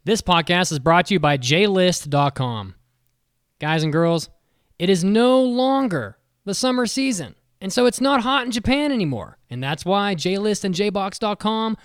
This podcast is brought to you by JList.com. Guys and girls, it is no longer the summer season, and so it's not hot in Japan anymore. And that's why JList and JBox.com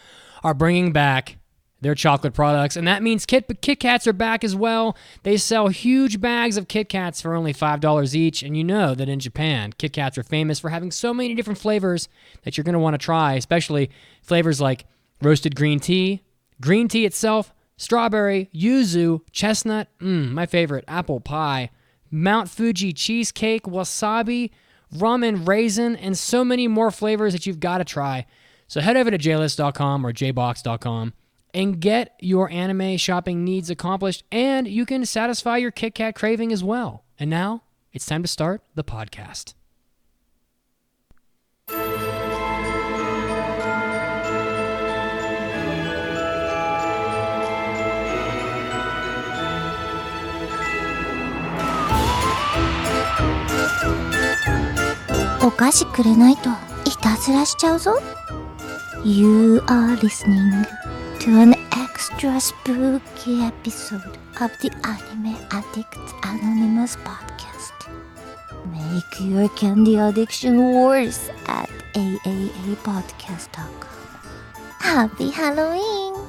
are bringing back their chocolate products, and that means Kit Kats are back as well. They sell huge bags of Kit Kats for only $5 each, and you know that in Japan, Kit Kats are famous for having so many different flavors that you're going to want to try, especially flavors like roasted green tea itself, strawberry, yuzu, chestnut, my favorite, apple pie, Mount Fuji cheesecake, wasabi, rum and raisin, and so many more flavors that you've got to try. So head over to JList.com or JBox.com and get your anime shopping needs accomplished, and you can satisfy your Kit Kat craving as well. And now, it's time to start the podcast. You are listening to an extra spooky episode of the Anime Addicts Anonymous podcast. Make your candy addiction worse at aapodcast.com. Happy Halloween!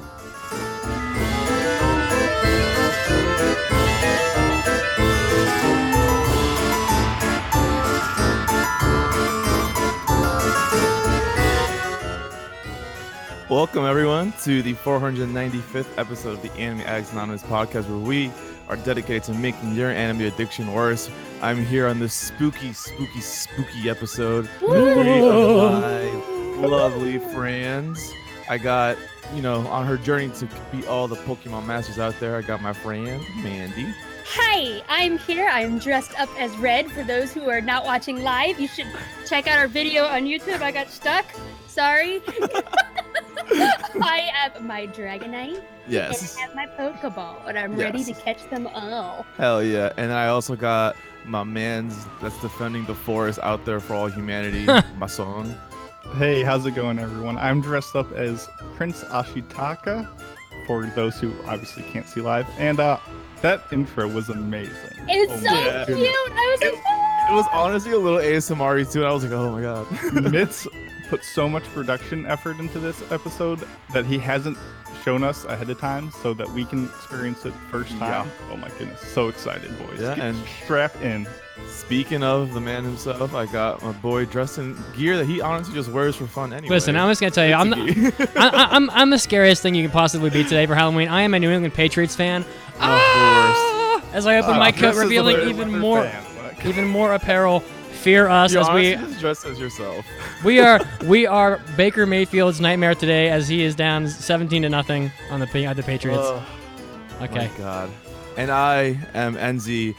Welcome, everyone, to the 495th episode of the Anime Addicts Anonymous podcast, where we are dedicated to making your anime addiction worse. I'm here on this spooky episode with three of my lovely friends. I got, on her journey to beat all the Pokemon masters out there, I got my friend, Mandy. Hi, I'm here. I'm dressed up as Red. For those who are not watching live, you should check out our video on YouTube. I got stuck. Sorry. I have my Dragonite. Yes. And I have my Pokeball, and I'm ready to catch them all. Hell yeah. And I also got my mans that's defending the forest out there for all humanity, my son. Hey, how's it going, everyone? I'm dressed up as Prince Ashitaka, for those who obviously can't see live. And that intro was amazing. It's so cute. I was like, it was honestly a little ASMR-y too, and I was like, oh my god. Mitz put so much production effort into this episode that he hasn't shown us ahead of time so that we can experience it first time. Yeah. Oh my goodness, so excited, boys. Yeah, and strap in. Speaking of the man himself, I got my boy dressed in gear that he honestly just wears for fun anyway. Listen, I'm just gonna tell you, I'm the scariest thing you can possibly be today for Halloween. I am a New England Patriots fan. As I open my coat, revealing even more apparel. Fear us you as we just dress as yourself. we are Baker Mayfield's nightmare today, as he is down 17-0 on the Patriots. Okay. My God. And I am NZ,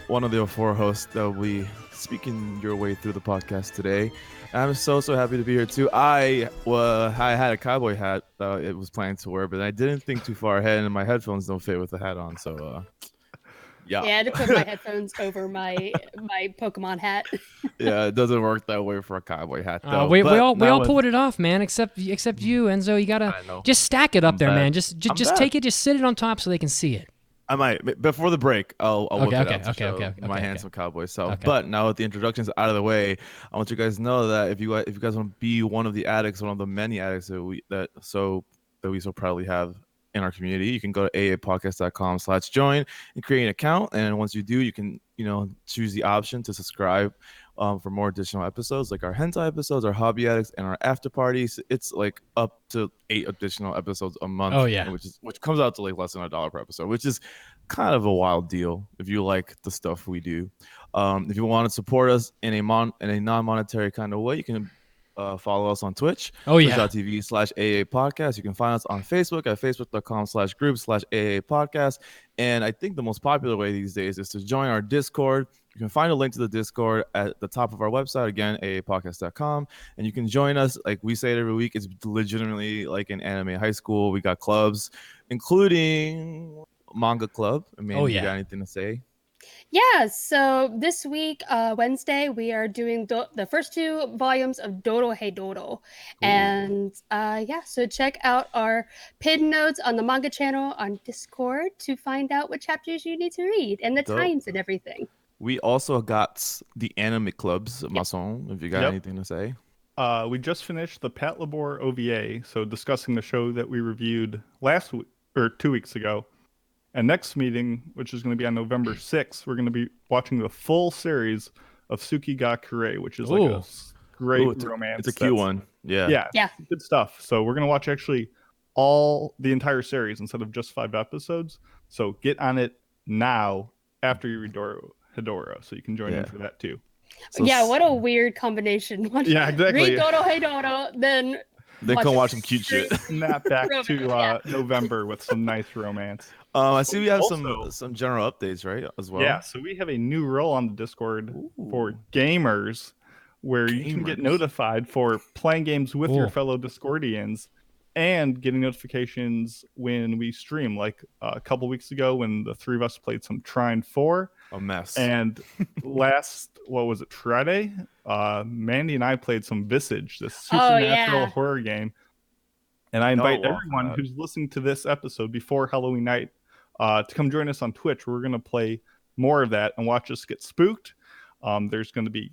one of the four hosts that will be speaking your way through the podcast today. I'm so happy to be here too. I had a cowboy hat that it was planning to wear, but I didn't think too far ahead, and my headphones don't fit with the hat on, so yeah, I had to put my headphones over my Pokemon hat. Yeah, it doesn't work that way for a cowboy hat, though. We all pulled it off, man. Except you, Enzo. You gotta just stack it up there, man. Just take it, just sit it on top so they can see it. I might before the break. I'll whip it out to show my handsome cowboy self. Okay. But now with the introductions out of the way, I want you guys to know that if you guys want to be one of the addicts, one of the many addicts that we so proudly have in our community, you can go to aapodcast.com/join and create an account. And once you do, you can choose the option to subscribe for more additional episodes, like our hentai episodes, our hobby addicts, and our after parties. It's like up to 8 additional episodes a month. Oh yeah, which comes out to like less than $1 per episode, which is kind of a wild deal if you like the stuff we do. If you want to support us in a non-monetary kind of way, you can follow us on Twitch. Twitch.tv/AA podcast. You can find us on Facebook at facebook.com/group/AA podcast. And I think the most popular way these days is to join our Discord. You can find a link to the Discord at the top of our website, again, aapodcast.com. And you can join us. Like we say it every week, it's legitimately like an anime high school. We got clubs, including Manga Club. I mean, you got anything to say? Yeah, so this week, Wednesday, we are doing the first 2 volumes of Doro Doro. And so check out our pinned notes on the manga channel on Discord to find out what chapters you need to read and the Dope. times and everything. We also got the anime clubs, Mason, if you got anything to say. We just finished the Pat Labor OVA, so discussing the show that we reviewed last week or 2 weeks ago. And next meeting, which is going to be on November 6th, we're going to be watching the full series of Tsuki ga Kure, which is like a great romance. It's a cute one. Yeah. Good stuff. So we're going to watch actually the entire series instead of just 5 episodes. So get on it now after you read Hedora, so you can join in for that too. So what a weird combination. Yeah, exactly. Read Doro Doro, then come watch some cute shit. Snap back to November with some nice romance. I see we have some general updates, right, as well. Yeah, so we have a new role on the Discord for gamers, where you can get notified for playing games with your fellow Discordians and getting notifications when we stream. Like a couple weeks ago when the 3 of us played some Trine 4. A mess. And Friday? Mandy and I played some Visage, this supernatural horror game. And I invite everyone who's listening to this episode before Halloween night to come join us on Twitch. We're going to play more of that and watch us get spooked. There's going to be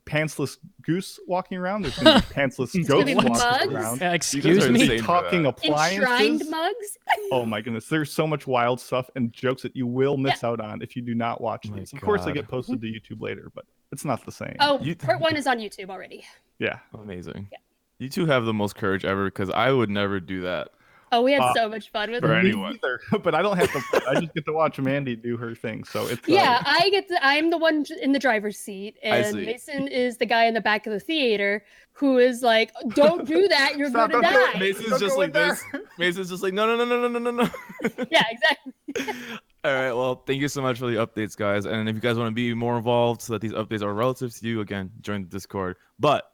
pantsless goose walking around. There's going to be pantsless ghosts walking around. Excuse me? Talking appliances. Enshrined mugs. Oh my goodness. There's so much wild stuff and jokes that you will miss out on if you do not watch these. Of course, they get posted to YouTube later, but it's not the same. Oh, part 1 is on YouTube already. Yeah. Amazing. Yeah. You two have the most courage ever, because I would never do that. Oh, we had so much fun with it. Anyone. But I don't have to. I just get to watch Mandy do her thing. So it's I'm the one in the driver's seat, and Mason is the guy in the back of the theater who is like, "Don't do that, you're gonna die." Mason's just like this. Mason's just like, no. Yeah, exactly. All right. Well, thank you so much for the updates, guys. And if you guys want to be more involved, so that these updates are relative to you, again, join the Discord. But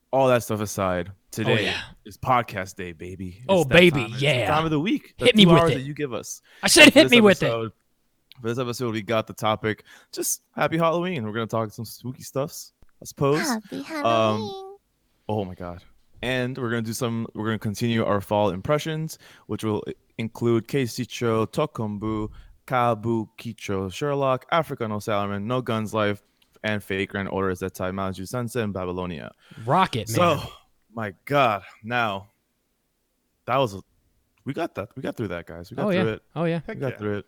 all that stuff aside, today is podcast day, baby. It's baby, It's the time of the week. Hit me with it. That you give us. I said hit me with it. For this episode, we got the topic, just happy Halloween. We're going to talk some spooky stuffs, I suppose. Happy Halloween. Oh my God. And we're going to continue our fall impressions, which will include Keishicho, Tokombu, Kabukicho, Sherlock, Africa No Salaman, No Guns Life, and Fake Grand Orders that tie Maju Sensei and Babylonia. Rocket, man. So, my God. Now, we got through that, guys. We got through it. Oh, yeah. We got through it.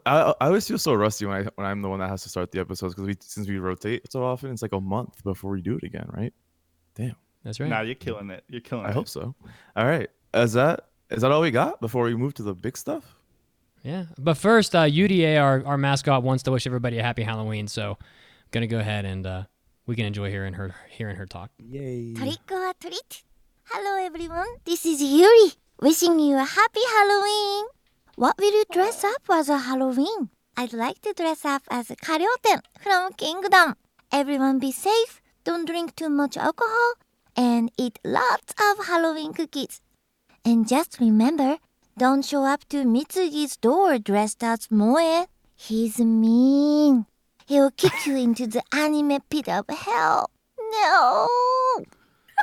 I always feel so rusty when I'm the one that has to start the episodes, because since we rotate so often, it's like a month before we do it again, right? Damn. That's right. Nah, you're killing it. You're killing it. I hope so. All right. Is that all we got before we move to the big stuff? Yeah. But first, UDA, our mascot, wants to wish everybody a happy Halloween. So, gonna go ahead and we can enjoy hearing her talk. Yay. Trick or treat. Hello everyone, this is Yuri. Wishing you a happy Halloween. What will you dress up as a Halloween? I'd like to dress up as a Karyoten from Kingdom. Everyone be safe, don't drink too much alcohol, and eat lots of Halloween cookies. And just remember, don't show up to Mitsugi's door dressed as Moe. He's mean. He'll kick you into the anime pit of hell. No!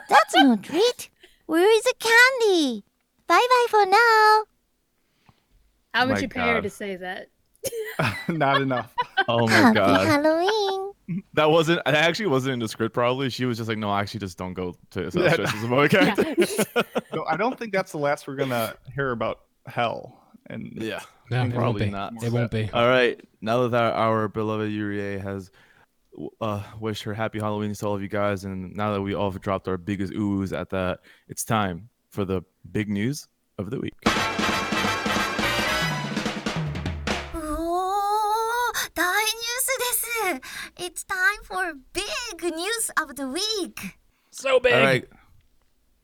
That's no treat. Where is the candy? Bye-bye for now. How would My you pay her God. to say that? Not enough. Oh my Happy God. Halloween. That actually wasn't in the script, probably. She was just like, no, actually just don't go to such as a Moe character. No, I don't think that's the last we're gonna hear about hell. And Yeah. No, it Probably won't be. not. It won't be. All right. Now that our beloved Yurie has wished her happy Halloween to all of you guys, and now that we all have dropped our biggest oohs at that, it's time for the big news of the week. 大ニュースです。It's time for big news of the week. So big. All right.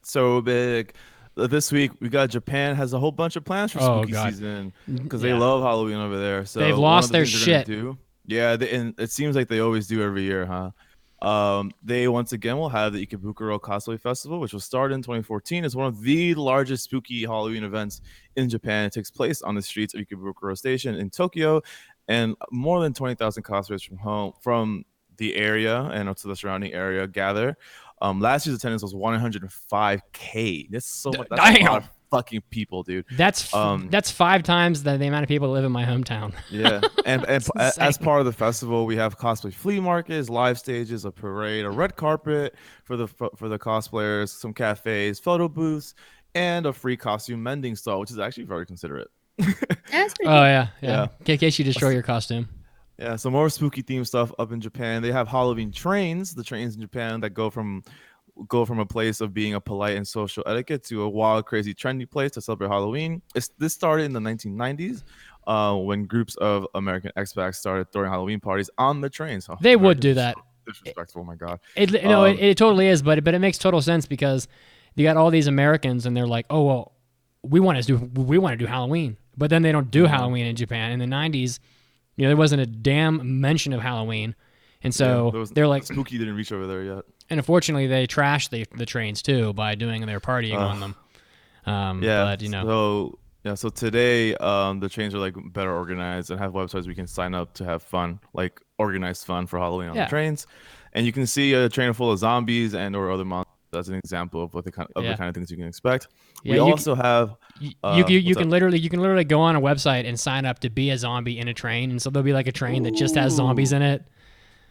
So big. This week we got Japan has a whole bunch of plans for spooky season because they love Halloween over there. So they've lost their shit. And it seems like they always do every year, huh? They once again will have the Ikebukuro Cosplay Festival, which will start in 2014. It's one of the largest spooky Halloween events in Japan. It takes place on the streets of Ikebukuro Station in Tokyo, and more than 20,000 cosplayers from the area and also the surrounding area gather. Last year's attendance was 105K. That's so much. That's a lot of fucking people, dude. That's 5 times the amount of people that live in my hometown. Yeah, and as part of the festival, we have cosplay flea markets, live stages, a parade, a red carpet for the cosplayers, some cafes, photo booths, and a free costume mending stall, which is actually very considerate. That's pretty Oh yeah. In case you destroy your costume. Yeah, some more spooky theme stuff up in Japan. They have Halloween trains, the trains in Japan that go from a place of being a polite and social etiquette to a wild, crazy, trendy place to celebrate Halloween. This started in the 1990s when groups of American expats started throwing Halloween parties on the trains. Oh, they would do that. Disrespectful, my God. It totally is, but it makes total sense because you got all these Americans and they're like, oh well, we want to do Halloween, but then they don't do Halloween in Japan. In the 90s, there wasn't a damn mention of Halloween, and so they're like, spooky didn't reach over there yet. And unfortunately, they trashed the trains too by doing their partying on them. But So today, the trains are like better organized and have websites we can sign up to have fun, like organized fun for Halloween on the trains, and you can see a train full of zombies or other monsters. That's an example of the kind of things you can expect. Yeah, we also have you can literally go on a website and sign up to be a zombie in a train, and so there'll be like a train that just has zombies in it.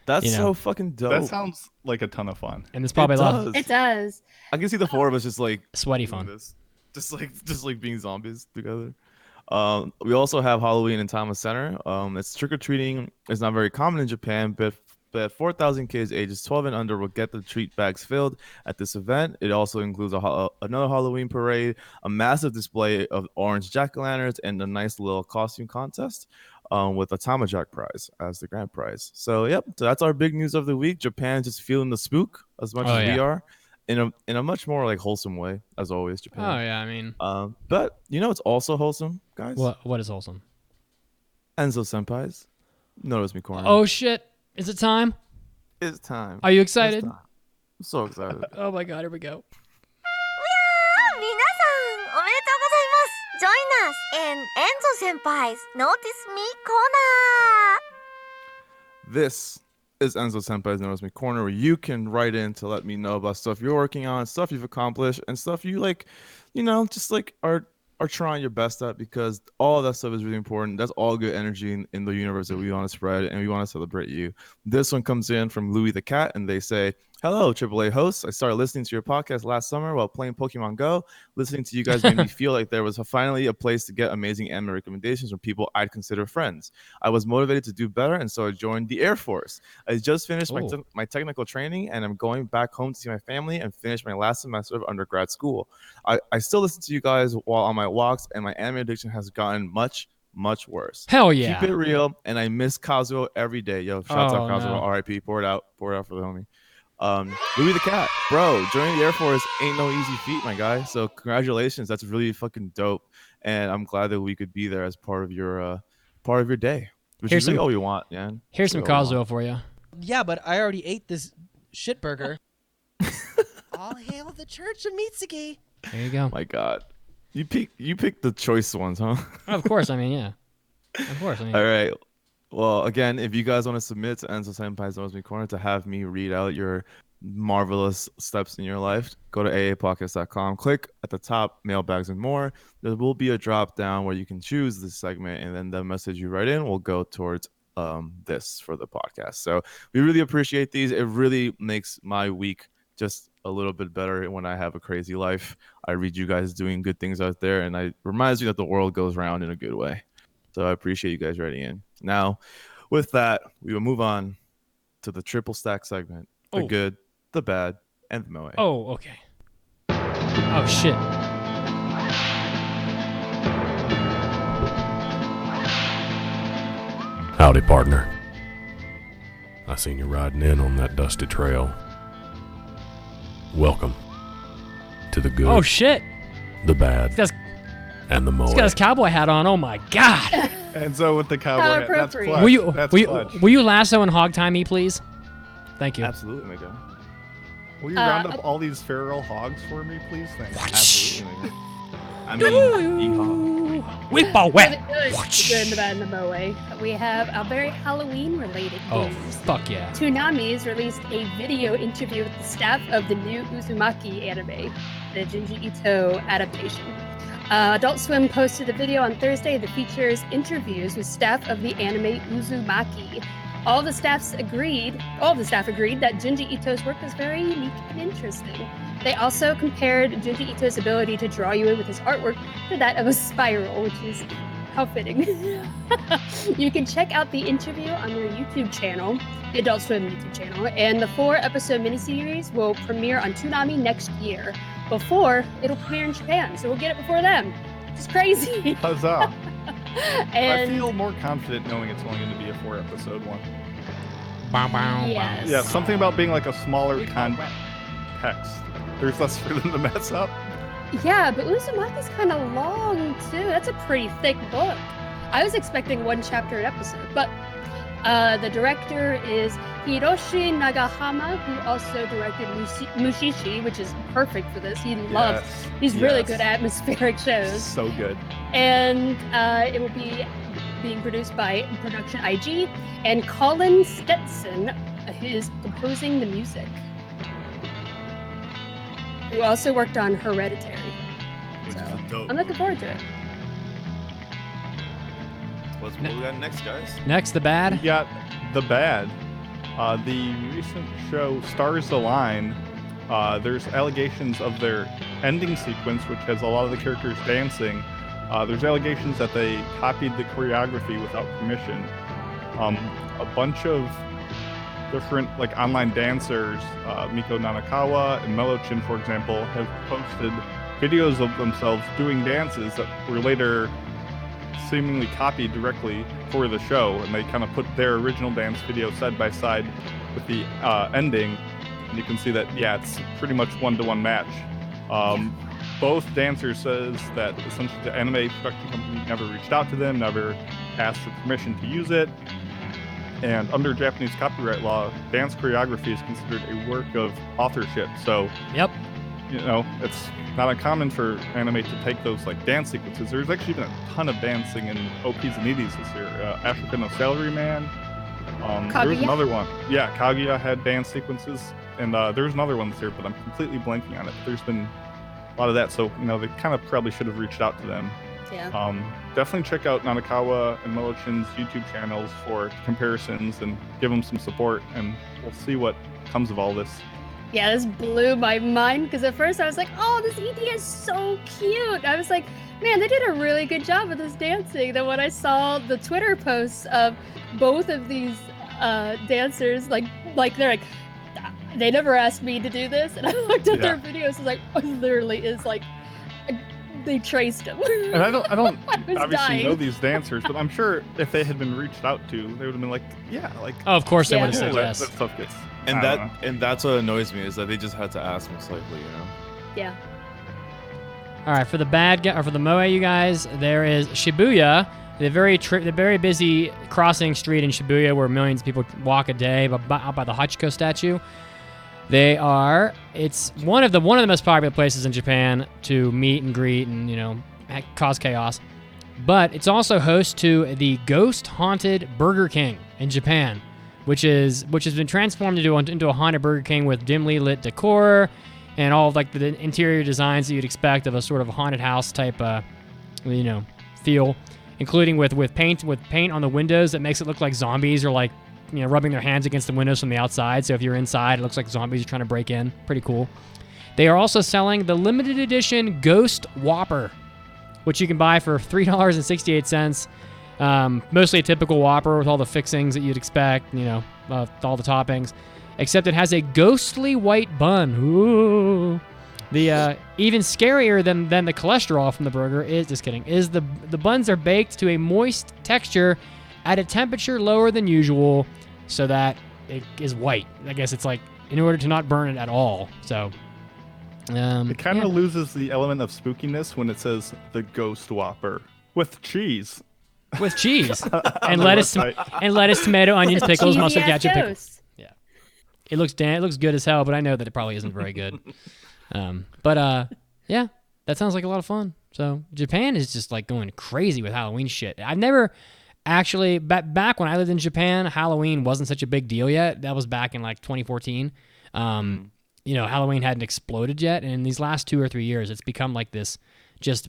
That's so fucking dope. That sounds like a ton of fun. And it's probably It does. I can see the 4 of us just like sweaty fun. Just like being zombies together. We also have Halloween in Tama Center. It's trick or treating. It's not very common in Japan, but 4,000 kids ages 12 and under will get the treat bags filled at this event. It also includes another Halloween parade, a massive display of orange jack-o'-lanterns, and a nice little costume contest with a Tamajak prize as the grand prize. So that's our big news of the week. Japan just feeling the spook as much as we are, in a much more like wholesome way, as always. Japan. Oh yeah, I mean, but it's also wholesome, guys. What is wholesome? Enzo Senpai's Notice Me Corner. Oh shit. Is it time? It's time. Are you excited? I'm so excited. Oh my God, here we go. Join us in Enzo Senpai's Notice Me Corner. This is Enzo Senpai's Notice Me Corner, where you can write in to let me know about stuff you're working on, stuff you've accomplished, and stuff you just are trying your best at, because all that stuff is really important. That's all good energy in the universe that we want to spread, and we want to celebrate you. This one comes in from Louis the Cat, and they say, hello, AAA hosts. I started listening to your podcast last summer while playing Pokemon Go. Listening to you guys made me feel like there was finally a place to get amazing anime recommendations from people I'd consider friends. I was motivated to do better, and so I joined the Air Force. I just finished my technical training, and I'm going back home to see my family and finish my last semester of undergrad school. I still listen to you guys while on my walks, and my anime addiction has gotten much worse. Hell yeah. Keep it real, and I miss Kazuo every day. Yo, shouts out Kazuo, RIP, pour it out for the homie. Louis the Cat, bro, joining the Air Force ain't no easy feat, my guy. So congratulations, that's really fucking dope, and I'm glad that we could be there as part of your day, which is really all we want, man. Here's some Kazuo for you. Yeah, but I already ate this shit burger. All hail the Church of Mitsuki. There you go. My God, you picked the choice ones, huh? Of course, I mean, yeah. Of course, I mean. All right. Well, again, if you guys want to submit to Enzo Senpai's Notice Me Corner to have me read out your marvelous steps in your life, go to aapodcast.com, click at the top, mailbags and more. There will be a drop down where you can choose this segment, and then the message you write in will go towards this for the podcast. So we really appreciate these. It really makes my week just a little bit better when I have a crazy life. I read you guys doing good things out there, and it reminds me that the world goes round in a good way. So I appreciate you guys writing in. Now, with that, we will move on to the triple stack segment. The good, the bad, and the moe. Oh, okay. Oh, shit. Howdy, partner. I seen you riding in on that dusty trail. Welcome to the good, Oh, shit. the bad, and the moe. He's got his cowboy hat on. Oh, my God. And so with the cowboy hat, that's appropriate. clutch. Will you lasso and hog tie me, please? Thank you. Absolutely, my guy. Will you round up all these feral hogs for me, please? Thank you. Absolutely, my guy. I mean, Weepa For wet. the good, the good, the bad, and the moe, we have a very Halloween-related Oh, news. fuck yeah. Toonami's released a video interview with the staff of the new Uzumaki anime, the Junji Ito adaptation. Adult Swim posted a video on Thursday that features interviews with staff of the anime Uzumaki. All the staff agreed that Junji Ito's work was very unique and interesting. They also compared Junji Ito's ability to draw you in with his artwork to that of a spiral, which is how fitting. You can check out the interview on their YouTube channel, the Adult Swim YouTube channel, and the 4-episode miniseries will premiere on Toonami next year. Before it'll premiere in Japan, so we'll get it before them. It's crazy. Huzzah! And I feel more confident knowing it's only going to be a 4-episode one. Bow, bow, Yes. bow. Yeah, something about being like a smaller text. There's less for them to mess up. yeah, but Uzumaki's kind of long too. That's a pretty thick book. I was expecting 1 chapter an episode, but the director is Hiroshi Nagahama, who also directed Mushishi, which is perfect for this. He's really good at atmospheric shows. So good. And it will be being produced by Production IG, and Colin Stetson is composing the music. Who also worked on Hereditary. So I'm looking forward to it. What we got next, guys? Next, the bad. We got The Bad. The recent show Stars Align, there's allegations of their ending sequence, which has a lot of the characters dancing. There's allegations that they copied the choreography without permission. A bunch of different online dancers, Miko Nanakawa and Melochin, for example, have posted videos of themselves doing dances that were later seemingly copied directly for the show, and they kind of put their original dance video side by side with the ending, and you can see that it's pretty much 1-to-1 match. Both dancers says that essentially the anime production company never reached out to them, never asked for permission to use it, and under Japanese copyright law, dance choreography is considered a work of authorship. So Yep. it's not uncommon for anime to take those dance sequences. There's actually been a ton of dancing in OPs and EDs this year. Africa No Salaryman. There was another one. Yeah, Kaguya had dance sequences, and there's another one this year, but I'm completely blanking on it. There's been a lot of that, so they kind of probably should have reached out to them. Yeah. Definitely check out Nanakawa and Melochin's YouTube channels for comparisons and give them some support, and we'll see what comes of all this. Yeah, this blew my mind because at first I was like, oh, this ED is so cute. I was like, man, they did a really good job with this dancing. Then when I saw the Twitter posts of both of these dancers, they're like, they never asked me to do this. And I looked at their videos, I was like, it literally is they traced him. And I don't obviously dying. know these dancers, but I'm sure if they had been reached out to, they would have been like, Oh, of course they would have yeah, said yes. that stuff gets. And that's what annoys me, is that they just had to ask most likely, Yeah. All right, for the bad guy, or for the moe, you guys, there is Shibuya, the very busy crossing street in Shibuya where millions of people walk a day, out by the Hachiko statue. It's one of the most popular places in Japan to meet and greet and cause chaos. But it's also host to the ghost haunted Burger King in Japan, which has been transformed into a haunted Burger King with dimly lit decor and all of the interior designs that you'd expect of a sort of haunted house type feel, including with paint on the windows that makes it look like zombies are rubbing their hands against the windows from the outside. So if you're inside, it looks like zombies are trying to break in. Pretty cool. They are also selling the limited edition Ghost Whopper, which you can buy for $3.68. Mostly a typical Whopper with all the fixings that you'd expect, all the toppings, except it has a ghostly white bun. Ooh. The even scarier than the cholesterol from the burger is the buns are baked to a moist texture at a temperature lower than usual, so that it is white. I guess it's in order to not burn it at all. So it kind of loses the element of spookiness when it says the Ghost Whopper with cheese. With cheese and lettuce, tomato, onions, pickles, mustard, ketchup. Pickles. Yeah, it looks good as hell, but I know that it probably isn't very good. Yeah, that sounds like a lot of fun. So Japan is just like going crazy with Halloween shit. I've never actually, back when I lived in Japan, Halloween wasn't such a big deal yet. That was back in like 2014. Halloween hadn't exploded yet. And in these last 2 or 3 years, it's become like this just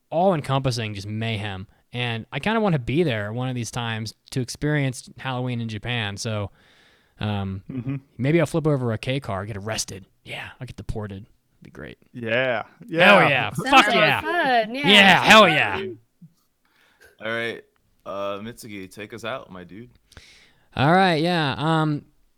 all-encompassing, just mayhem. And I kind of want to be there one of these times to experience Halloween in Japan. So maybe I'll flip over a K car, get arrested. Yeah, I'll get deported. It'd be great. Yeah. Hell yeah. Fuck yeah. Fun. Yeah, hell yeah. All right. Mitsugi, take us out, my dude. All right, yeah.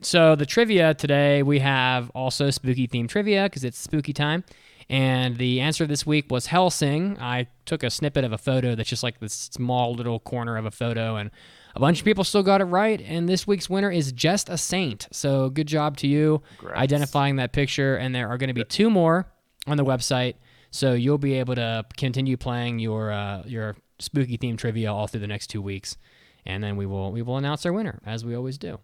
So the trivia today, we have also spooky themed trivia because it's spooky time. And the answer this week was Hellsing. I took a snippet of a photo that's just like this small little corner of a photo, and a bunch of people still got it right. And this week's winner is Just a Saint. So good job to you identifying that picture. And there are going to be 2 more on the website, so you'll be able to continue playing your spooky themed trivia all through the next 2 weeks, and then we will announce our winner as we always do.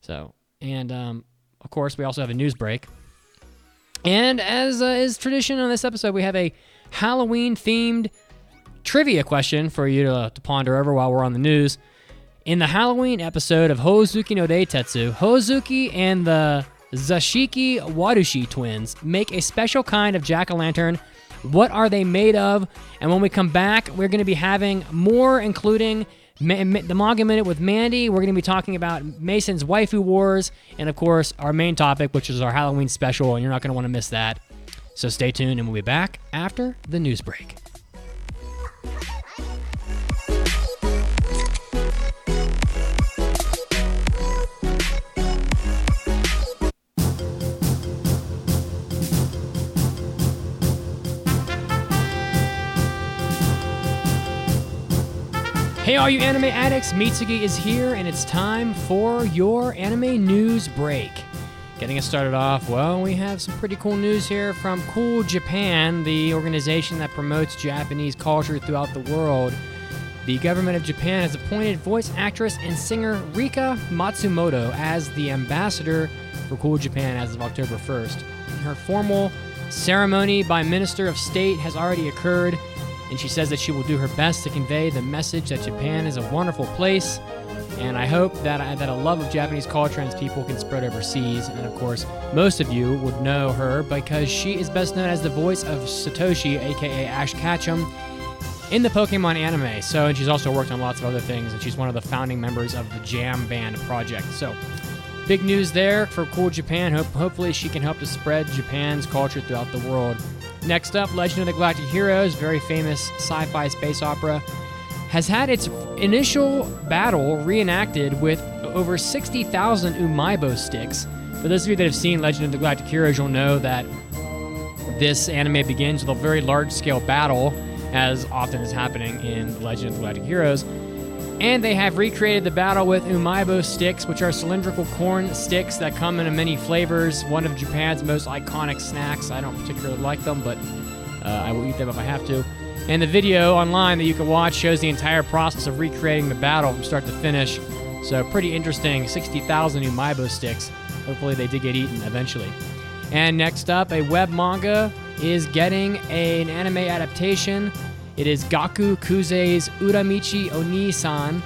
So, and of course, we also have a news break. And as is tradition on this episode, we have a Halloween-themed trivia question for you to ponder over while we're on the news. In the Halloween episode of Hozuki no Deitetsu, Hozuki and the Zashiki Warushi twins make a special kind of jack-o'-lantern. What are they made of? And when we come back, we're going to be having more, including the Manga Minute with Mandy. We're going to be talking about Mason's Waifu Wars, and of course, our main topic, which is our Halloween special, and you're not going to want to miss that. So stay tuned, and we'll be back after the news break. Hey all you anime addicts, Mitsugi is here, and it's time for your anime news break. Getting us started off, well, we have some pretty cool news here from Cool Japan, the organization that promotes Japanese culture throughout the world. The government of Japan has appointed voice actress and singer Rika Matsumoto as the ambassador for Cool Japan as of October 1st. Her formal ceremony by Minister of State has already occurred, and she says that she will do her best to convey the message that Japan is a wonderful place, and I hope that a love of Japanese culture and its people can spread overseas. And of course, most of you would know her because she is best known as the voice of Satoshi, aka Ash Ketchum, in the Pokemon anime. And she's also worked on lots of other things, and she's one of the founding members of the Jam Band project. So, big news there for Cool Japan. Hopefully she can help to spread Japan's culture throughout the world. Next up, Legend of the Galactic Heroes, very famous sci-fi space opera, has had its initial battle reenacted with over 60,000 Umaibo sticks. For those of you that have seen Legend of the Galactic Heroes, you'll know that this anime begins with a very large-scale battle, as often is happening in Legend of the Galactic Heroes. And they have recreated the battle with Umaibo sticks, which are cylindrical corn sticks that come in many flavors. One of Japan's most iconic snacks. I don't particularly like them, but I will eat them if I have to. And the video online that you can watch shows the entire process of recreating the battle from start to finish. So pretty interesting, 60,000 Umaibo sticks. Hopefully they did get eaten eventually. And next up, a web manga is getting an anime adaptation. It is Gaku Kuzei's Uramichi Oni-san.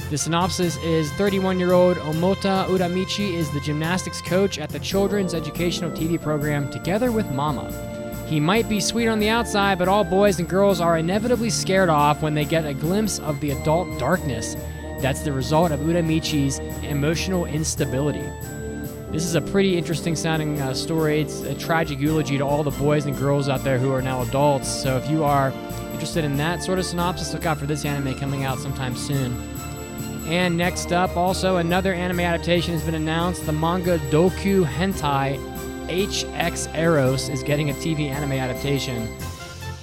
The synopsis is 31-year-old Omota Uramichi is the gymnastics coach at the children's educational TV program Together with Mama. He might be sweet on the outside, but all boys and girls are inevitably scared off when they get a glimpse of the adult darkness that's the result of Uramichi's emotional instability. This is a pretty interesting sounding story. It's a tragic eulogy to all the boys and girls out there who are now adults. So if you are interested in that sort of synopsis, look out for this anime coming out sometime soon. And next up, also another anime adaptation has been announced. The manga Doku Hentai HX Eros is getting a TV anime adaptation.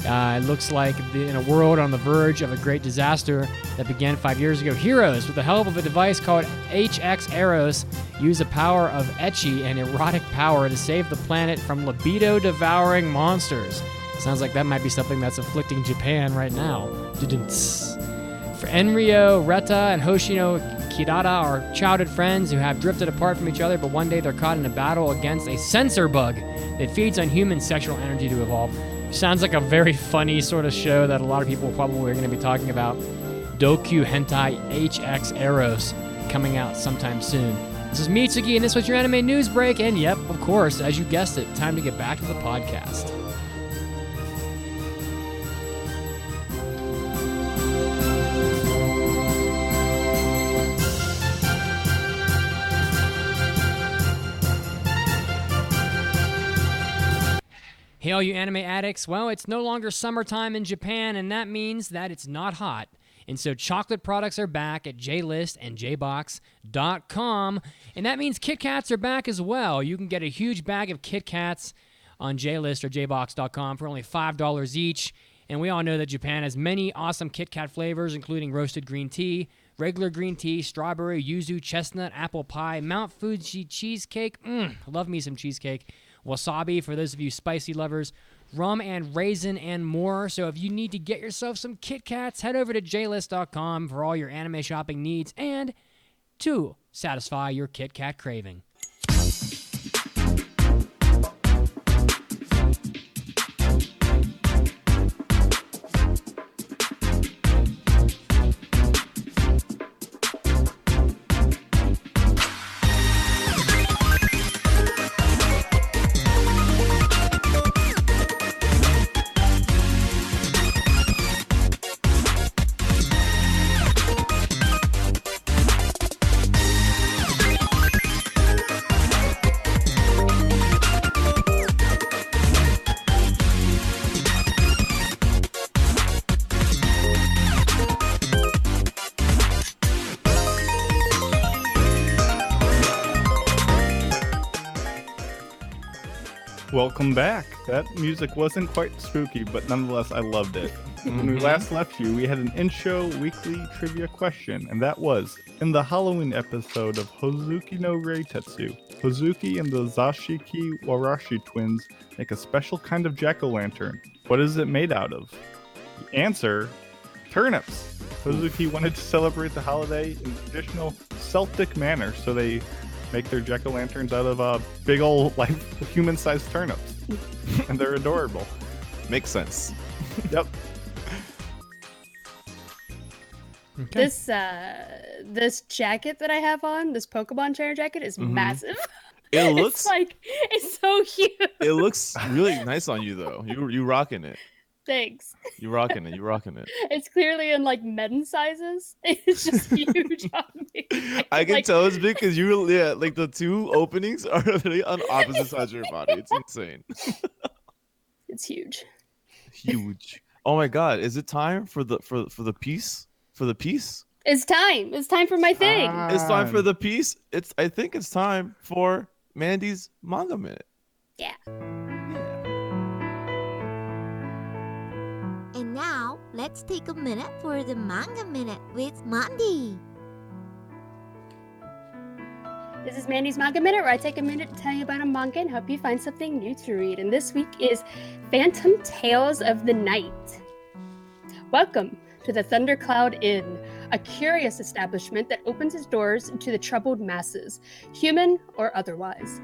It looks like in a world on the verge of a great disaster that began 5 years ago, heroes, with the help of a device called HX Eros, use the power of ecchi and erotic power to save the planet from libido-devouring monsters. Sounds like that might be something that's afflicting Japan right now. For Enryo, Reta, and Hoshino Kirata are childhood friends who have drifted apart from each other, but one day they're caught in a battle against a sensor bug that feeds on human sexual energy to evolve. Sounds like a very funny sort of show that a lot of people probably are going to be talking about. Doku Hentai HX Eros coming out sometime soon. This is Mitsuki, and this was your anime news break. And yep, of course, as you guessed it, time to get back to the podcast. Hey, all you anime addicts. Well, it's no longer summertime in Japan, and that means that it's not hot. And so chocolate products are back at JList and JBox.com. And that means Kit Kats are back as well. You can get a huge bag of Kit Kats on JList or JBox.com for only $5 each. And we all know that Japan has many awesome Kit Kat flavors, including roasted green tea, regular green tea, strawberry, yuzu, chestnut, apple pie, Mount Fuji cheesecake. Love me some cheesecake. Wasabi for those of you spicy lovers, rum and raisin, and more. So if you need to get yourself some Kit Kats, head over to JList.com for all your anime shopping needs and to satisfy your Kit Kat craving. Welcome back. That music wasn't quite spooky, but nonetheless, I loved it. When we last left you, we had an in-show weekly trivia question, and that was, in the Halloween episode of Hozuki no Reitetsu, Hozuki and the Zashiki Warashi twins make a special kind of jack-o'-lantern. What is it made out of? The answer, turnips. Hozuki wanted to celebrate the holiday in the traditional Celtic manner, so they make their jack-o'-lanterns out of big old, like, human-sized turnips. And they're adorable. Makes sense. Yep. Okay. This jacket that I have on, this Pokemon trainer jacket, is massive. It looks it's so huge. It looks really nice on you though. You rocking it. Thanks. You rocking it. You rocking it. It's clearly in like men's sizes. It's just huge on me. I can tell it's big because like the two openings are really on opposite sides of your body. It's insane. It's huge. Huge. Oh my god! Is it time for the piece? For the piece? It's time. It's time for my thing. It's time for the piece. I think it's time for Mandy's Manga Minute. Yeah. And now, let's take a minute for the Manga Minute with Mandy. This is Mandy's Manga Minute, where I take a minute to tell you about a manga and help you find something new to read. And this week is Phantom Tales of the Night. Welcome to the Thundercloud Inn, a curious establishment that opens its doors to the troubled masses, human or otherwise.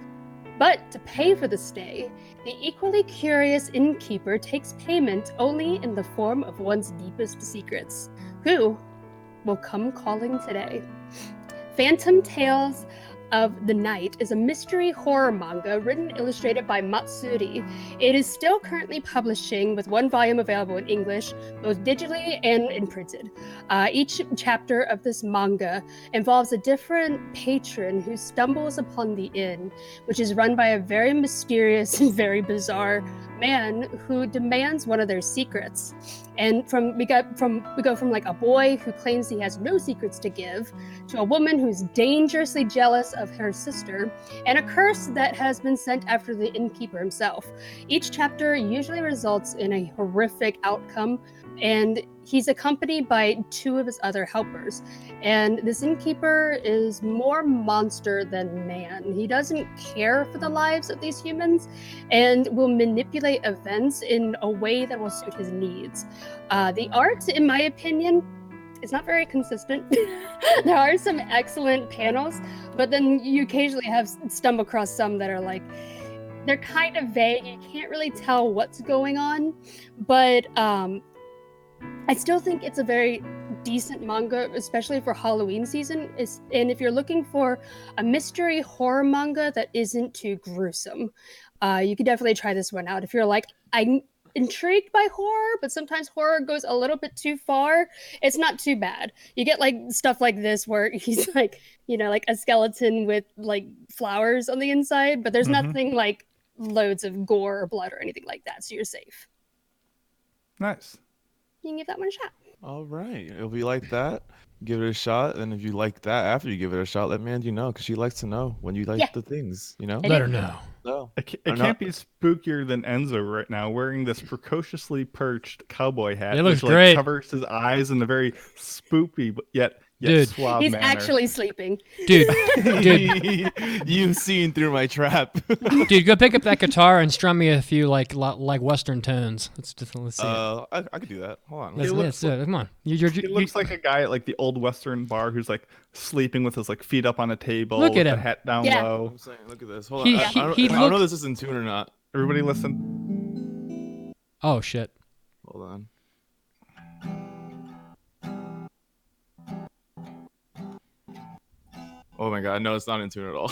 But to pay for the stay, the equally curious innkeeper takes payment only in the form of one's deepest secrets. Who will come calling today? Phantom Tales of the Night is a mystery horror manga written and illustrated by Matsuri. It is still currently publishing with one volume available in English, both digitally and in printed. Each chapter of this manga involves a different patron who stumbles upon the inn, which is run by a very mysterious and very bizarre man who demands one of their secrets. And we go from like a boy who claims he has no secrets to give, to a woman who's dangerously jealous of her sister, and a curse that has been sent after the innkeeper himself. Each chapter usually results in a horrific outcome, and he's accompanied by two of his other helpers. And this innkeeper is more monster than man. He doesn't care for the lives of these humans and will manipulate events in a way that will suit his needs. The art, in my opinion, is not very consistent. There are some excellent panels, but then you occasionally stumble across some that are like they're kind of vague. You can't really tell what's going on, but I still think it's a very decent manga, especially for Halloween season. And if you're looking for a mystery horror manga that isn't too gruesome, you could definitely try this one out. If you're like, I'm intrigued by horror, but sometimes horror goes a little bit too far, it's not too bad. You get like stuff like this where he's like, like a skeleton with like flowers on the inside, but there's nothing like loads of gore or blood or anything like that, so you're safe. Nice. You can give that one a shot. All right. If you like that, give it a shot. And if you like that after you give it a shot, let Mandy know, because she likes to know when you like the things, Let her know. No. It can't be spookier than Enzo right now, wearing this precociously perched cowboy hat. It looks which, great. Covers his eyes in a very spoopy but yet Dude. suave He's manner. actually sleeping. Dude, You've seen through my trap. dude, go pick up that guitar and strum me a few like Western tones. Let's see it. I could do that. Hold on. Let's do it. Come on. He looks like a guy at like the old Western bar who's like sleeping with his like feet up on a table. Look at with him. the hat down Yeah. low. I'm saying, look at this. Hold He- on. I don't he know if looked- this is in tune or not. Everybody listen. Oh shit. Hold on. Oh my god, no, it's not in tune at all.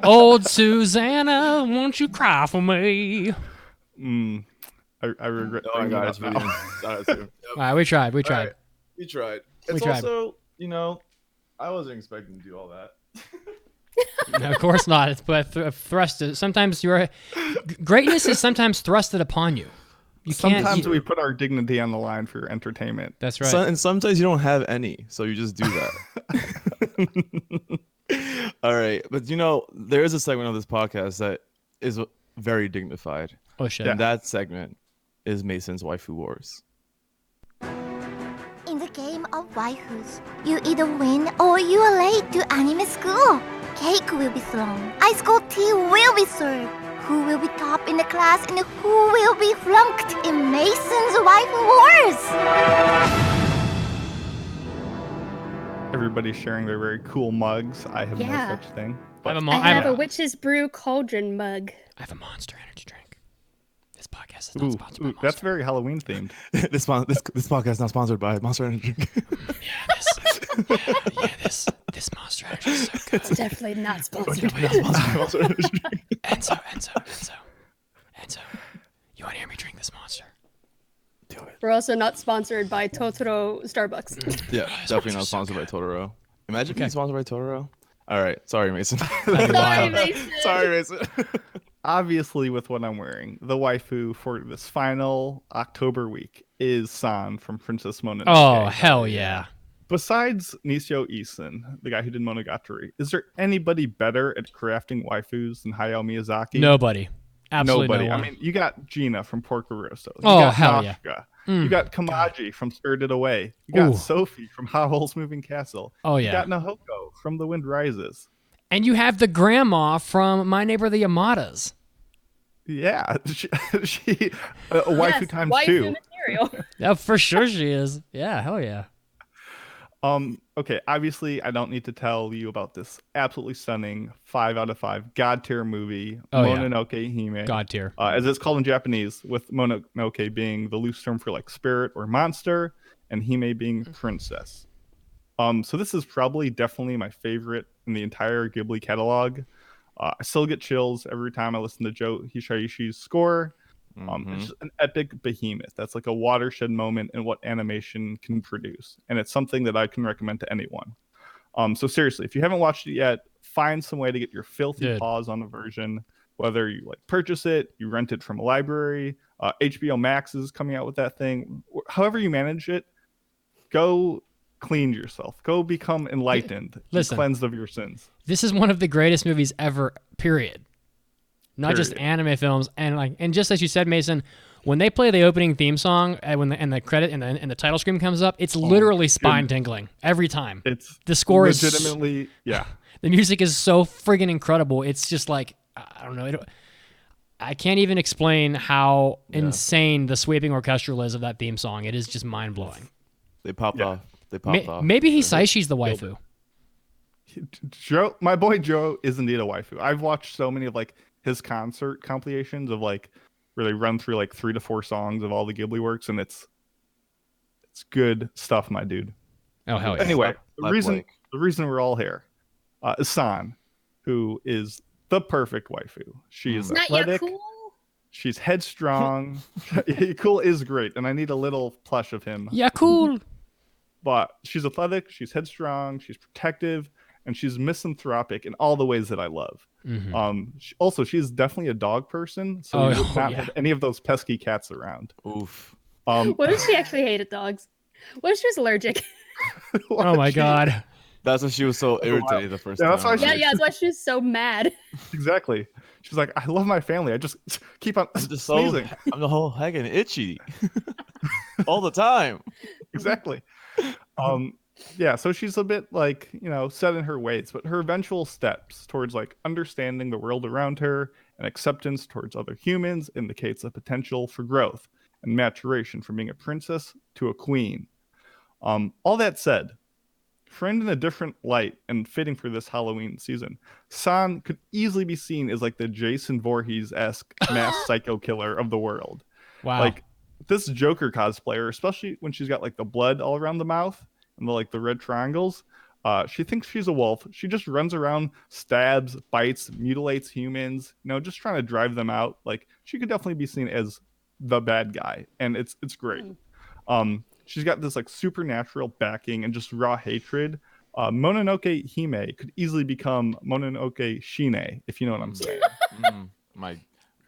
Old Susanna, won't you cry for me? I regret. Oh my bringing god, it it's up really now. not in tune. Yep. All right, we tried. All right, we tried. It's tried. also, I wasn't expecting to do all that. No, of course not. It's but thrusted. Sometimes your greatness is sometimes thrusted upon you. You can't. Sometimes we put our dignity on the line for your entertainment. That's right. And sometimes you don't have any, so you just do that. All right, but there is a segment of this podcast that is very dignified, Oh shit. and that segment is Mason's Waifu Wars. In the game of waifus, you either win or you are late to anime school. Cake will be thrown, ice cold tea will be served. Who will be top in the class and who will be flunked in Mason's Waifu Wars? Everybody's sharing their very cool mugs. I have Yeah. no such thing. I have, But I have a witch's brew cauldron mug. I have a Monster Energy drink. This podcast is not sponsored by Monster. that's very Halloween themed. This podcast is not sponsored by Monster Energy. This Monster Energy is so good. Definitely not sponsored. Monster Energy. Enzo, you want to hear me drink this Monster? Do it. We're also not sponsored by Totoro Starbucks. Yeah, definitely not sponsored by Totoro. Imagine being sponsored by Totoro. All right, sorry, Mason. Sorry, Mason. Sorry, Mason. Obviously, with what I'm wearing, the waifu for this final October week is San from Princess Mononoke. Oh hell yeah! Besides Nisio Isin, the guy who did Monogatari, is there anybody better at crafting waifus than Hayao Miyazaki? Nobody, absolutely Nobody. no one. I mean, you got Gina from Porco Rosso. You Oh, got hell yeah. Nashka. You got Kamaji from Spirited Away. You got Sophie from Howl's Moving Castle. Oh You yeah, got Nahoko from The Wind Rises. and you have the grandma from My Neighbor the Yamadas. Yeah, she a waifu Yes, times waifu two. material. Yeah, for sure she is. Yeah, hell yeah. Okay, obviously I don't need to tell you about this absolutely stunning 5 out of 5 god tier movie, Oh, yeah. Mononoke Hime. God tier. As it's called in Japanese, with Mononoke being the loose term for like spirit or monster, and Hime being princess. So this is probably definitely my favorite in the entire Ghibli catalog. I still get chills every time I listen to Joe Hisaiishi's score. It's just an epic behemoth. That's like a watershed moment in what animation can produce. And it's something that I can recommend to anyone. So seriously, if you haven't watched it yet, find some way to get your filthy Dude. paws on a version. Whether you like purchase it, you rent it from a library, HBO Max is coming out with that thing. However you manage it, go clean yourself. Go become enlightened. Listen. Cleansed of your sins. This is one of the greatest movies ever. Period. Not just Period. anime films, and just as you said, Mason, when they play the opening theme song when the credit and the title screen comes up, it's literally spine tingling every time. It's The score is legitimately, yeah. The music is so friggin' incredible. It's just like I don't know. I can't even explain how insane the sweeping orchestral is of that theme song. It is just mind blowing. They popped off. They popped off. Maybe Hisaishi's the waifu. Joe, my boy Joe is indeed a waifu. I've watched so many of like his concert compilations of like where they run through like 3 to 4 songs of all the Ghibli works, and it's good stuff, my dude. Oh hell yeah! Anyway, Slap the reason we're all here is San, who is the perfect waifu. She is Not athletic. Yakul? She's headstrong. Cool is great, and I need a little plush of him. Yeah, cool. But she's athletic, she's headstrong, she's protective, and she's misanthropic in all the ways that I love. Also, she's definitely a dog person, so we would not have any of those pesky cats around. Oof. What if she actually hated dogs? What if she was allergic? Oh my god. That's why she was so irritated the first time. That's why That's why she was so mad. Exactly. She's like, I love my family. I just keep on sneezing. I'm the whole heckin' itchy all the time. Exactly. Yeah, so she's a bit like, set in her ways, but her eventual steps towards like understanding the world around her and acceptance towards other humans indicates a potential for growth and maturation from being a princess to a queen. All that said, framed in a different light and fitting for this Halloween season, San could easily be seen as like the Jason Voorhees-esque mass psycho killer of the world. Wow. Like this Joker cosplayer, especially when she's got like the blood all around the mouth and the red triangles, she thinks she's a wolf. She just runs around, stabs, bites, mutilates humans, just trying to drive them out. Like she could definitely be seen as the bad guy, and it's great. She's got this like supernatural backing and just raw hatred. Mononoke Hime could easily become Mononoke Shine, if you know what I'm saying. My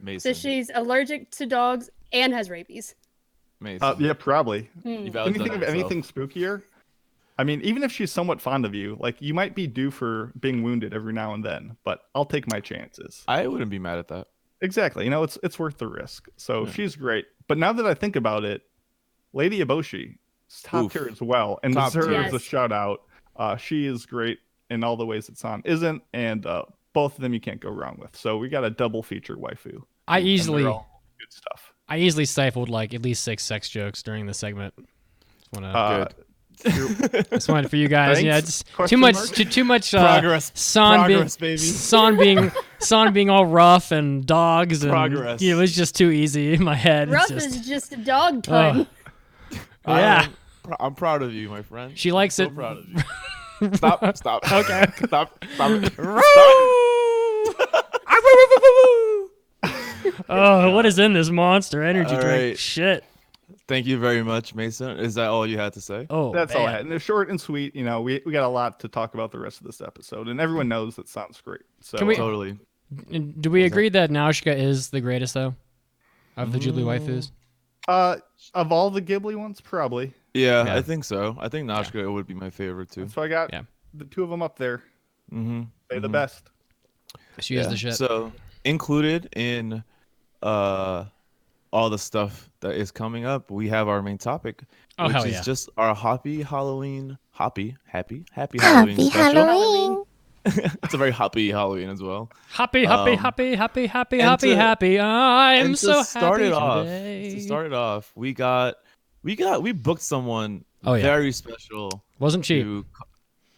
Mason. So she's allergic to dogs and has rabies. Mason. Yeah, probably. You've Can you outdone think of yourself. anything spookier? I mean, even if she's somewhat fond of you, like you might be due for being wounded every now and then, but I'll take my chances. I wouldn't be mad at that. Exactly. It's worth the risk. So she's great. But now that I think about it, Lady Eboshi is top tier as well and Top deserves tier. a shout out. She is great in all the ways that San isn't, and both of them you can't go wrong with. So we got a double feature waifu. I And they're easily all good stuff. stifled like at least 6 sex jokes during the segment. Just wanted for you guys. Thanks? Yeah, just Question mark? too much Progress. San Progress, baby. San being all rough and dogs and Progress. it was just too easy in my head. It's Rough just- is just a dog tongue. yeah. I'm proud of you, my friend. She likes so it. proud of you. Stop. Okay. Stop it. Oh, what is in this Monster Energy All drink? right. Shit. Thank you very much, Mason. Is that all you had to say? Oh, That's all I man. had. And they're short and sweet. We got a lot to talk about the rest of this episode, and everyone knows that sounds great. So Can we- Totally. Do we agree that Nausicaa is the greatest though of the Ghibli waifus? of all the Ghibli ones, probably. Yeah, Yeah. I think so. I think Nausicaa would be my favorite too. So I got Yeah. the two of them up there. Mm-hmm. They're the best. She is the shit. So included in all the stuff that is coming up, we have our main topic, Oh, which hell is yeah. just our happy Halloween Halloween Happy special. Halloween! It's a very happy Halloween as well. Happy. And I'm And so to start happy it off, today. to start it off, we booked someone Oh, yeah. very special. Wasn't cheap.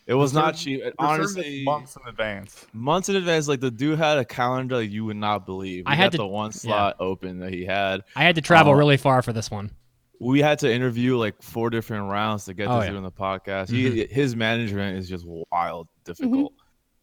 It was not cheap. Honestly, months in advance. months in advance. Like the dude had a calendar like you would not believe. I had got to- the one slot open that he had. I had to travel really far for this one. We had to interview like 4 different rounds to get Oh, this yeah. dude on the podcast. Mhm. His management is just wild difficult.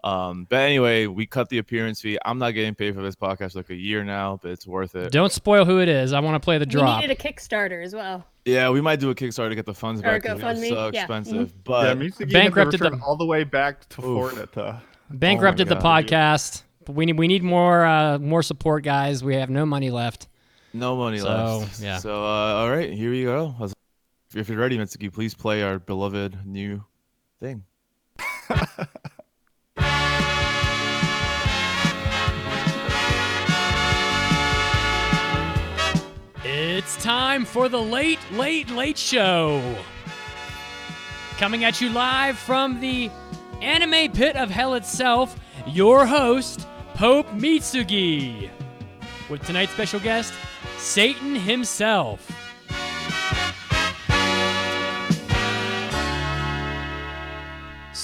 But anyway, we cut the appearance fee. I'm not getting paid for this podcast for like a year now, but it's worth it. Don't spoil who it is. I want to play the We drop. needed a Kickstarter as well. Yeah, we might do a Kickstarter to get the funds Or back. 'cause GoFundMe, It's so yeah. expensive. Yeah, But Mitsuki Bankrupted had to return the- all the way back to Oof. Florida to Bankrupted Oh my the God. podcast. But we need more support, guys. We have no money left. no money So, left. yeah. So all right, here we go. If you're ready, Mitsuki, please play our beloved new thing. It's time for the late show. Coming at you live from the anime pit of hell itself, your host, Pope Mitsugi. With tonight's special guest, Satan himself.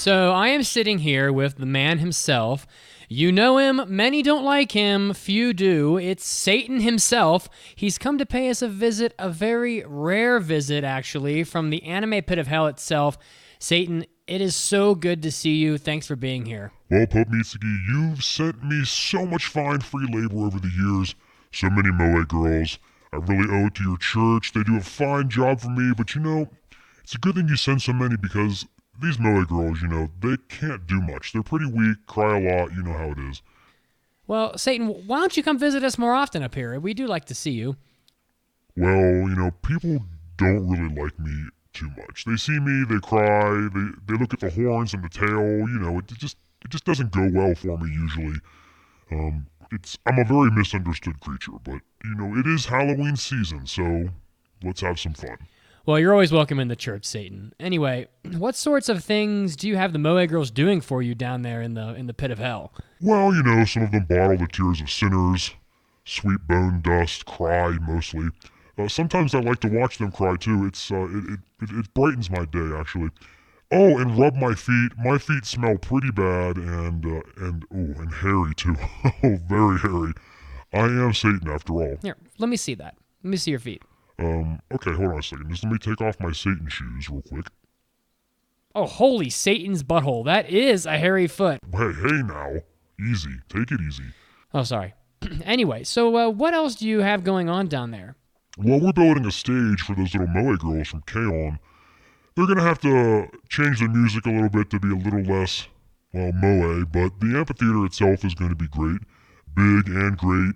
So I am sitting here with the man himself. You know him, many don't like him, few do. It's Satan himself. He's come to pay us a visit, a very rare visit, actually, from the anime pit of hell itself. Satan, it is so good to see you. Thanks for being here. Well, Pope Mitsuki, you've sent me so much fine free labor over the years. So many Moe girls. I really owe it to your church. They do a fine job for me, but it's a good thing you send so many because these Moe girls, they can't do much. They're pretty weak, cry a lot, you know how it is. Well, Satan, why don't you come visit us more often up here? We do like to see you. Well, people don't really like me too much. They see me, they cry, they look at the horns and the tail, it just doesn't go well for me usually. I'm a very misunderstood creature, but it is Halloween season, so let's have some fun. Well, you're always welcome in the church, Satan. Anyway, what sorts of things do you have the Moe girls doing for you down there in the pit of hell? Well, some of them bottle the tears of sinners, sweep bone dust, cry mostly. Sometimes I like to watch them cry too. It brightens my day actually. Oh, and rub my feet. My feet smell pretty bad and hairy too. Oh, very hairy. I am Satan after all. Here, let me see that. Let me see your feet. Okay, hold on a second. Just let me take off my Satan shoes real quick. Oh, holy Satan's butthole. That is a hairy foot. Hey now. Easy. Take it easy. Oh, sorry. Anyway, so what else do you have going on down there? Well, we're building a stage for those little Moe girls from K-On! They're going to have to change their music a little bit to be a little less, Moe, but the amphitheater itself is going to be great. Big and great.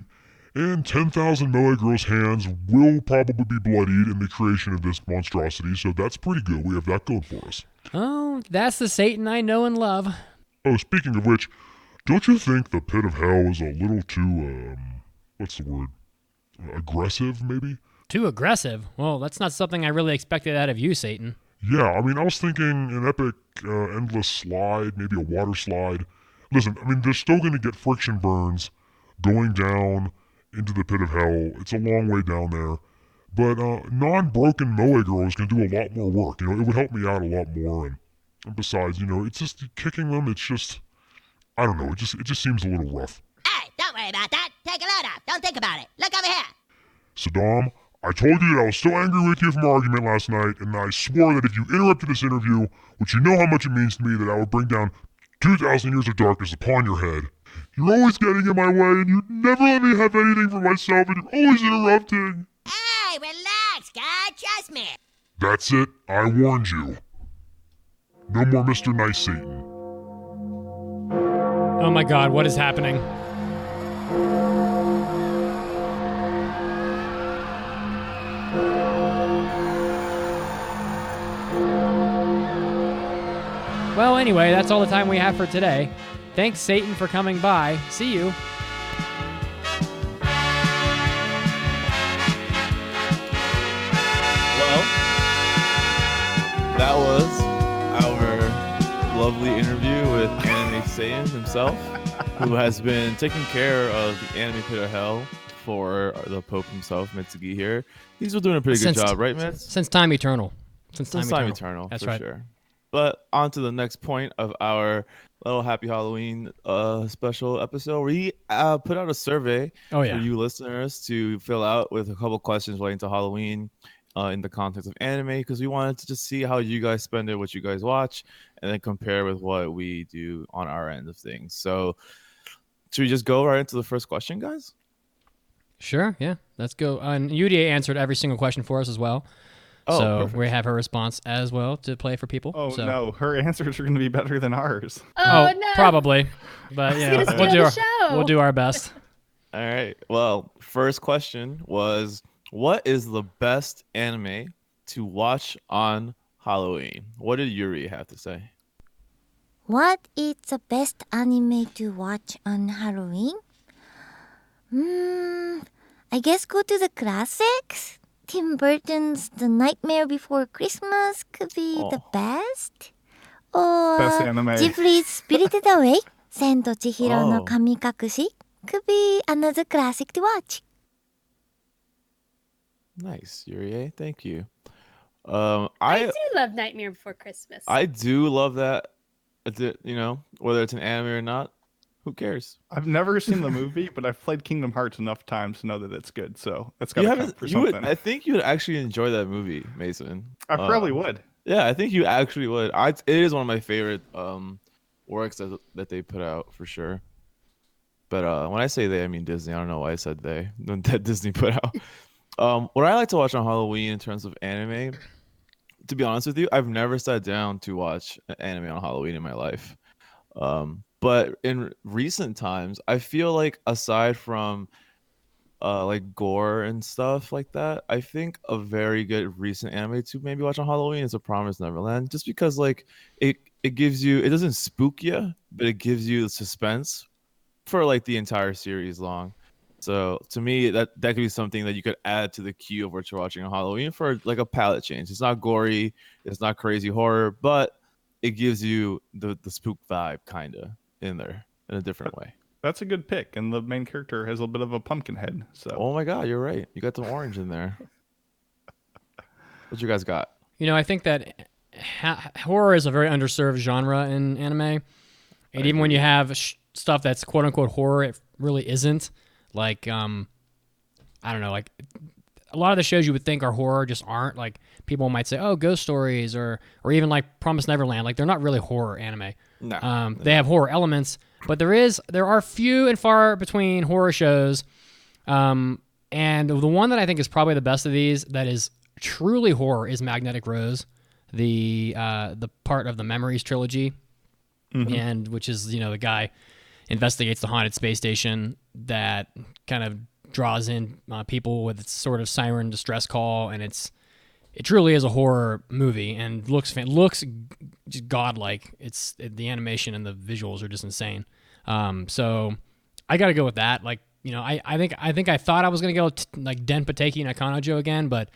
And 10,000 Moe girls' hands will probably be bloodied in the creation of this monstrosity, so that's pretty good. We have that going for us. Oh, that's the Satan I know and love. Oh, speaking of which, don't you think the pit of hell is a little too, what's the word? Aggressive, maybe? Too aggressive? Well, that's not something I really expected out of you, Satan. Yeah, I was thinking an epic, endless slide, maybe a water slide. Listen, they're still going to get friction burns going down into the pit of hell. It's a long way down there. But non-broken Moe girls can do a lot more work. It would help me out a lot more. And besides, it's just kicking them. It's just, I don't know. It just seems a little rough. Hey, don't worry about that. Take a load off. Don't think about it. Look over here. Saddam, I told you that I was so angry with you from our argument last night, and I swore that if you interrupted this interview, which you know how much it means to me, that I would bring down 2,000 years of darkness upon your head. You're always getting in my way, and you never let me have anything for myself, and you're always interrupting. Hey, relax, guy. Trust me. That's it. I warned you. No more Mr. Nice Satan. Oh my god, what is happening? Well, anyway, that's all the time we have for today. Thanks, Satan, for coming by. See you. Well, that was our lovely interview with Anime Satan himself, who has been taking care of the Anime Pit of Hell for the Pope himself, Mitsugi here. He's been doing a pretty good job, right, Mitz? Since time eternal. Since time eternal. That's for right. Sure. But on to the next point of our little Happy Halloween special episode. We put out a survey for you listeners to fill out with a couple questions relating to Halloween in the context of anime, because we wanted to just see how you guys spend it, what you guys watch, and then compare with what we do on our end of things. So should we just go right into the first question, guys? Sure, yeah. Let's go. And Yudia answered every single question for us as well. Oh, so perfect. we have her response as well to play for people. Oh, so. No, her answers are going to be better than ours. Oh, no. Probably. But we'll do our best. All right. Well, first question was, what is the best anime to watch on Halloween? What did Yuri have to say? What is the best anime to watch on Halloween? I guess go to the classics. Tim Burton's The Nightmare Before Christmas could be the best. Or Best anime. Ghibli's Spirited Away, Sento Chihiro no Kamikakushi could be another classic to watch. Nice, Yuri. Thank you. I do love Nightmare Before Christmas. I do love that Whether it's an anime or not, who cares? I've never seen the movie, but I've played Kingdom Hearts enough times to know that it's good. So it's got You to haven't. count for You would. something. I think you would actually enjoy that movie, Mason. I probably would. Yeah, I think you actually would. It is one of my favorite works that they put out for sure. But when I say they, I mean Disney. I don't know why I said they. That Disney put out. What I like to watch on Halloween in terms of anime, to be honest with you, I've never sat down to watch an anime on Halloween in my life. But in recent times, I feel like aside from like gore and stuff like that, I think a very good recent anime to maybe watch on Halloween is A Promised Neverland, just because like it gives you, it doesn't spook you, but it gives you the suspense for like the entire series long. So to me, that could be something that you could add to the queue of what you're watching on Halloween for like a palette change. It's not gory, it's not crazy horror, but it gives you the spook vibe kind of in there in a different way. That's a good pick, and the main character has a bit of a pumpkin head. So oh my god, you're right. You got some orange in there. What you guys got? I think that horror is a very underserved genre in anime, and even when you have stuff that's quote unquote horror, it really isn't. Like I don't know, like a lot of the shows you would think are horror just aren't. Like people might say, oh, Ghost Stories or even like Promised Neverland. Like they're not really horror anime. No, they have horror elements, but there are few and far between horror shows. And the one that I think is probably the best of these that is truly horror is Magnetic Rose, the part of the Memories trilogy, and which is the guy investigates the haunted space station that kind of draws in people with its sort of siren distress call, and it truly is a horror movie and looks just godlike. The animation and the visuals are just insane. So I got to go with that. Like I think I thought I was gonna go like Denpateki no Kanojo again, but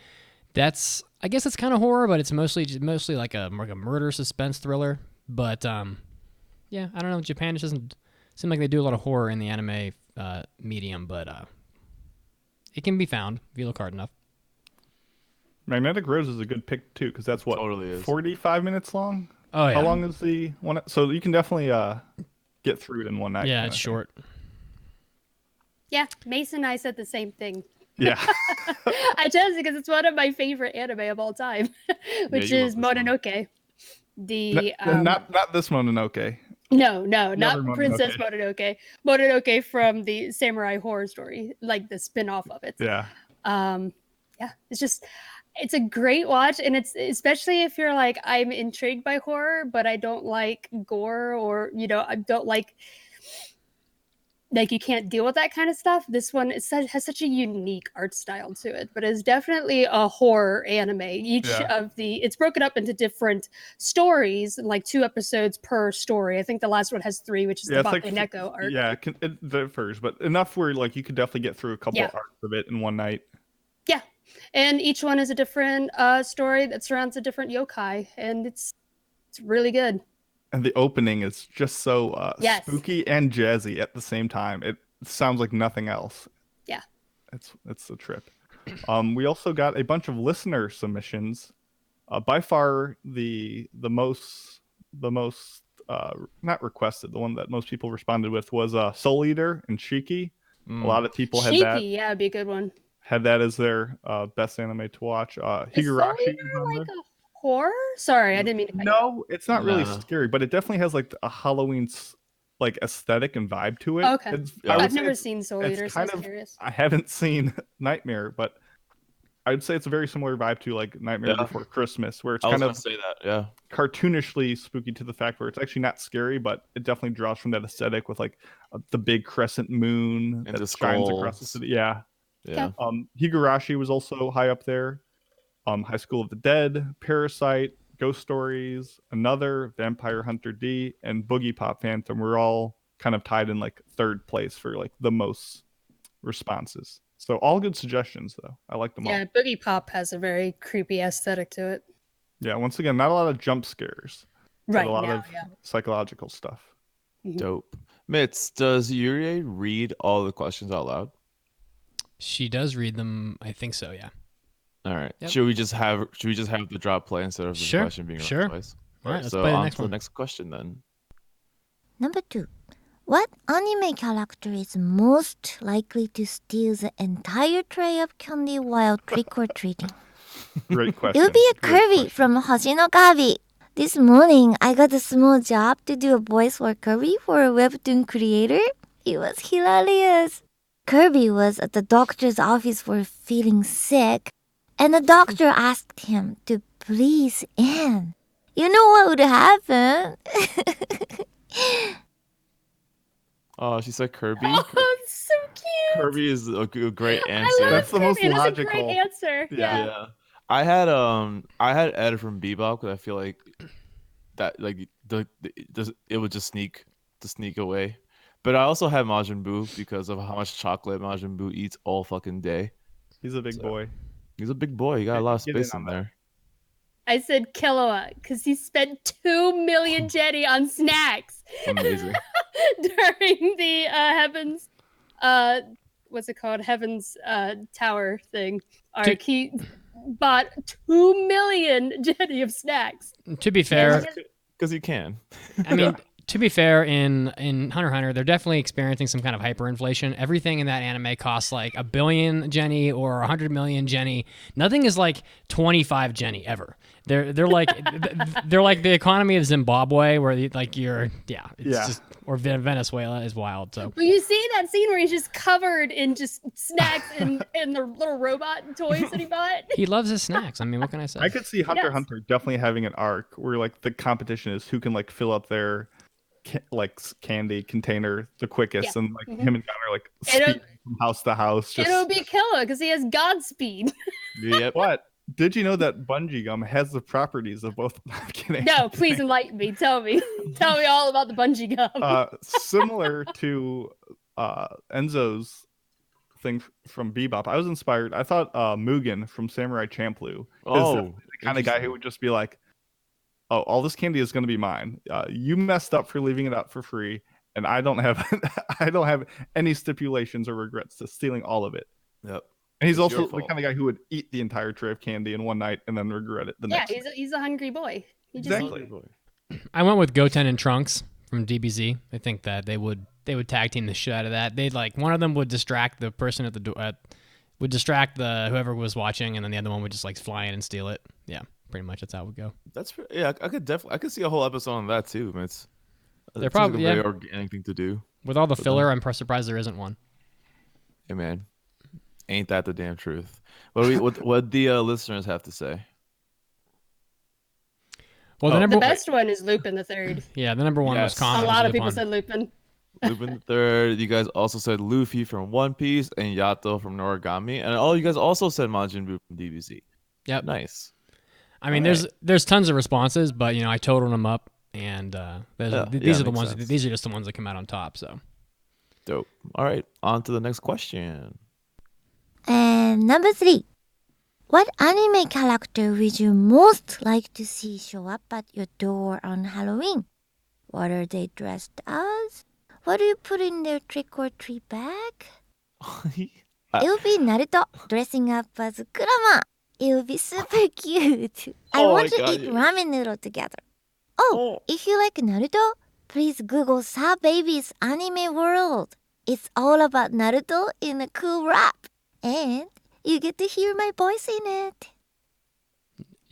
I guess it's kind of horror, but it's mostly like a murder suspense thriller. But yeah, I don't know. Japan just doesn't seem like they do a lot of horror in the anime medium, but it can be found if you look hard enough. Magnetic Rose is a good pick too, because that's what totally is. 45 minutes long. Oh yeah. How long is the one? So you can definitely get through it in one night. Yeah, it's short. Yeah, Mason and I said the same thing. Yeah. I chose it because it's one of my favorite anime of all time, which is Mononoke. Not this Mononoke. No, not Princess Mononoke. Mononoke from the Samurai Horror Story, like the spin-off of it. Yeah. Yeah, it's a great watch, and it's especially if you're like, I'm intrigued by horror, but I don't like gore, or I don't like you can't deal with that kind of stuff. This one has such a unique art style to it, but it's definitely a horror anime. It's broken up into different stories, like 2 episodes per story. I think the last one has 3, which is the Bakeneko arc. Yeah, it differs, but enough where like you could definitely get through a couple arcs of it in one night. Yeah, and each one is a different story that surrounds a different yokai, and it's really good. And the opening is just so spooky and jazzy at the same time. It sounds like nothing else. Yeah. It's a trip. We also got a bunch of listener submissions. By far the most not requested, the one that most people responded with was Soul Eater and Shiki. A lot of people had that. Shiki, yeah, it'd be a good one. Had that as their best anime to watch. Higurashi is on there. Horror? Sorry, I didn't mean to. No, it's not really scary, but it definitely has like a Halloween like aesthetic and vibe to it. Okay, I've never seen Soul Eater, so I'm curious. I haven't seen Nightmare, but I'd say it's a very similar vibe to like Nightmare Before Christmas, where it's kind of cartoonishly spooky to the fact where it's actually not scary, but it definitely draws from that aesthetic with like the big crescent moon and that shines across the city. Yeah. Higurashi was also high up there. High School of the Dead, Parasite, Ghost Stories, Another, Vampire Hunter D, and Boogie Pop Phantom were all kind of tied in like 3rd place for like the most responses. So all good suggestions though. I like them all. Yeah, Boogie Pop has a very creepy aesthetic to it. Yeah, once again, not a lot of jump scares. Right. But a lot of psychological stuff. Dope. Mitz, does Yurie read all the questions out loud? She does read them, I think so, yeah. All right. Yep. Should we just have the drop play instead of the question being read twice? All right. Let's so play the on next to one. the next question then. Number 2. What anime character is most likely to steal the entire tray of candy while trick-or-treating? Great question. It would be a Great Kirby question. from Hoshino Kabi. This morning, I got a small job to do a voice for Kirby for a webtoon creator. It was hilarious. Kirby was at the doctor's office for feeling sick, and the doctor asked him to breathe in. You know what would happen? Oh, she said Kirby. Oh, it's so cute. Kirby is a great I answer. love That's the most Kirby. logical. That's a great answer. Yeah. Yeah. I had Ed from Bebop because I feel like that like it would just sneak away. But I also had Majin Buu because of how much chocolate Majin Buu eats all fucking day. He's a big boy. He's a big boy. He got a lot of Get in space on in that. there. I said Killua because he spent 2 million Jenny on snacks Amazing. during the Heavens, what's it called? Heavens Tower thing. Arc. He bought 2 million Jenny of snacks. To be fair, Because he can. I mean, to be fair, in Hunter x Hunter, they're definitely experiencing some kind of hyperinflation. Everything in that anime costs like 1 billion Jenny or 100 million Jenny. Nothing is like 25 Jenny ever. They're like they're like the economy of Zimbabwe, where just or Venezuela is wild. So Well, you see that scene where he's just covered in just snacks and the little robot toys that he bought. he loves his snacks. I mean, what can I say? I could see Hunter x Yes. Hunter definitely having an arc where like the competition is who can like fill up their candy container the quickest, Yeah. and like Mhm. him and John are like It'll- speeding from house to house. Just It'll be Killua because he has Godspeed. Yep. what? Did you know that bungee gum has the properties of both? I'm kidding. No, please enlighten me. Tell me all about the bungee gum. Similar to Enzo's thing from Bebop, I was inspired. I thought Mugen from Samurai Champloo is Oh, the kind of guy who would just be like, "Oh, all this candy is going to be mine. You messed up for leaving it out for free, and I don't have I don't have any stipulations or regrets to stealing all of it." Yep. And he's It's also your the fault. kind of guy who would eat the entire tray of candy in one night and then regret it the Yeah, next. he's a hungry boy. He just Exactly. I went with Goten and Trunks from DBZ. I think that they would tag team the shit out of that. They'd like one of them would distract the person at the door, would distract the whoever was watching, and then the other one would just like fly in and steal it. Yeah, pretty much that's how it would go. Yeah. I could see a whole episode on that too. Man. They're It's probably like a very organic thing to do. with all the filler. I'm surprised there isn't one. Hey man, ain't that the damn truth? What the listeners have to say? Well, the best one is Lupin the Third. Yeah, the number one was Yes. common. A lot of people said Lupin. Lupin the Third. You guys also said Luffy from One Piece and Yato from Noragami, and you guys also said Majin Buu from DBZ. Yep. Nice. I mean, All there's tons of responses, but I totaled them up, and these are the makes ones. sense. These are just the ones that come out on top. So Dope. All right, on to the next question. And number 3. What anime character would you most like to see show up at your door on Halloween? What are they dressed as? What do you put in their trick-or-treat bag? It would be Naruto dressing up as Kurama. It would be super cute. I Oh want my to God, eat yeah. ramen noodle together. Oh, if you like Naruto, please Google Sa Baby's Anime World. It's all about Naruto in a cool rap. And you get to hear my voice in it.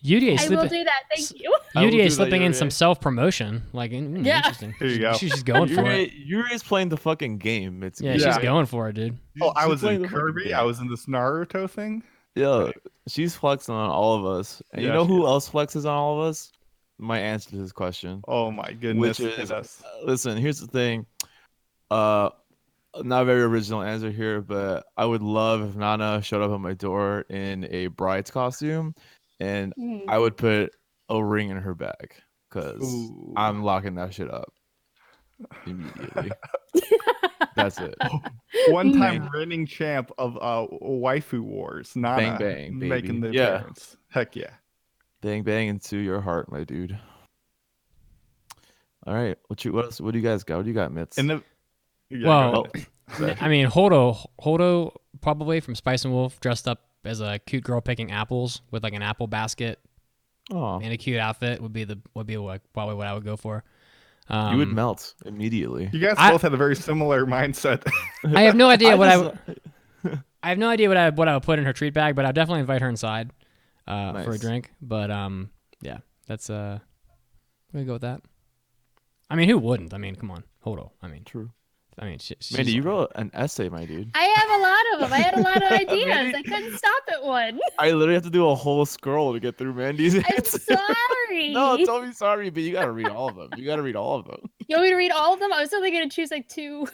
UDA I will do that. Thank you. I will do UDA that, slipping in UDA. some self promotion. Like, Yeah. interesting. Here you go. She's just going for it. Yuri's playing the fucking game. It's Yeah, good. she's going for it, dude. Oh, I She's was playing in the fucking Kirby. game. I was in this Naruto thing. Yeah, she's flexing on all of us. And you Yeah, know she who is. else flexes on all of us? My answer to this question. Oh my goodness. Which is, hit us. listen, here's the thing. Not a very original answer here, but I would love if Nana showed up at my door in a bride's costume, and Mm. I would put a ring in her bag because Ooh. I'm locking that shit up immediately. That's it. One-time reigning champ of waifu wars. Nana Bang, bang, baby. making the Yeah. appearance. Heck yeah. Bang bang into your heart, my dude. All right, what else? What do you guys got? What do you got, Mitz? And the yeah, Well, go ahead. I mean, Hodo probably from Spice and Wolf, dressed up as a cute girl picking apples with like an apple basket Oh, and a cute outfit would be probably what I would go for. You would melt immediately. You guys both had a very similar mindset. I have no idea I have no idea what I would put in her treat bag, but I'll definitely invite her inside for a drink. But yeah, that's we go with that. I mean, who wouldn't? I mean, come on, hold on. I mean, true. I mean, Mandy, you wrote an essay, my dude. I have a lot of them. I had a lot of ideas. I couldn't stop at one. I literally have to do a whole scroll to get through Mandy's. I'm sorry. No, don't be sorry, but you gotta read all of them. You want me to read all of them? I was only gonna choose like 2.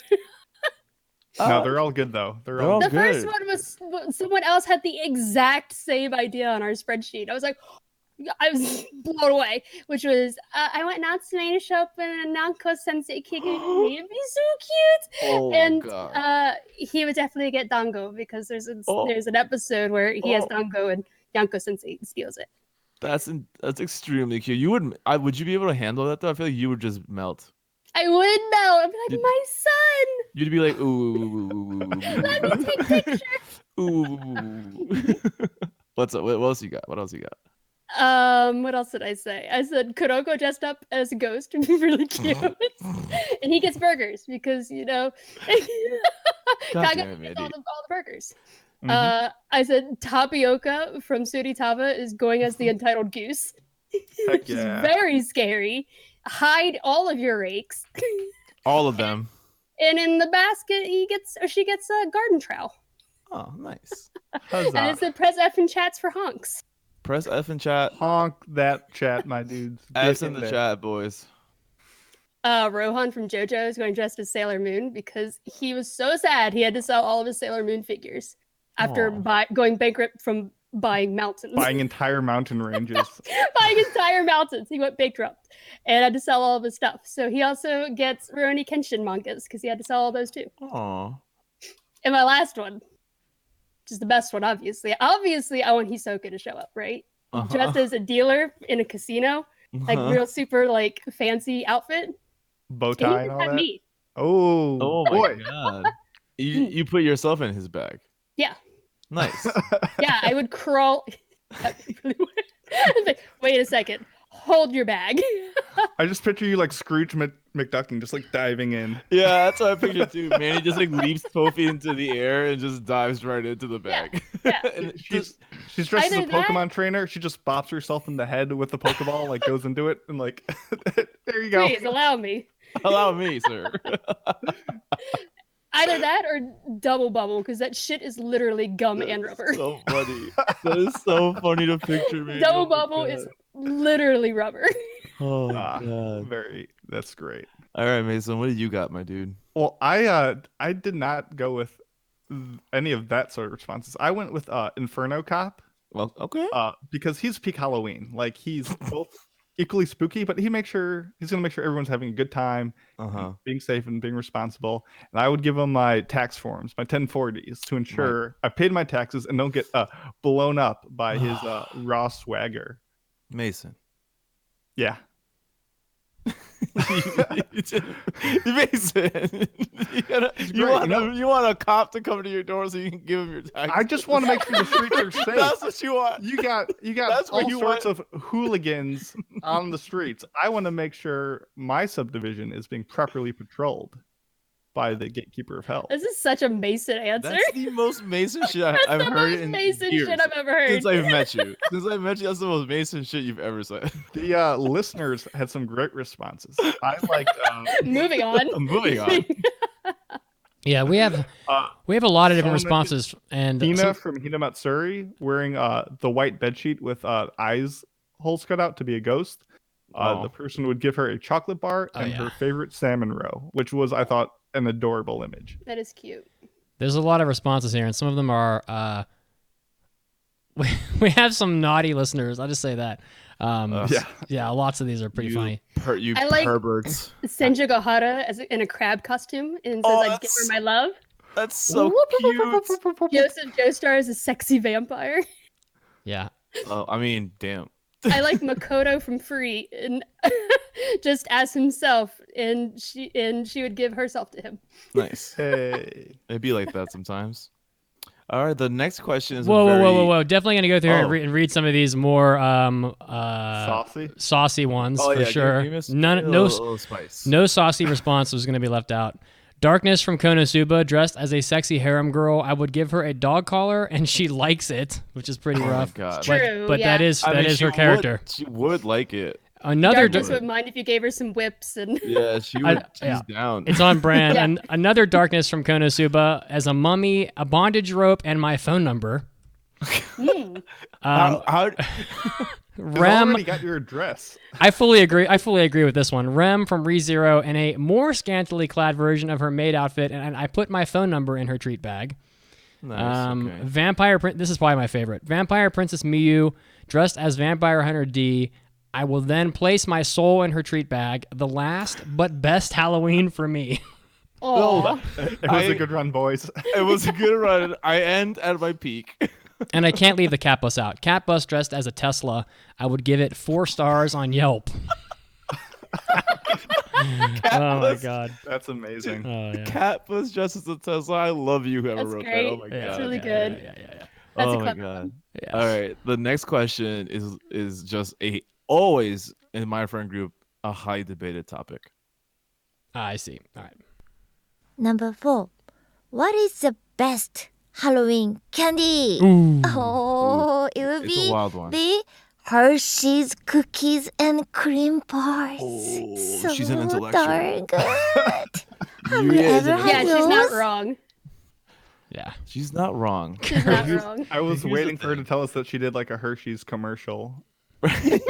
No, they're all good though. They're all the good. first one was someone else had the exact same idea on our spreadsheet. I was like, I was blown away, which was I want Natsume to show up in a Nanko Sensei kicking me. It'd be so cute. Oh and my God. He would definitely get Dango because there's an episode where he has Dango and Yanko Sensei steals it. That's extremely cute. Would you be able to handle that though? I feel like you would just melt. I would melt. I'd be like, my son. You'd be like, ooh. Let me take pictures. Ooh. What else you got? What else you got? What else did I say? I said Kuroko dressed up as a ghost would be really cute. And he gets burgers because, Kaga gets all the burgers. Mm-hmm. I said Tapioca from Suritava is going as the entitled goose. Which is very scary. Hide all of your rakes. All of them. And in the basket she gets a garden trowel. Oh, nice. And it said press F in chats for honks. Press F in chat. Honk that chat, my dudes. F in the chat, boys. Rohan from JoJo is going dressed as Sailor Moon because he was so sad he had to sell all of his Sailor Moon figures after going bankrupt from buying mountains. Buying entire mountain ranges. Buying entire mountains. He went bankrupt and had to sell all of his stuff. So he also gets Rurouni Kenshin mangas because he had to sell all those too. Aww. And my last one, which is the best one, obviously. Obviously, I want Hisoka to show up, right? Dressed as a dealer in a casino, like real super like fancy outfit. Bow tie and all that. Me. Oh my God! You put yourself in his bag. Yeah. Nice. Yeah, I would crawl. Like, wait a second. Hold your bag. I just picture you like Scrooge McDuck just like diving in. Yeah, that's what I picture too. Man, he just like leaps Tofi into the air and just dives right into the bag. Yeah. And she's dressed as a Pokemon trainer. She just bops herself in the head with the Pokeball, like goes into it and like there you go. Please allow me. Allow me, sir. Either that or double bubble, because that shit is literally gum and rubber. So funny. That is so funny to picture, man. Double bubble is literally rubber. Oh God. That's great. All right, Mason, what do you got, my dude? Well, I did not go with any of that sort of responses. I went with Inferno Cop. Well, okay. Because he's peak Halloween. Like he's both equally spooky, but he's gonna make sure everyone's having a good time, being safe and being responsible. And I would give him my tax forms, my 1040s, to ensure I paid my taxes and don't get blown up by his raw swagger. Mason. Yeah. Mason, you want a cop to come to your door so you can give him your taxes. I just want to make sure the streets are safe. That's what you want. You got all sorts of hooligans on the streets. I want to make sure my subdivision is being properly patrolled by the gatekeeper of hell. This is such a Mason answer. That's the most Mason shit I've heard in Mason years. shit I've ever heard. Since I've met you. That's the most Mason shit you've ever said. The listeners had some great responses. I liked. Moving on. Moving on. Yeah, we have a lot of different responses. And Hina from Hina Matsuri wearing the white bedsheet with eyes holes cut out to be a ghost. The person would give her a chocolate bar and her favorite salmon roe, which was, I thought, an adorable image. That is cute. There's a lot of responses here, and some of them are we have some naughty listeners. I'll just say that. Yeah, lots of these are pretty funny. I like perverts. Senja Gohara in a crab costume and says, "I give her my love." That's so cute. Joseph Joestar is a sexy vampire. Yeah. Oh, I mean, damn. I like Makoto from Free and just as himself, and she would give herself to him. Nice. Hey, It'd be like that sometimes. All right, the next question is Whoa. Definitely going to go through here and read some of these more saucy ones for sure. No spice. No saucy response was going to be left out. Darkness from Konosuba, dressed as a sexy harem girl. I would give her a dog collar, and she likes it, which is pretty rough. My God. But that is her character. She would like it. Darkness would mind if you gave her some whips and. Yeah, she's down. It's on brand. And another Darkness from Konosuba as a mummy, a bondage rope, and my phone number. How Rem already got your address. I fully agree with this one. Rem from ReZero and a more scantily clad version of her maid outfit, and I put my phone number in her treat bag. Nice. This is probably my favorite. Vampire Princess Miyu, dressed as Vampire Hunter D. I will then place my soul in her treat bag. The last but best Halloween for me. Oh, it was a good run, boys. It was a good run. I end at my peak. And I can't leave the cat bus out. Cat bus dressed as a Tesla. I would give it 4 stars on Yelp. Oh my God, that's amazing. Oh, yeah. Cat bus dressed as a Tesla. I love you, whoever that's wrote great. that. Oh my God, That's really good. Yeah. That's oh my God. All right, the next question is just always in my friend group a high debated topic. I see. All right. Number 4. What is the best Halloween candy? Ooh. Oh, it would It's be a wild one. the Hershey's cookies and cream bars. Oh, so she's an intellectual. darn good. Have You you guys ever are- had Yeah, she's not those? wrong. Yeah. She's not wrong. She's not wrong. I was Here's the waiting for her to thing. tell us that she did like a Hershey's commercial. Please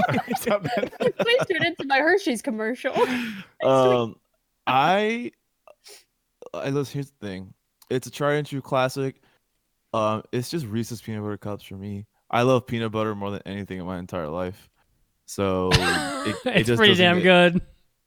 tune into my Hershey's commercial. Here's the thing. It's a tried and true classic. It's just Reese's peanut butter cups for me. I love peanut butter more than anything in my entire life. So it It's just pretty doesn't damn get- good.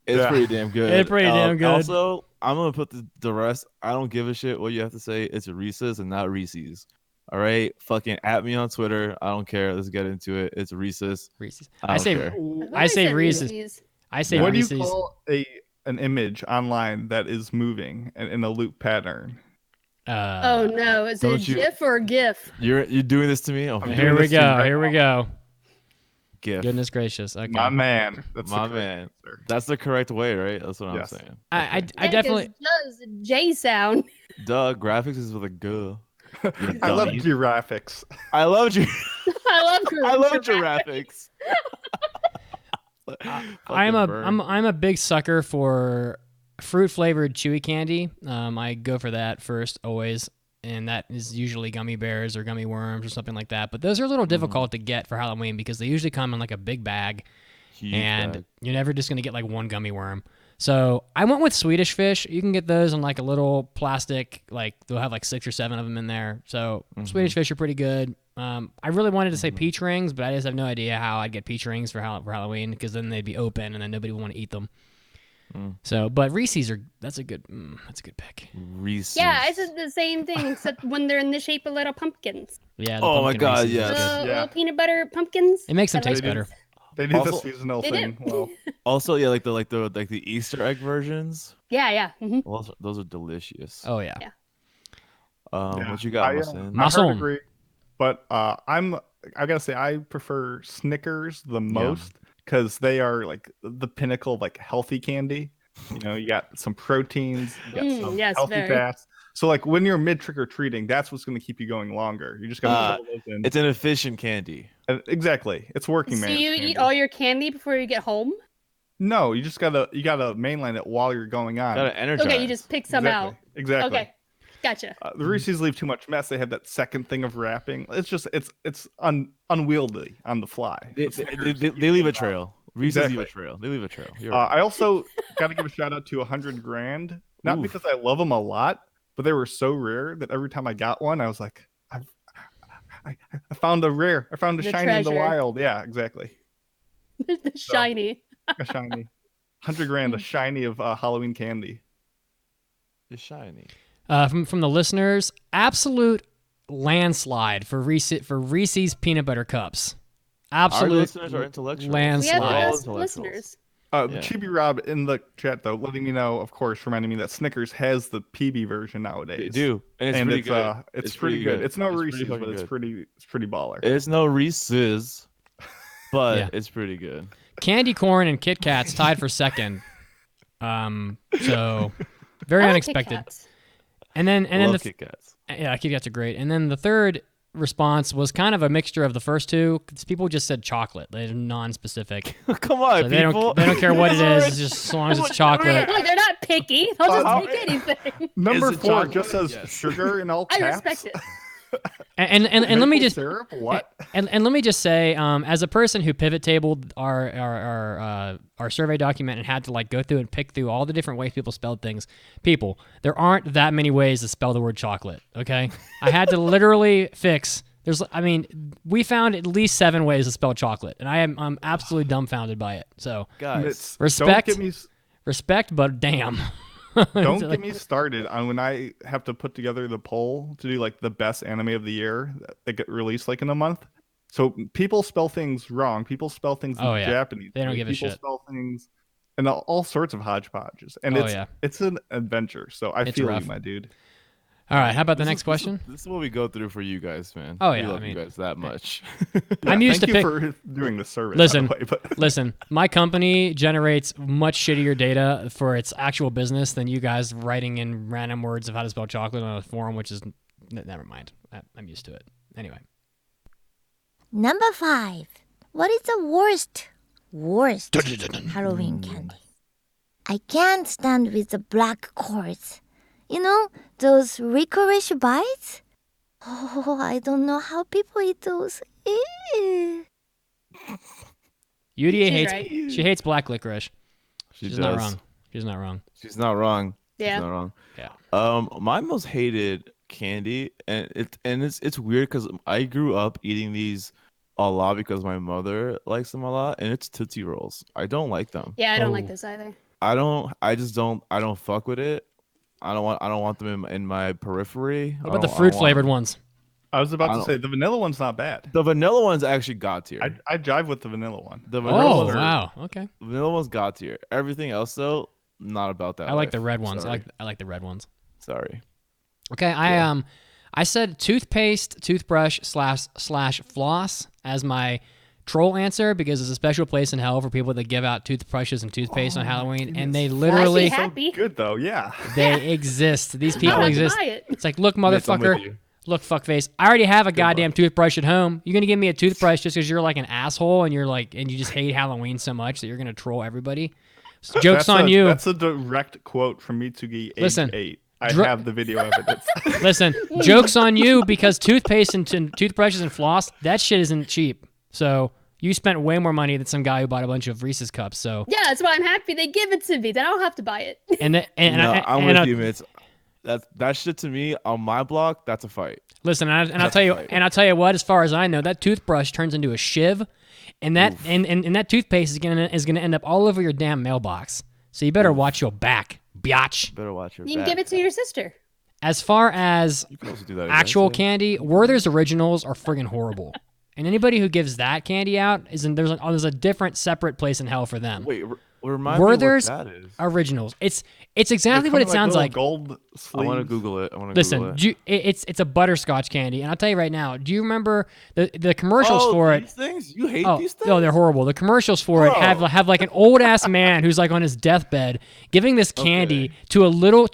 It's pretty damn good. It's pretty damn good. Also, I'm gonna put the rest. I don't give a shit what you have to say. It's a Reese's and not Reese's. All right, fucking at me on Twitter. I don't care. Let's get into it. It's Reese's. Reese's. I don't care. I say said Reese's. I say What do Reese's. you call an image online that is moving and in a loop pattern? Oh no, is it a Don't you- GIF or a GIF? You're doing this to me? Oh, I'm Here doing we this to you go. right Here we now. go. GIF. Goodness gracious. Okay. My man. That's My the correct man. answer. That's the correct way, right? That's what Yes. I'm saying. I definitely. It does a J sound. Duh. Graphics is with a G. I love dummy. graphics. I love you. I love I love graphics. giraffics. I'm a big sucker for fruit flavored chewy candy. I go for that first always, and that is usually gummy bears or gummy worms or something like that. But those are a little difficult to get for Halloween because they usually come in like a big bag, Huge and bag. you're never just gonna get like one gummy worm. So I went with Swedish Fish. You can get those in like a little plastic, like they'll have like 6 or 7 of them in there. So Swedish Fish are pretty good. I really wanted to say peach rings, but I just have no idea how I'd get peach rings for Halloween because then they'd be open and then nobody would want to eat them. So, but Reese's that's a good pick. Reese's. Yeah, it's just the same thing except when they're in the shape of little pumpkins. Yeah. the Oh my pumpkin God, Reese's is yes. good. Yeah. Little peanut butter pumpkins. It makes them I like taste better. They do the Also- seasonal They thing do. well. Also, yeah, like the Easter egg versions. Yeah. Mhm. Well, those are delicious. Oh yeah. Yeah. Yeah. What you got, I Mustin? Muscle. hard agree, but I gotta say I prefer Snickers the most because they are like the pinnacle of like healthy candy. You know, you got some proteins, you got some yes, healthy very. fats. So like when you're mid trick or treating, that's what's going to keep you going longer. You just got to those in. It's an efficient candy. Exactly, it's working So man. you eat all your candy before you get home? No, you gotta mainline it while you're going on. Gotta energize. Okay, you just pick some out. Exactly. Okay, gotcha. The Reese's leave too much mess. They have that second thing of wrapping. It's just it's unwieldy on the fly. They leave a trail. Reese's leave a Exactly. trail. They leave a trail. You're right. I also got to give a shout out to 100 Grand, not Oof. because I love them a lot, but they were so rare that every time I got one, I was like, I found a rare. I found a The shiny in the treasure. wild. Yeah, exactly. The shiny. A shiny. 100 Grand, a shiny of Halloween candy. It's shiny. From the listeners, absolute landslide for Reese's peanut butter cups. Our Absolute listeners are intellectual. We have landslide. best listeners. Chibi Rob in the chat though, letting me know, of course, reminding me that Snickers has the PB version nowadays. They do, and it's pretty good. It's pretty good. It's no Reese's, but it's pretty baller. It's no Reese's, but it's pretty good. Candy corn and Kit Kats tied for second. So very unexpected. And then Kit Kats. Yeah, Kit Kats are great. And then the third response was kind of a mixture of the first two. 'Cause people just said chocolate. They're non-specific. Come on, so people. They don't care what it is. It's just as long as it's chocolate. Like, they're not picky. They'll just take anything. Number 4 just says sugar in all caps. I respect it. And let me just syrup? What? And let me just say, as a person who pivot tabled our survey document and had to like go through and pick through all the different ways people spelled things, there aren't that many ways to spell the word chocolate. Okay, I had to literally fix. We found at least 7 ways to spell chocolate, and I'm absolutely dumbfounded by it. So, guys, respect, but damn. Don't get me started on when I have to put together the poll to do like the best anime of the year that get released like in a month. So people spell things wrong. People spell things in Japanese. They don't give a shit. People spell things and all sorts of hodgepodges. And it's an adventure. So I feel you, my dude. All right, how about the next question? This is what we go through for you guys, man. Oh yeah, we love you guys that much. I'm used to Thank you for doing the survey. Listen, by the way, listen. My company generates much shittier data for its actual business than you guys writing in random words of how to spell chocolate on a forum, which is never mind. I'm used to it. Anyway. Number 5. What is the worst Halloween candy? I can't stand with the black cords. You know, those licorice bites? Oh, I don't know how people eat those. Yudia she hates black licorice. She's not wrong. She's not wrong. She's not wrong. Yeah. She's not wrong. Yeah. My most hated candy, and it's weird because I grew up eating these a lot because my mother likes them a lot, and it's Tootsie Rolls. I don't like them. Yeah, I don't like this either. I don't fuck with it. I don't want them in my periphery. What about the fruit flavored ones? I was about to say the vanilla one's not bad. The vanilla one's actually god tier. I jive with the vanilla one. The vanilla ones wow. Okay. The vanilla one's god tier. Everything else though, not about that. I like the red ones. I like the red ones. Sorry. Okay, I said toothpaste, toothbrush / floss as my troll answer because there's a special place in hell for people that give out toothbrushes and toothpaste on Halloween, and they literally good though. Yeah, they exist. These people exist. It's like, look, motherfucker, look, fuckface. I already have a goddamn toothbrush at home. You're gonna give me a toothbrush just because you're like an asshole and you just hate Halloween so much that you're gonna troll everybody. So joke's on you. That's a direct quote from Mitsugi, age 8. I have the video evidence. Listen, joke's on you because toothpaste and toothbrushes and floss, that shit isn't cheap. So you spent way more money than some guy who bought a bunch of Reese's cups. So yeah, that's why I'm happy they give it to me. Then I don't have to buy it. I'm with you, Mitch. That shit to me on my block, that's a fight. Listen, I'll tell you what. As far as I know, that toothbrush turns into a shiv, and that and that toothpaste is gonna end up all over your damn mailbox. So you better watch your back, biatch. Better watch your back. You can give it to your sister. As far as actual candy, Werther's Originals are friggin' horrible. And anybody who gives that candy out there's a different separate place in hell for them. Wait, remind me what that is. Originals. It's exactly what it sounds like. Gold sleeves. I want to Google it. Listen, it's a butterscotch candy, and I'll tell you right now. Do you remember the commercials for it? These things? You hate these things? No, they're horrible. The commercials for it have like an old ass man who's like on his deathbed giving this candy to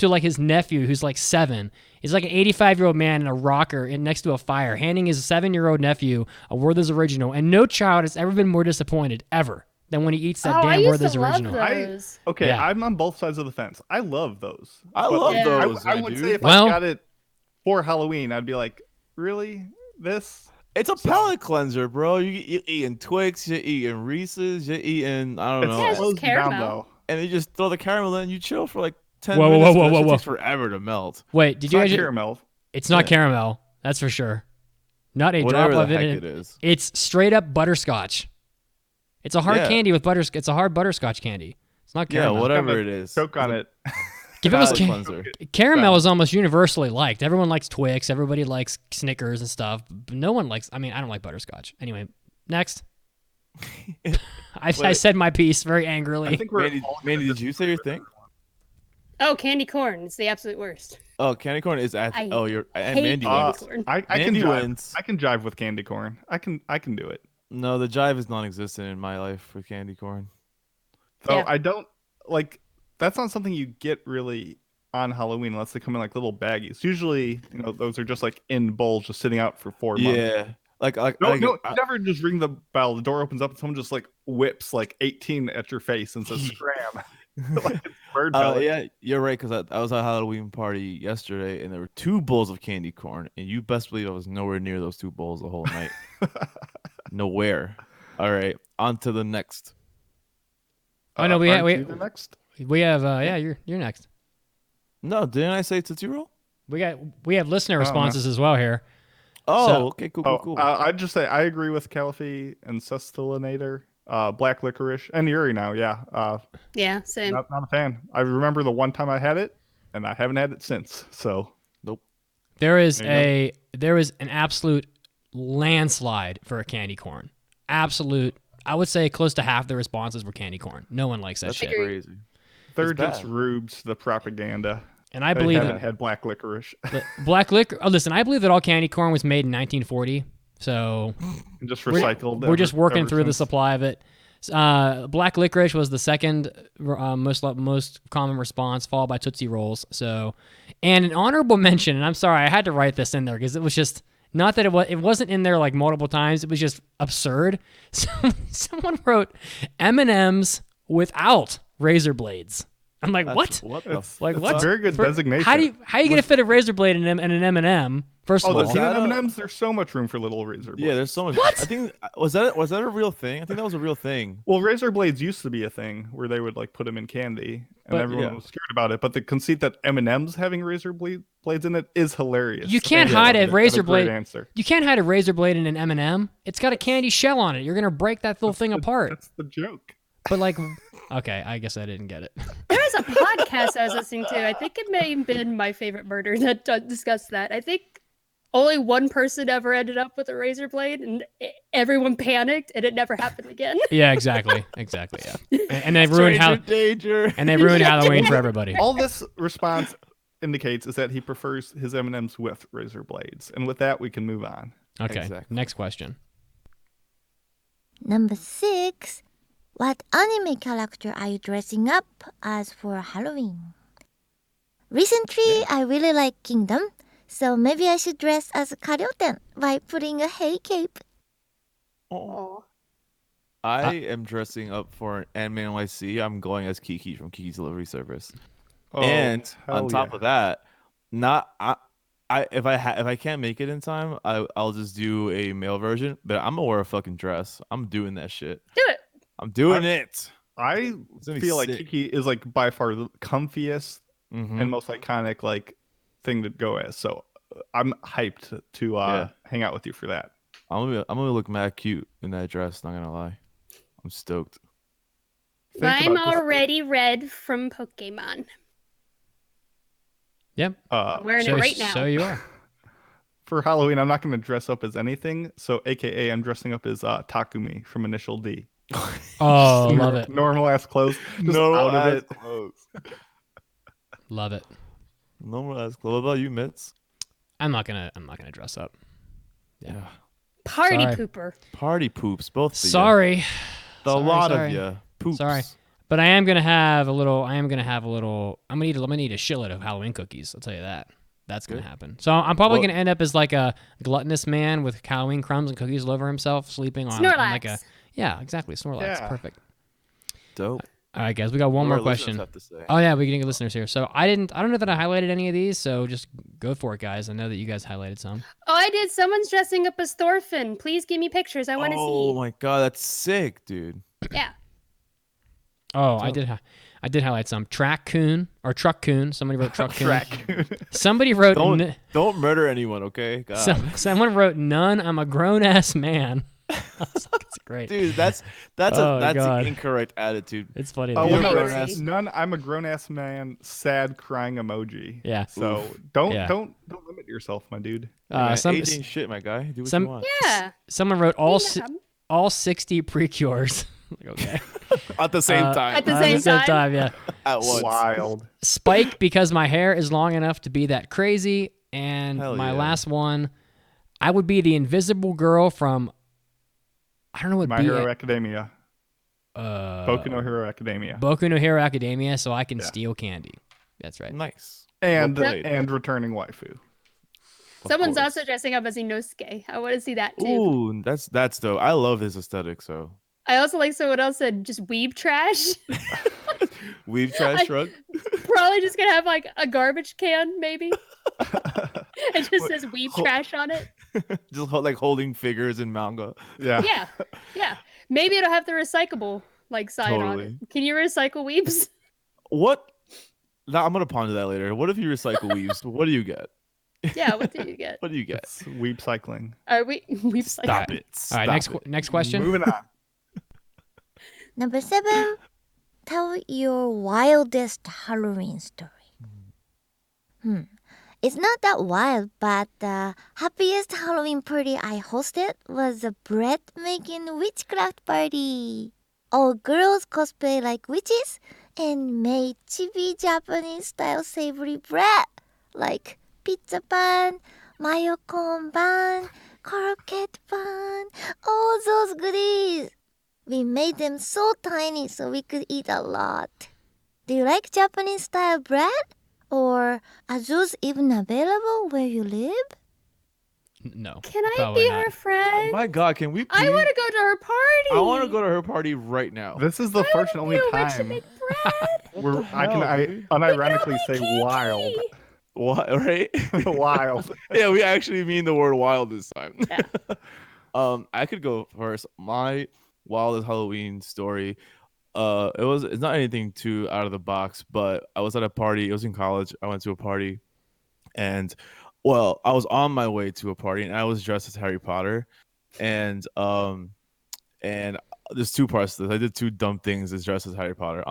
like his nephew who's like 7. He's like an 85-year-old man in a rocker next to a fire, handing his 7-year-old nephew a Werther's Original, and no child has ever been more disappointed ever than when he eats that damn Werther's Original. I'm on both sides of the fence. I love those. I love those. I would say if I got it for Halloween, I'd be like, really? This? It's a palate cleanser, bro. You're eating Twix, you're eating Reese's, you're eating, I don't know. Yeah, it's caramel. And you just throw the caramel in and you chill for like 10 minutes. Whoa. It takes forever to melt. Wait, did you guys... caramel. It's not caramel. That's for sure. Not a Whatever drop of the heck it. It is. It's straight up butterscotch. It's a hard candy with butterscotch. It's a hard butterscotch candy. It's not caramel. Yeah, whatever it is. Choke on it. Give it caramel is almost universally liked. Everyone likes Twix. Everybody likes Snickers and stuff. But no one likes... I mean, I don't like butterscotch. Anyway, next. I said my piece very angrily. I think we're Mandy, did you say your thing? Oh, candy corn. It's the absolute worst. Oh, candy corn is at. I You're and hate Mandy candy wins. corn. I can Mandy jive. wins. I can jive with candy corn. I can do it. No, the jive is non-existent in my life for candy corn. So Yeah. I don't like. That's not something you get really on Halloween unless they come in like little baggies. Usually, those are just like in bowls, just sitting out for 4 months. Yeah, No, you never just ring the bell. The door opens up, and someone just like whips like 18 at your face and says "scram." Like it's bird pellet. yeah, you're right. Because I was at a Halloween party yesterday, and there were 2 bowls of candy corn, and you best believe I was nowhere near those 2 bowls the whole night. Nowhere. All right, on to the next. Oh no, we Aren't you have the next. you're next. No, didn't I say Tootsie Roll? We have listener no. responses as well here. Oh, So- okay, cool. I'd just say I agree with Caliphie and Cestilinator, Black Licorice, and Yuri now. Yeah, Yeah, same. not a fan. I remember the one time I had it, and I haven't had it since. So There is There an absolute landslide for a candy corn. Absolute. I would say close to half the responses were candy corn. No one likes that That's shit. crazy. they're It's just bad. rubes the propaganda. And I They believe haven't had Black Licorice. black liquor. Oh, listen, I believe that all candy corn was made in 1940. So And just recycled. we're just working ever through the since. supply of it. Black licorice was the second most common response, followed by Tootsie Rolls. So, and an honorable mention. And I'm sorry, I had to write this in there because it was just not that it wasn't in there like multiple times. It was just absurd. Someone wrote M&Ms without razor blades. I'm like, what? What the? Like That's what? a very good designation. How you gonna fit a razor blade in an M&M? First Oh, of the all, peanut that M&Ms. There's so much room for little razor blades. Yeah, there's so much. What? I think was that a real thing? I think that was a real thing. Well, razor blades used to be a thing where they would like put them in candy, and But- everyone yeah. was scared about it. But the conceit that M&Ms having razor blades in it is hilarious. You can't And hide a that's razor great blade. Answer. You can't hide a razor blade in an M&M. It's got a candy shell on it. You're gonna break that little thing apart. That's the joke. But like, okay, I guess I didn't get it. There was a podcast I was listening to. I think it may have been My Favorite Murder that discussed that. I think only one person ever ended up with a razor blade, and everyone panicked, and it never happened again. Yeah, exactly. Yeah, and they ruined Danger. and they ruined Halloween for everybody. All this response indicates is that he prefers his M&Ms with razor blades, and with that we can move on. Okay, Exactly. next question. Number 6. What anime character are you dressing up as for Halloween? Recently, I really like Kingdom, so maybe I should dress as Karyoten by putting a hay cape. Oh. I am dressing up for an Anime NYC. I'm going as Kiki from Kiki's Delivery Service. Oh, And on hell top yeah. of that, if I can't make it in time, I'll just do a male version. But I'm gonna wear a fucking dress. I'm doing that shit. Do it. I'm doing it. I It's gonna be feel like sick. Kiki is like by far the comfiest Mhm. and most iconic like thing to go as. So I'm hyped to Yeah. hang out with you for that. I'm gonna look mad cute in that dress. Not gonna lie, I'm stoked. Think I'm about this. already red from Pokemon. Yep. I'm wearing it right now. So you are. For Halloween, I'm not going to dress up as anything. So, AKA, I'm dressing up as Takumi from Initial D. Oh, love it. Normal ass clothes. Just out of it. clothes. Love it. Normal ass clothes. What about you, Mitz? I'm not gonna dress up. Yeah. Party Sorry. pooper. Party poops, both of you. Sorry. The Sorry, lot sorry. of you. Poops. Sorry. But I'm gonna have a little. I'm gonna eat a shitload of Halloween cookies. I'll tell you that. That's gonna Good. happen. So I'm probably Well- gonna end up as like a gluttonous man with Halloween crumbs and cookies all over himself, sleeping on like a. Snorlax. Yeah, exactly. Snorlax. Yeah. Perfect. Dope. All right, guys. We got one What more our listeners question. have to say. Oh yeah, we can get listeners here. So I don't know that I highlighted any of these. So just go for it, guys. I know that you guys highlighted some. Oh, I did. Someone's dressing up as Thorfinn. Please give me pictures. I want to Oh see. my god, that's sick, dude. Yeah. Oh, I did highlight some. Track Coon or Truck Coon. Somebody wrote Truck Coon. Track. Somebody wrote. Don't murder anyone, okay? God. Someone wrote none. I'm a grown ass man. That's great. Dude, that's Oh, that's God. an incorrect attitude. It's funny. Oh, though. no, grown it's ass. none. I'm a grown ass man. Sad crying emoji. Yeah. So Oof. don't Yeah. don't limit yourself, my dude. Man, Some, age ain't shit, my guy. Do what some- you want. Yeah. someone wrote all. Ain't no problem. all 60 Precures. Like, okay. At the same time. At the same time? Yeah. At once. Wild. Spike, because my hair is long enough to be that crazy. And Hell my yeah. last one, I would be the invisible girl from, I don't know what My Hero Academia. Boku no Hero Academia. Boku no Hero Academia, so I can Yeah. steal candy. That's right. Nice. And Well played. and returning waifu. Of Someone's course. also dressing up as Inosuke. I want to see that too. Ooh, that's dope. I love his aesthetic. So I also like someone else said just weeb trash. weave trash truck. Probably just gonna have like a garbage can, maybe. It just says weeb trash on it. Just like holding figures in manga. Yeah. Yeah, yeah. Maybe it'll have the recyclable like sign on Totally. it. Can you recycle weebs? What? Now I'm gonna ponder that later. What if you recycle weaves? What do you get? Yeah. What do you get? What do you get? It's weeb cycling. Are we weeb Stop cycling? it. All right, next question. Moving on. Number 7. Tell your wildest Halloween story. It's not that wild, but the happiest Halloween party I hosted was a bread making witchcraft party. All girls cosplay like witches and made chibi Japanese style savory bread like pizza pan, mayo corn bun, croquette bun, all those goodies. We made them so tiny so we could eat a lot. Do you like Japanese style bread? Or are those even available where you live? No. Can I probably be not. her friend? My God, can we? I please- want to go to her party. I want to go to her party right now. This is the first and only Be a witch and time make bread. where I can dude? unironically say Kinky. wild. What? Right? Wild. Yeah, we actually mean the word wild this time. Yeah. I could go first. My wildest Halloween story. It's not anything too out of the box, but I was at a party. It was in college. I went to a party, and well, I was on my way to a party, and I was dressed as Harry Potter, and there's two parts to this. I did two dumb things as dressed as Harry Potter.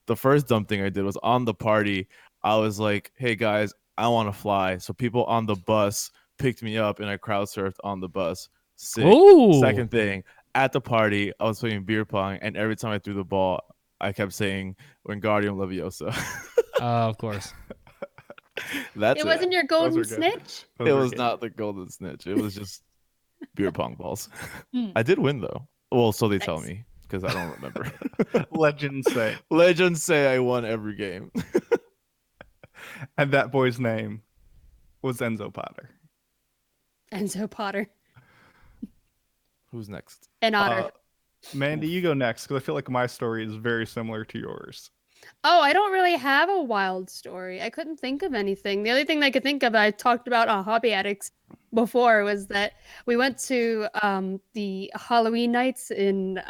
The first dumb thing I did was on the party. I was like, "Hey guys, I want to fly." So people on the bus picked me up, and I crowd surfed on the bus. Sick. Ooh. Second thing, at the party, I was playing beer pong, and every time I threw the ball, I kept saying "Wingardium Leviosa." Of course. That's It wasn't your golden Those are good. snitch. It was not the golden snitch. It was just beer pong balls. I did win though. Well, so they tell Nice. me because I don't remember. Legends say. Legends say I won every game. And that boy's name was Enzo Potter. Enzo Potter Who's next? and Otter. Mandy, you go next because I feel like my story is very similar to yours. Oh, I don't really have a wild story. I couldn't think of anything. The only thing I could think of, I talked about on Hobby Addicts before, was that we went to the Halloween nights in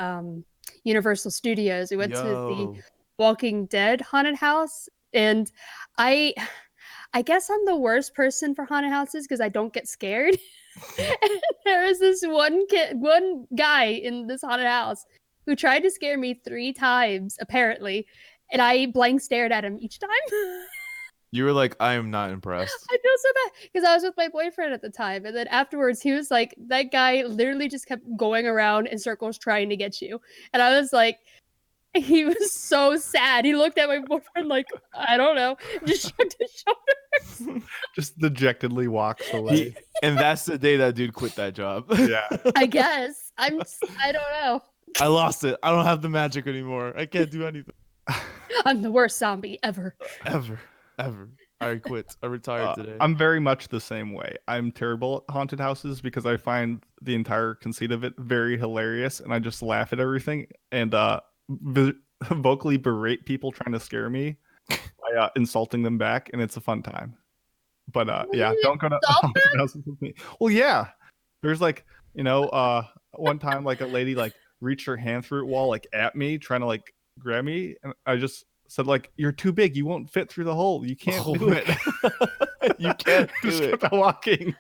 Universal Studios. We went to the Walking Dead haunted house, and I guess I'm the worst person for haunted houses because I don't get scared. And there was this one guy in this haunted house who tried to scare me 3 times, apparently. And I blank stared at him each time. You were like, I am not impressed. I feel so bad because I was with my boyfriend at the time. And then afterwards, he was like, that guy literally just kept going around in circles trying to get you. And I was like, he was so sad. He looked at my boyfriend like, I don't know, just shrugged his shoulders. Just dejectedly walks away. And that's the day that dude quit that job. Yeah. I guess. I don't know. I lost it. I don't have the magic anymore. I can't do anything. I'm the worst zombie ever. Ever. I quit. I retired today. I'm very much the same way. I'm terrible at haunted houses because I find the entire conceit of it very hilarious, and I just laugh at everything and vocally berate people trying to scare me by insulting them back, and it's a fun time. But yeah, don't go to haunted houses with me. Well, yeah, there's like one time like a lady like reached her hand through a wall like at me trying to like grab me, and I just said like, "You're too big. You won't fit through the hole. You can't do it." You can't do Just it. kept walking.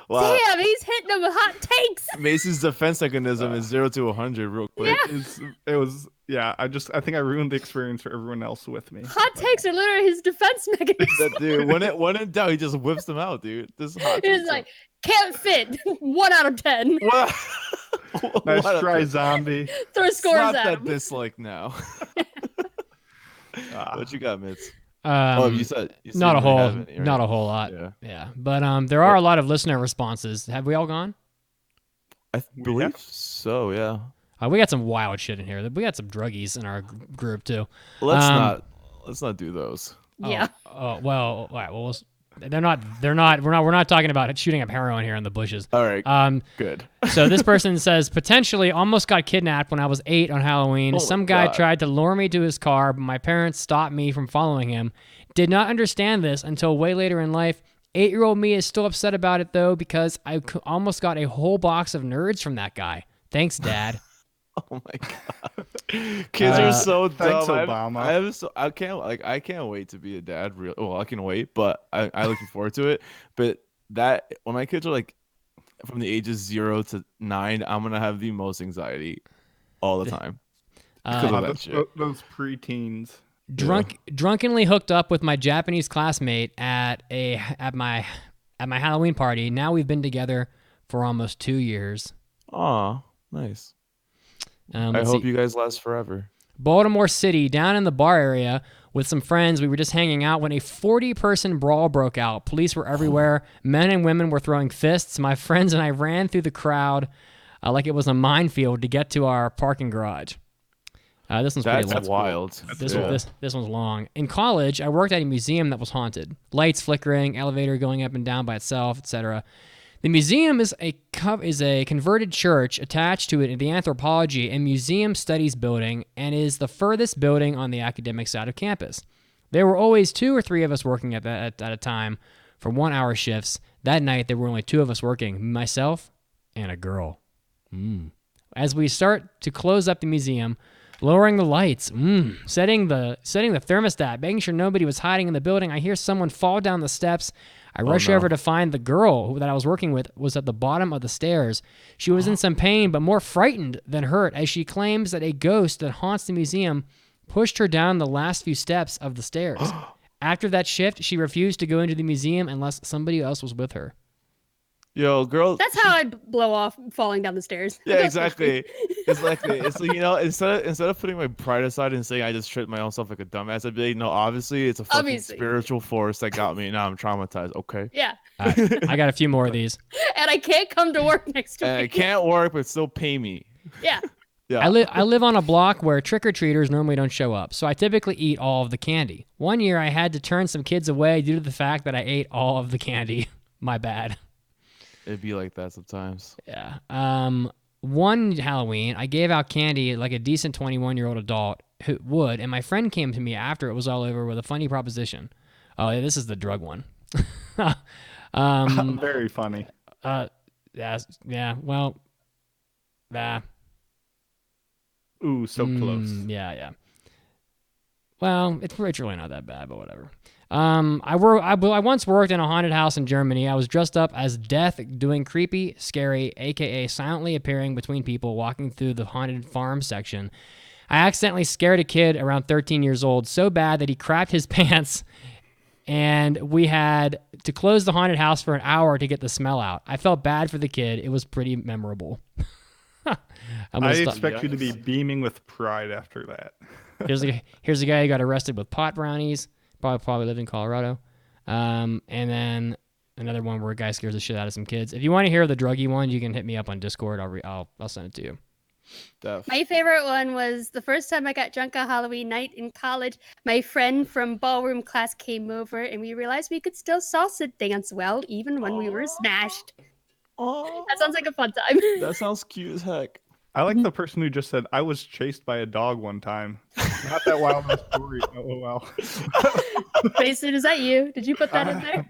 Wow. Damn, he's hitting them with hot takes. Mace's defense mechanism is 0 to 100 real quick. It was yeah. I think I ruined the experience for everyone else with me. Hot takes are literally his defense mechanism. That dude, when in doubt, he just whips them out, dude. This is hot. He was like, can't fit. 1 out of 10. What? Nice What a try, dick. zombie. Throw scores Slap at that him. dislike now. What you got, Mitz? You said not a you didn't really whole, have any, right? not a whole lot. Yeah. But there are a lot of listener responses. Have we all gone? I believe so. Yeah. We got some wild shit in here. We got some druggies in our group too. Let's not do those. Yeah. Oh well. All right. Well, they're not. We're not talking about shooting up heroin here in the bushes. All right. Good. So this person says, potentially almost got kidnapped when I was 8 on Halloween. Oh my Some guy God. tried to lure me to his car, but my parents stopped me from following him. Did not understand this until way later in life. 8-year-old me is still upset about it though, because I almost got a whole box of nerds from that guy. Thanks, Dad. Oh my god, kids are so dumb. Thanks, Obama. I can't wait to be a dad. Well, I can wait, but I'm looking forward to it. But that when my kids are like from the ages 0 to 9, I'm gonna have the most anxiety all the time because of that shit. Those preteens. Drunkenly hooked up with my Japanese classmate at my Halloween party. Now we've been together for almost 2 years. Aw, nice. I hope you guys last forever. Baltimore City, down in the bar area with some friends. We were just hanging out when a 40-person brawl broke out. Police were everywhere. Men and women were throwing fists. My friends and I ran through the crowd like it was a minefield to get to our parking garage. This one's pretty long. That's wild. This one's long. In college, I worked at a museum that was haunted. Lights flickering, elevator going up and down by itself, etc. The museum is a converted church attached to it, the Anthropology and Museum Studies building, and is the furthest building on the academic side of campus. There were always 2 or 3 of us working at a time for 1-hour shifts. That night, there were only 2 of us working, myself and a girl. As we start to close up the museum, lowering the lights, setting the thermostat, making sure nobody was hiding in the building, I hear someone fall down the steps. I rush over to find the girl that I was working with was at the bottom of the stairs. She was in some pain, but more frightened than hurt, as she claims that a ghost that haunts the museum pushed her down the last few steps of the stairs. After that shift, she refused to go into the museum unless somebody else was with her. Yo, girl. That's how I blow off falling down the stairs. Yeah, exactly. It's like instead of putting my pride aside and saying I just tripped my own self like a dumbass, I'd be like, no, obviously it's a fucking spiritual force that got me, and now I'm traumatized. Okay. Yeah. I got a few more of these. And I can't come to work next week. I can't work, but still pay me. Yeah. Yeah. I live on a block where trick-or-treaters normally don't show up, so I typically eat all of the candy. One year I had to turn some kids away due to the fact that I ate all of the candy. My bad. It'd be like that sometimes. Yeah. One Halloween, I gave out candy like a decent 21-year-old adult who would, and my friend came to me after it was all over with a funny proposition. Oh, yeah, this is the drug one. Very funny. Yeah. Well. Ooh, so close. Yeah. Well, it's really not that bad, but whatever. I once worked in a haunted house in Germany. I was dressed up as Death, doing creepy, scary, aka silently appearing between people walking through the haunted farm section. I accidentally scared a kid around 13 years old so bad that he crapped his pants, and we had to close the haunted house for an hour to get the smell out. I felt bad for the kid. It was pretty memorable. I expect you to be beaming with pride after that. Here's a guy who got arrested with pot brownies. Probably lived in Colorado. And then another one where a guy scares the shit out of some kids. If you want to hear the druggy one, you can hit me up on Discord. I'll send it to you. My favorite one was the first time I got drunk on Halloween night in college. My friend from ballroom class came over, and we realized we could still salsa dance well, even when we were smashed. Oh, that sounds like a fun time. That sounds cute as heck. I like the person who just said, I was chased by a dog one time. Not that wild of a story. Oh, well. Mason, is that you? Did you put that in there?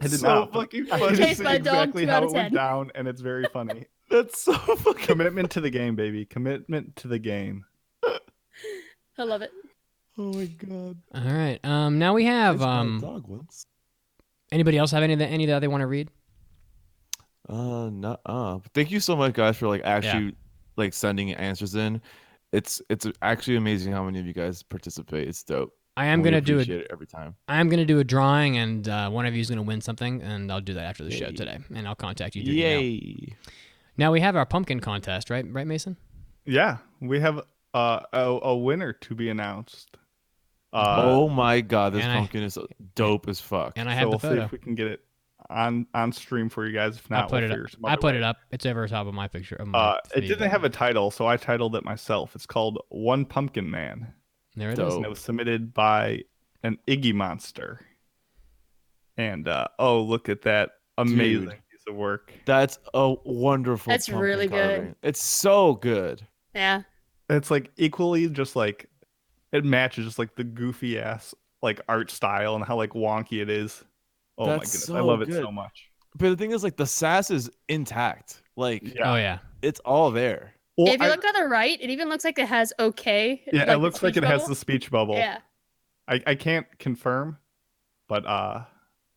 It's so not. fucking funny. Chased by a dog, exactly 2 how out it of went 10. down, and it's very funny. That's so fucking Commitment to the game, baby. Commitment to the game. I love it. Oh my god. All right. Now we have dog once. Anybody else have any that they want to read? No. Thank you so much, guys, for actually sending answers in. It's actually amazing how many of you guys participate. It's dope. I am gonna do it every time. I am gonna do a drawing, and one of you is gonna win something, and I'll do that after the show today, and I'll contact you through email. Now we have our pumpkin contest, right? Right, Mason? Yeah, we have a winner to be announced. Oh my god, this and pumpkin is dope as fuck. And I So have we'll the photo. see if we can get it on stream for you guys. If not, I put we'll it figure up. some I other put way. it up. It's over top of my picture. Of my It feed. didn't have a title, so I titled it myself. It's called One Pumpkin Man. There it is. Dope. And it was submitted by an Iggy Monster. And oh, look at that amazing Dude. piece of work. That's a wonderful. That's pumpkin really good. carving. It's so good. Yeah. It's like equally just like it matches just like the goofy ass like art style and how like wonky it is. Oh my That's goodness, so I love it good. so much. But the thing is, like, the sass is intact. Like, Oh yeah. it's all there. Well, If you look on the right, it even looks like it has okay. yeah, like it the looks like speech it has bubble. the speech bubble. Yeah, I can't confirm, but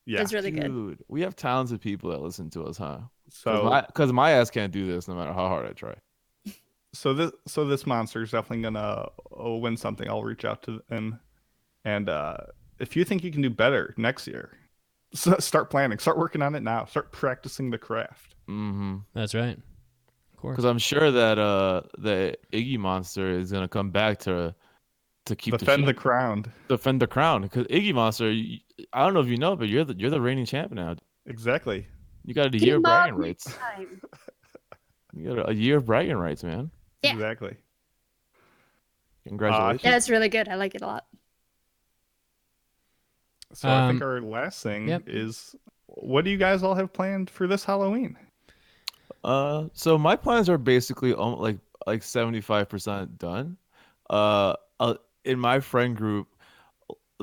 yeah. it's really good. Dude, we have talented people that listen to us, huh? So Because my ass can't do this no matter how hard I try. so this monster is definitely gonna win something. I'll reach out to him, and if you think you can do better next year, start planning, start working on it now, start practicing the craft. Mm-hmm. That's right. Of course. Because I'm sure that the Iggy Monster is gonna come back to keep Defend the shit- crown. defend the crown. Because Iggy Monster, I don't know if you know, but you're the reigning champ now. Exactly. You got a Give year of bragging Mom rights. time. You got a year of bragging rights, man. Yeah. Exactly. Congratulations. Yeah, it's really good. I like it a lot. So I think our last thing is, what do you guys all have planned for this Halloween? So my plans are basically like 75% done. In my friend group,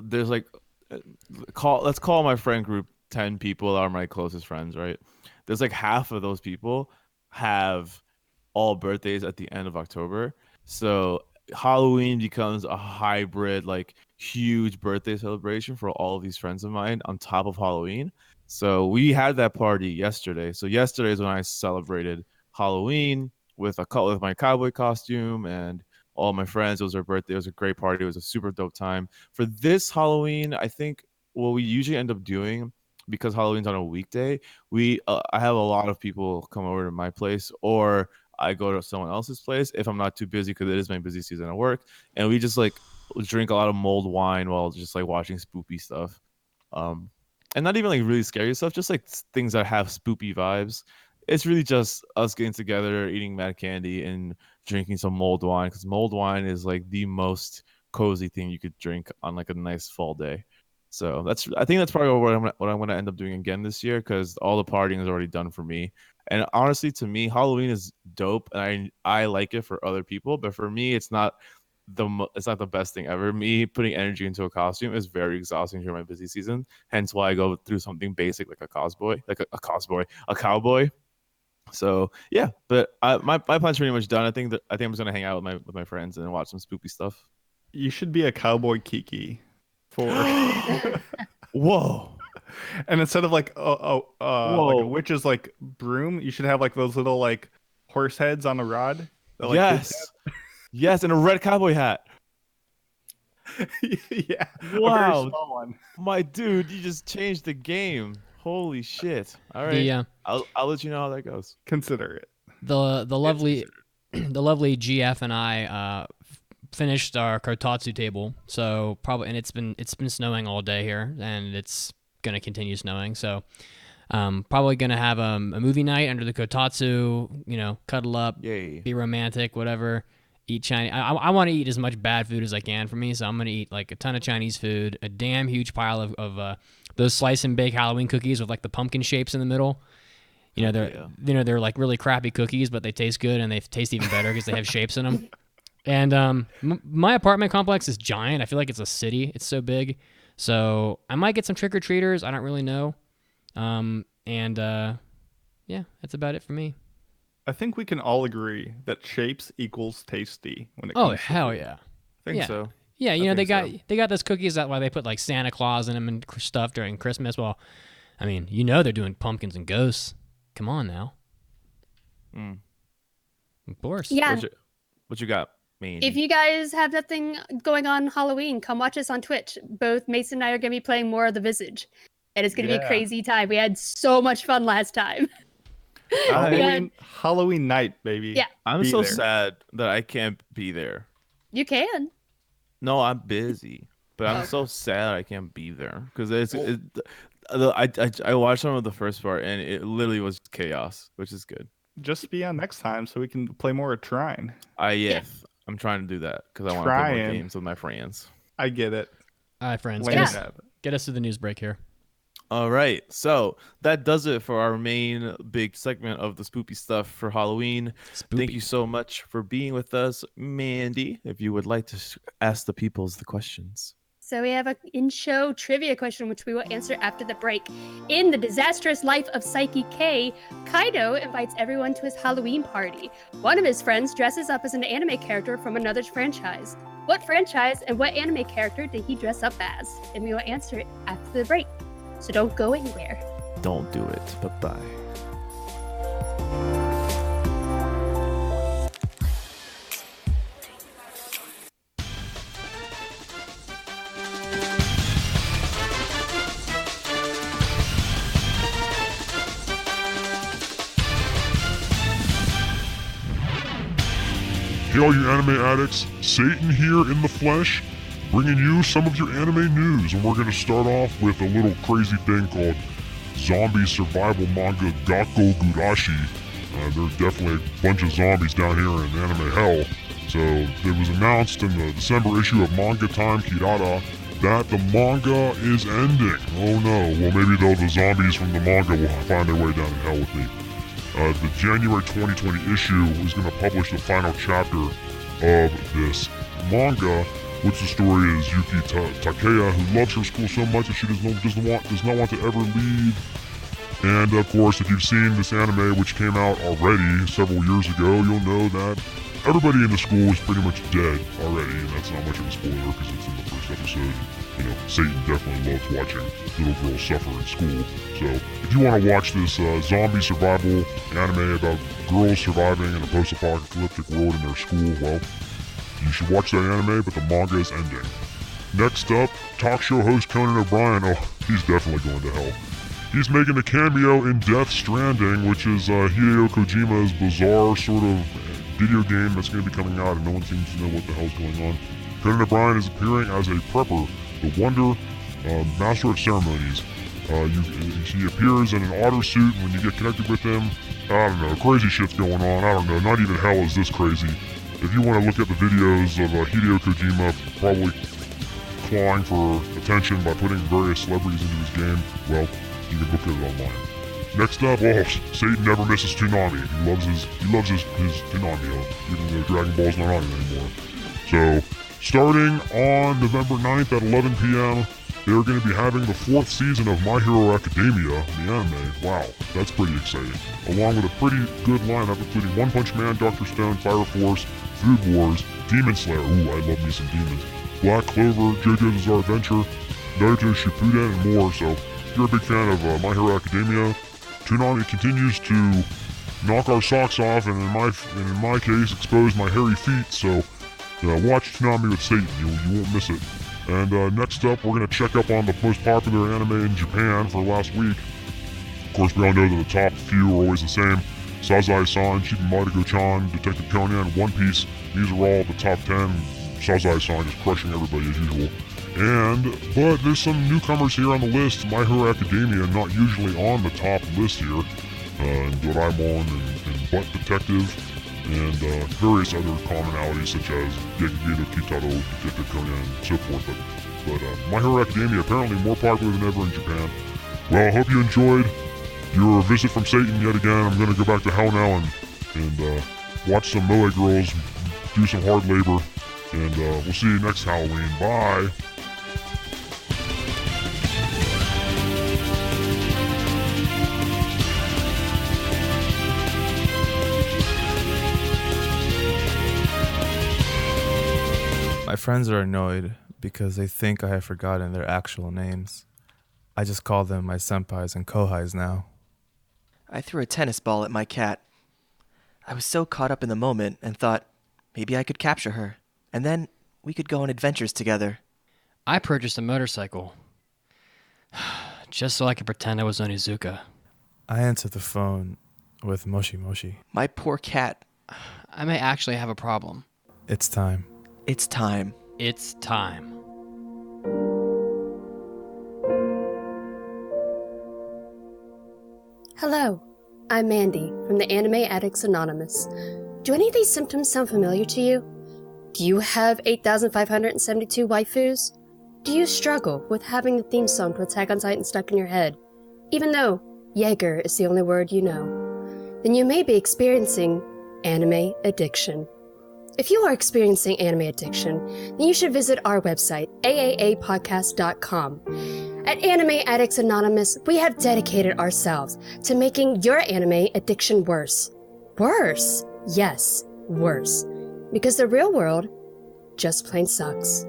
there's like let's call my friend group 10 people that are my closest friends, right? There's like half of those people have all birthdays at the end of October. So Halloween becomes a hybrid, like huge birthday celebration for all of these friends of mine on top of Halloween. So we had that party yesterday. So yesterday is when I celebrated Halloween with my cowboy costume and all my friends. It was their birthday. It was a great party. It was a super dope time. For this Halloween, I think what we usually end up doing, because Halloween's on a weekday, I have a lot of people come over to my place, or I go to someone else's place if I'm not too busy, because it is my busy season at work, and we just like drink a lot of mulled wine while just like watching spoopy stuff, and not even like really scary stuff, just like things that have spoopy vibes. It's really just us getting together, eating mad candy, and drinking some mulled wine, because mulled wine is like the most cozy thing you could drink on like a nice fall day. So I think that's probably what I'm gonna end up doing again this year, because all the partying is already done for me. And honestly, to me, Halloween is dope, and I like it for other people, but for me, it's not the best thing ever. Me putting energy into a costume is very exhausting during my busy season. Hence why I go through something basic like a cowboy. So yeah, but my plan's pretty much done. I think I'm just gonna hang out with my friends and watch some spoopy stuff. You should be a cowboy Kiki for Whoa. And instead of like like a witch's like broom, you should have like those little like horse heads on a rod. That, like, Yes. Yes, and a red cowboy hat. Yeah. Wow. A very small one. My dude, you just changed the game. Holy shit. All right. I'll let you know how that goes. Consider it. The lovely the lovely GF and I finished our kotatsu table. So probably, and it's been snowing all day here, and it's gonna continue snowing. So probably gonna have a movie night under the kotatsu. You know, cuddle up, Yay. be romantic, whatever. Eat Chinese. I want to eat as much bad food as I can for me. So I'm gonna eat like a ton of Chinese food, a damn huge pile of those slice and bake Halloween cookies with like the pumpkin shapes in the middle. You know, they're like really crappy cookies, but they taste good, and they taste even better because they have shapes in them. And my apartment complex is giant. I feel like it's a city. It's so big. So I might get some trick-or-treaters. I don't really know. Yeah, that's about it for me. I think we can all agree that shapes equals tasty when it Oh, comes hell to food. yeah. I think so. Yeah, you I know, they think got those cookies that why they put like Santa Claus in them and stuff during Christmas. Well, I mean, you know they're doing pumpkins and ghosts. Come on now. Of course. Yeah. What you got, Mandy? If you guys have nothing going on Halloween, come watch us on Twitch. Both Mason and I are going to be playing more of the Visage. And it's going to be a crazy time. We had so much fun last time. Halloween night, baby. Yeah. I'm Be so there. sad that I can't be there. You can. No, I'm busy, but I'm so sad I can't be there because I watched some of the first part and it literally was chaos, which is good. Just be on next time so we can play more of Trine. Yes, I'm trying to do that because I want to play more games with my friends. I get it. All right, friends. Yeah. Get us to the news break here. All right, so that does it for our main big segment of the spoopy stuff for Halloween. Thank you so much for being with us, Mandy. If you would like to ask the peoples the questions. So we have an in-show trivia question, which we will answer after the break. In The Disastrous Life of Psyche K, Kaido invites everyone to his Halloween party. One of his friends dresses up as an anime character from another franchise. What franchise and what anime character did he dress up as? And we will answer it after the break. So don't go anywhere. Don't do it. Bye-bye. Hey all you anime addicts, Satan here in the flesh, bringing you some of your anime news, and we're going to start off with a little crazy thing called zombie survival manga Gakko Gurashi. There's definitely a bunch of zombies down here in anime hell. So it was announced in the December issue of Manga Time Kirara that the manga is ending. Oh no, well maybe though the zombies from the manga will find their way down in hell with me. The January 2020 issue is going to publish the final chapter of this manga, which the story is Yuki Takeya, who loves her school so much that she does not want to ever leave. And of course, if you've seen this anime, which came out already several years ago, you'll know that everybody in the school is pretty much dead already, and that's not much of a spoiler because it's in the first episode. You know, Satan definitely loves watching little girls suffer in school. So if you want to watch this zombie survival anime about girls surviving in a post-apocalyptic world in their school, well, you should watch that anime, but the manga is ending. Next up, talk show host Conan O'Brien. Oh, he's definitely going to hell. He's making a cameo in Death Stranding, which is Hideo Kojima's bizarre sort of video game that's going to be coming out, and no one seems to know what the hell's going on. Conan O'Brien is appearing as a prepper, the Wonder Master of Ceremonies. He appears in an otter suit, and when you get connected with him, I don't know, crazy shit's going on. I don't know, not even hell is this crazy. If you want to look at the videos of Hideo Kojima probably clawing for attention by putting various celebrities into his game, well, you can look at it online. Next up, Satan never misses Toonami. He loves his Toonami, even though Dragon Ball's not on it anymore. So, starting on November 9th at 11 p.m., they're going to be having the 4th season of My Hero Academia, the anime. Wow, that's pretty exciting. Along with a pretty good lineup, including One Punch Man, Dr. Stone, Fire Force, Food Wars, Demon Slayer, ooh, I love me some demons, Black Clover, JoJo's Bizarre Adventure, Naruto Shippuden, and more. So, if you're a big fan of My Hero Academia, Toonami continues to knock our socks off, and in my case, expose my hairy feet. So, watch Toonami with Satan. You won't miss it. And next up, we're going to check up on the most popular anime in Japan for last week. Of course, we all know that the top few are always the same. Sazai-san, Shiba Madoka-chan, Detective Conan, One Piece. These are all the top 10. Sazai-san just crushing everybody as usual. But there's some newcomers here on the list. My Hero Academia, not usually on the top list here. Doraemon and Butt Detective. And various other commonalities such as Gegege no Kitaro, Detective Conan, and so forth. But My Hero Academia apparently more popular than ever in Japan. Well, I hope you enjoyed your visit from Satan yet again. I'm going to go back to hell now and watch some Moe girls do some hard labor. And we'll see you next Halloween. Bye! My friends are annoyed because they think I have forgotten their actual names. I just call them my senpais and kohais now. I threw a tennis ball at my cat. I was so caught up in the moment and thought maybe I could capture her, and then we could go on adventures together. I purchased a motorcycle just so I could pretend I was Onizuka. I answered the phone with Moshi Moshi. My poor cat. I may actually have a problem. It's time. It's time. It's time. Hello, I'm Mandy from the Anime Addicts Anonymous. Do any of these symptoms sound familiar to you? Do you have 8,572 waifus? Do you struggle with having the theme song to Attack on Titan stuck in your head, even though Jaeger is the only word you know? Then you may be experiencing anime addiction. If you are experiencing anime addiction, then you should visit our website, aaapodcast.com. At Anime Addicts Anonymous, we have dedicated ourselves to making your anime addiction worse. Worse! Yes, worse. Because the real world just plain sucks.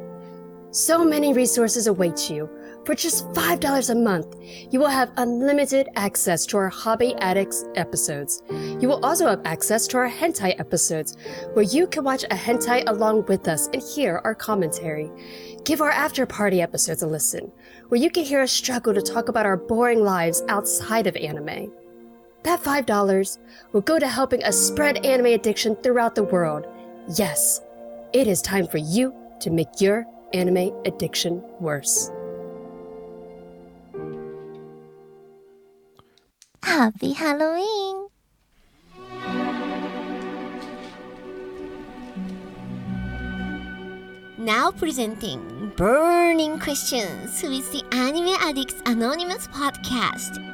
So many resources await you. For just $5 a month, you will have unlimited access to our Hobby Addicts episodes. You will also have access to our hentai episodes, where you can watch a hentai along with us and hear our commentary. Give our after party episodes a listen, where you can hear us struggle to talk about our boring lives outside of anime. That $5 will go to helping us spread anime addiction throughout the world. Yes, it is time for you to make your anime addiction worse. Happy Halloween! Now presenting Burning Questions with the Anime Addicts Anonymous podcast.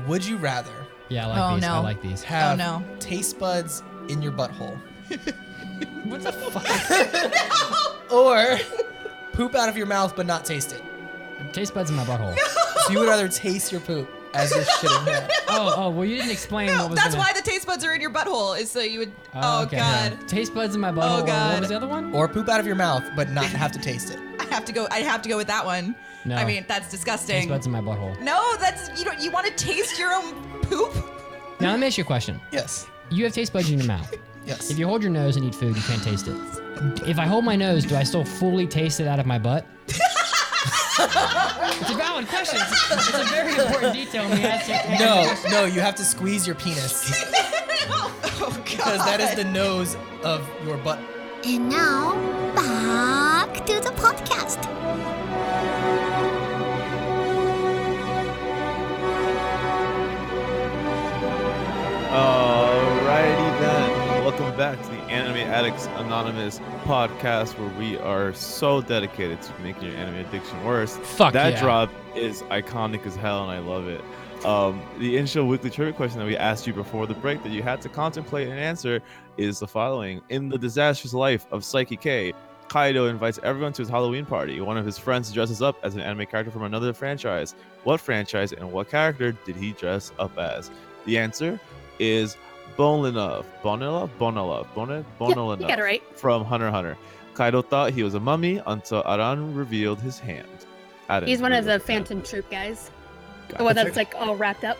Would you rather Yeah, I like these. I like these. have taste buds in your butthole? What the fuck? Or poop out of your mouth but not taste it? Taste buds in my butthole. So you would rather taste your poop as you're shitting it. Oh, well, you didn't explain what was That's gonna... why the taste buds are in your butthole, is so you would. okay, God. yeah. Taste buds in my butthole. Oh, God. What was the other one? Or poop out of your mouth but not have to taste it. I'd have to go with that one. No. I mean, that's disgusting. Taste buds in my butthole. No, that's you want to taste your own poop? Now, let me ask you a question. Yes. You have taste buds in your mouth. Yes. If you hold your nose and eat food, you can't taste it. If I hold my nose, do I still fully taste it out of my butt? It's a valid question. It's a very important detail in the answer. No, you have to squeeze your penis. Oh, God. Because that is the nose of your butt. And now, back to the podcast. Alrighty then. Welcome back to the Anime Addicts Anonymous podcast, where we are so dedicated to making your anime addiction worse. Fuck that yeah. drop is iconic as hell, and I love it. The initial weekly trivia question that we asked you before the break that you had to contemplate and answer is the following. In the disastrous life of Psyche K, Kaido invites everyone to his Halloween party. One of his friends dresses up as an anime character from another franchise. What franchise and what character did he dress up as? The answer is Bonilove. You got it right. From Hunter x Hunter. Kaido thought he was a mummy until Aran revealed his hand. He's one of the Phantom Troop guys. The one that's like all wrapped up.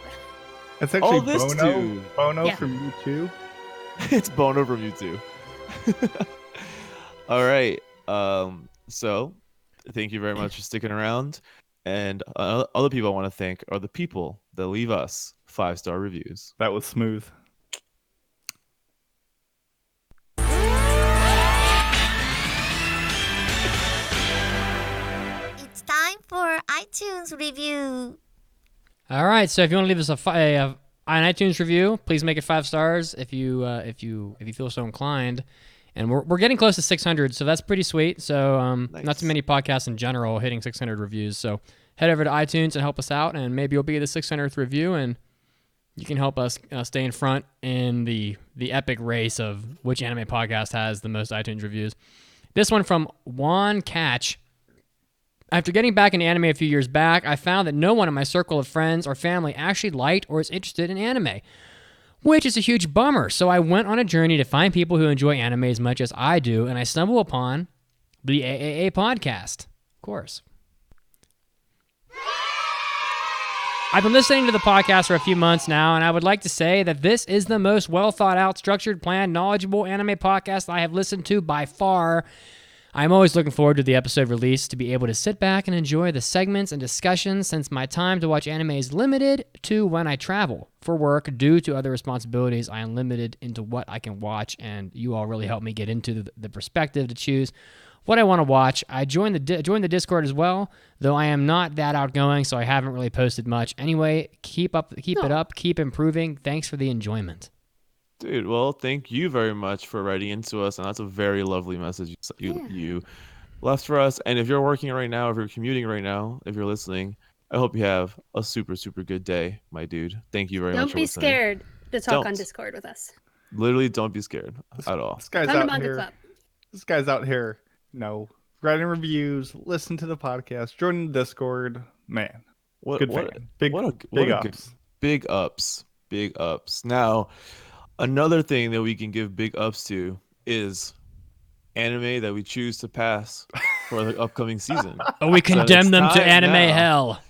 That's actually this Bono. too. Bono Yeah. from U2. It's Bono from U2. All right. So thank you very much for sticking around. And other people I want to thank are the people that leave us 5-star reviews. That was smooth. It's time for iTunes review. All right. So if you want to leave us an iTunes review, please make it 5 stars if you feel so inclined. And we're getting close to 600, so that's pretty sweet. So Nice. not too many podcasts in general hitting 600 reviews. So head over to iTunes and help us out, and maybe you'll be the 600th review, and you can help us stay in front in the epic race of which anime podcast has the most iTunes reviews. This one from Juan Catch. After getting back into anime a few years back, I found that no one in my circle of friends or family actually liked or is interested in anime, which is a huge bummer. So I went on a journey to find people who enjoy anime as much as I do, and I stumbled upon the AAA podcast. Of course. I've been listening to the podcast for a few months now, and I would like to say that this is the most well thought out, structured, planned, knowledgeable anime podcast I have listened to by far. I'm always looking forward to the episode release to be able to sit back and enjoy the segments and discussions since my time to watch anime is limited to when I travel. For work, due to other responsibilities, I am limited into what I can watch, and you all really help me get into the perspective to choose what I want to watch. I joined the Discord as well, though I am not that outgoing, so I haven't really posted much. Anyway, keep it up, keep improving. Thanks for the enjoyment. Dude, well, thank you very much for writing into us, and that's a very lovely message you left for us. And if you're working right now, if you're commuting right now, if you're listening, I hope you have a super, super good day, my dude. Thank you very much for listening. Don't be scared to talk on Discord with us. Literally, don't be scared at all. This guy's out here, writing reviews, listen to the podcast, join the Discord. Man, good fan. Big ups. Big ups. Now, another thing that we can give big ups to is anime that we choose to pass for the upcoming season. Oh, we condemn them to anime hell.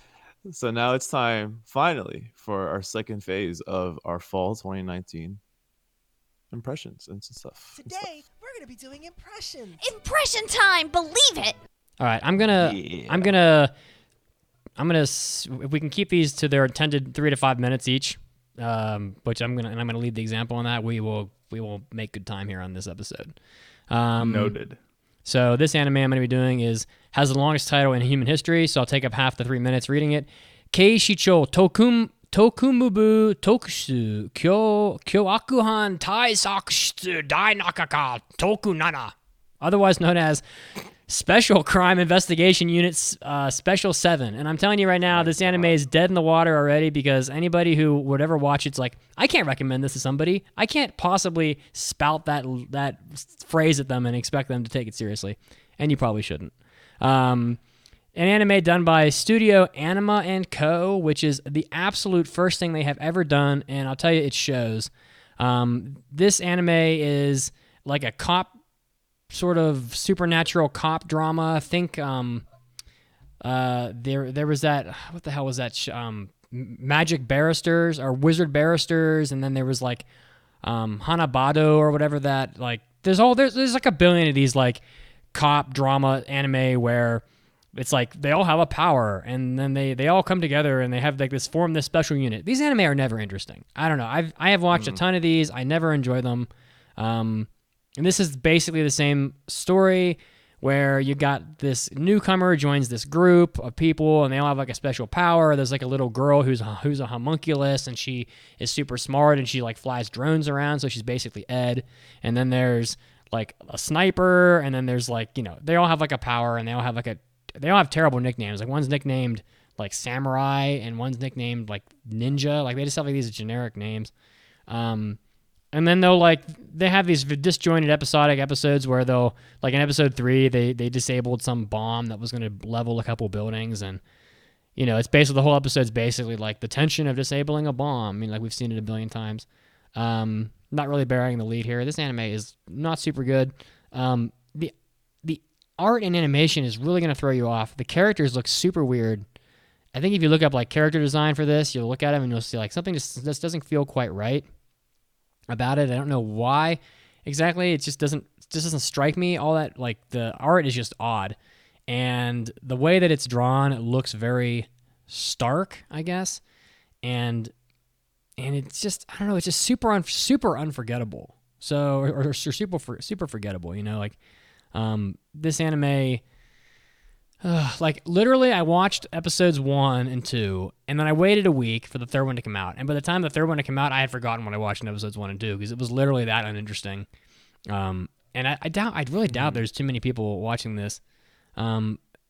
So now it's time, finally, for our second phase of our fall 2019 impressions and stuff. Today, we're going to be doing impressions. Impression time, believe it. All right, I'm gonna, if we can keep these to their intended 3 to 5 minutes each, which I'm gonna lead the example on that. We will make good time here on this episode. Noted. So this anime I'm going to be doing has the longest title in human history, so I'll take up half the 3 minutes reading it. Keishicho Tokumubu Tokushu Kyoakuhan Taisakshitsu Dai Nakaka Tokunana, otherwise known as Special Crime Investigation Unit Special 7. And I'm telling you right now, this anime is dead in the water already, because anybody who would ever watch it's like, I can't recommend this to somebody. I can't possibly spout that phrase at them and expect them to take it seriously. And you probably shouldn't. An anime done by Studio Anima & Co., which is the absolute first thing they have ever done, and I'll tell you, it shows. This anime is like a cop sort of supernatural cop drama. I think there was that, what the hell was that? Magic Barristers or Wizard Barristers, and then there was like Hanabado or whatever that, like there's like a billion of these like cop drama anime where it's like they all have a power and then they all come together and they have like this special unit. These anime are never interesting. I don't know. I have watched a ton of these. I never enjoy them. And this is basically the same story where you got this newcomer joins this group of people and they all have like a special power. There's like a little girl who's a homunculus and she is super smart and she like flies drones around. So she's basically Ed. And then there's like a sniper, and then there's like, they all have like a power, and they all have terrible nicknames. Like one's nicknamed like Samurai and one's nicknamed like Ninja. Like they just have like these generic names. And then they have these disjointed episodic episodes where they'll, like in episode 3, they disabled some bomb that was going to level a couple buildings. And, it's basically, the whole episode's basically like the tension of disabling a bomb. I mean, like we've seen it a billion times. Not really bearing the lead here. This anime is not super good. The art and animation is really going to throw you off. The characters look super weird. I think if you look up like character design for this, you'll look at them and you'll see like something just doesn't feel quite right about it. I don't know why exactly. It just doesn't strike me all that. Like the art is just odd, and the way that it's drawn, it looks very stark, I guess, and it's just, I don't know, it's just super unforgettable. So or super forgettable. Like this anime. Like literally, I watched episodes 1 and 2, and then I waited a week for the third one to come out. And by the time the third one to come out, I had forgotten what I watched in episodes 1 and 2 because it was literally that uninteresting. And I really doubt there's too many people watching this.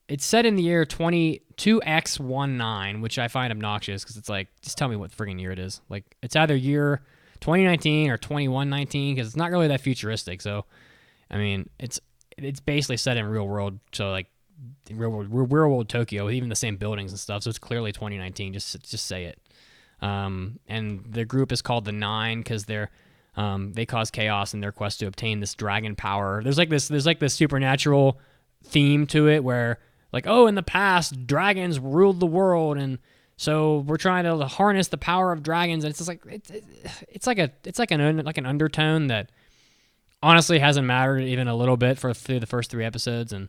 It's set in the year 22X19, which I find obnoxious because it's like, just tell me what friggin' year it is. Like it's either year 2019 or 2119 because it's not really that futuristic. So, I mean, it's basically set in real world. So like. Real world Tokyo, even the same buildings and stuff, so it's clearly 2019. Just say it. And the group is called the Nine because they cause chaos in their quest to obtain this dragon power. There's like this supernatural theme to it where like, oh, in the past dragons ruled the world, and so we're trying to harness the power of dragons. And it's just like it's like an undertone that honestly hasn't mattered even a little bit through the first 3 episodes, and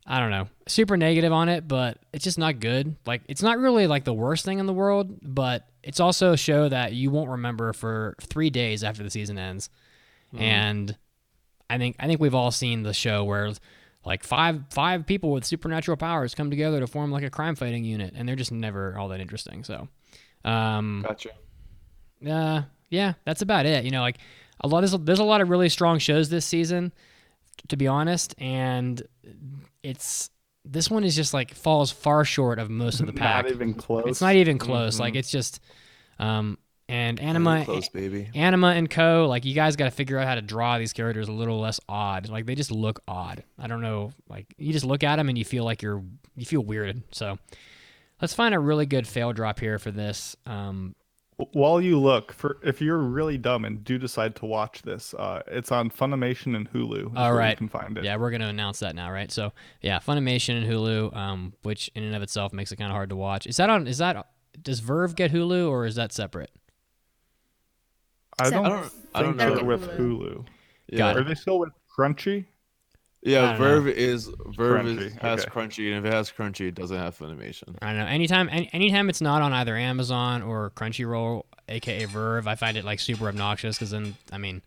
I don't know, super negative on it, but it's just not good. Like, it's not really like the worst thing in the world, but it's also a show that you won't remember for 3 days after the season ends. And I think we've all seen the show where like five people with supernatural powers come together to form like a crime fighting unit, and they're just never all that interesting. So, Gotcha. yeah, that's about it. You know, like there's a lot of really strong shows this season, to be honest, and this one is just like falls far short of most of the pack. Not even close. It's not even close. Like, it's just and Anima, close, baby. Anima and Co. Like, you guys got to figure out how to draw these characters a little less odd. Like, they just look odd. I don't know. Like, you just look at them and you feel like you feel weirded. So let's find a really good fail drop here for this. While you look, if you're really dumb and do decide to watch this, it's on Funimation and Hulu. All right, you can find it. Yeah, we're gonna announce that now, right? So yeah, Funimation and Hulu, which in and of itself makes it kind of hard to watch. Does Verve get Hulu, or is that separate? I don't think know. they're with Hulu. Got Are they still with Crunchy? Yeah, Verve know. has Crunchy, Crunchy, and if it has Crunchy, it doesn't have Funimation. I don't know. Anytime it's not on either Amazon or Crunchyroll, aka Verve, I find it like super obnoxious, because then, I mean,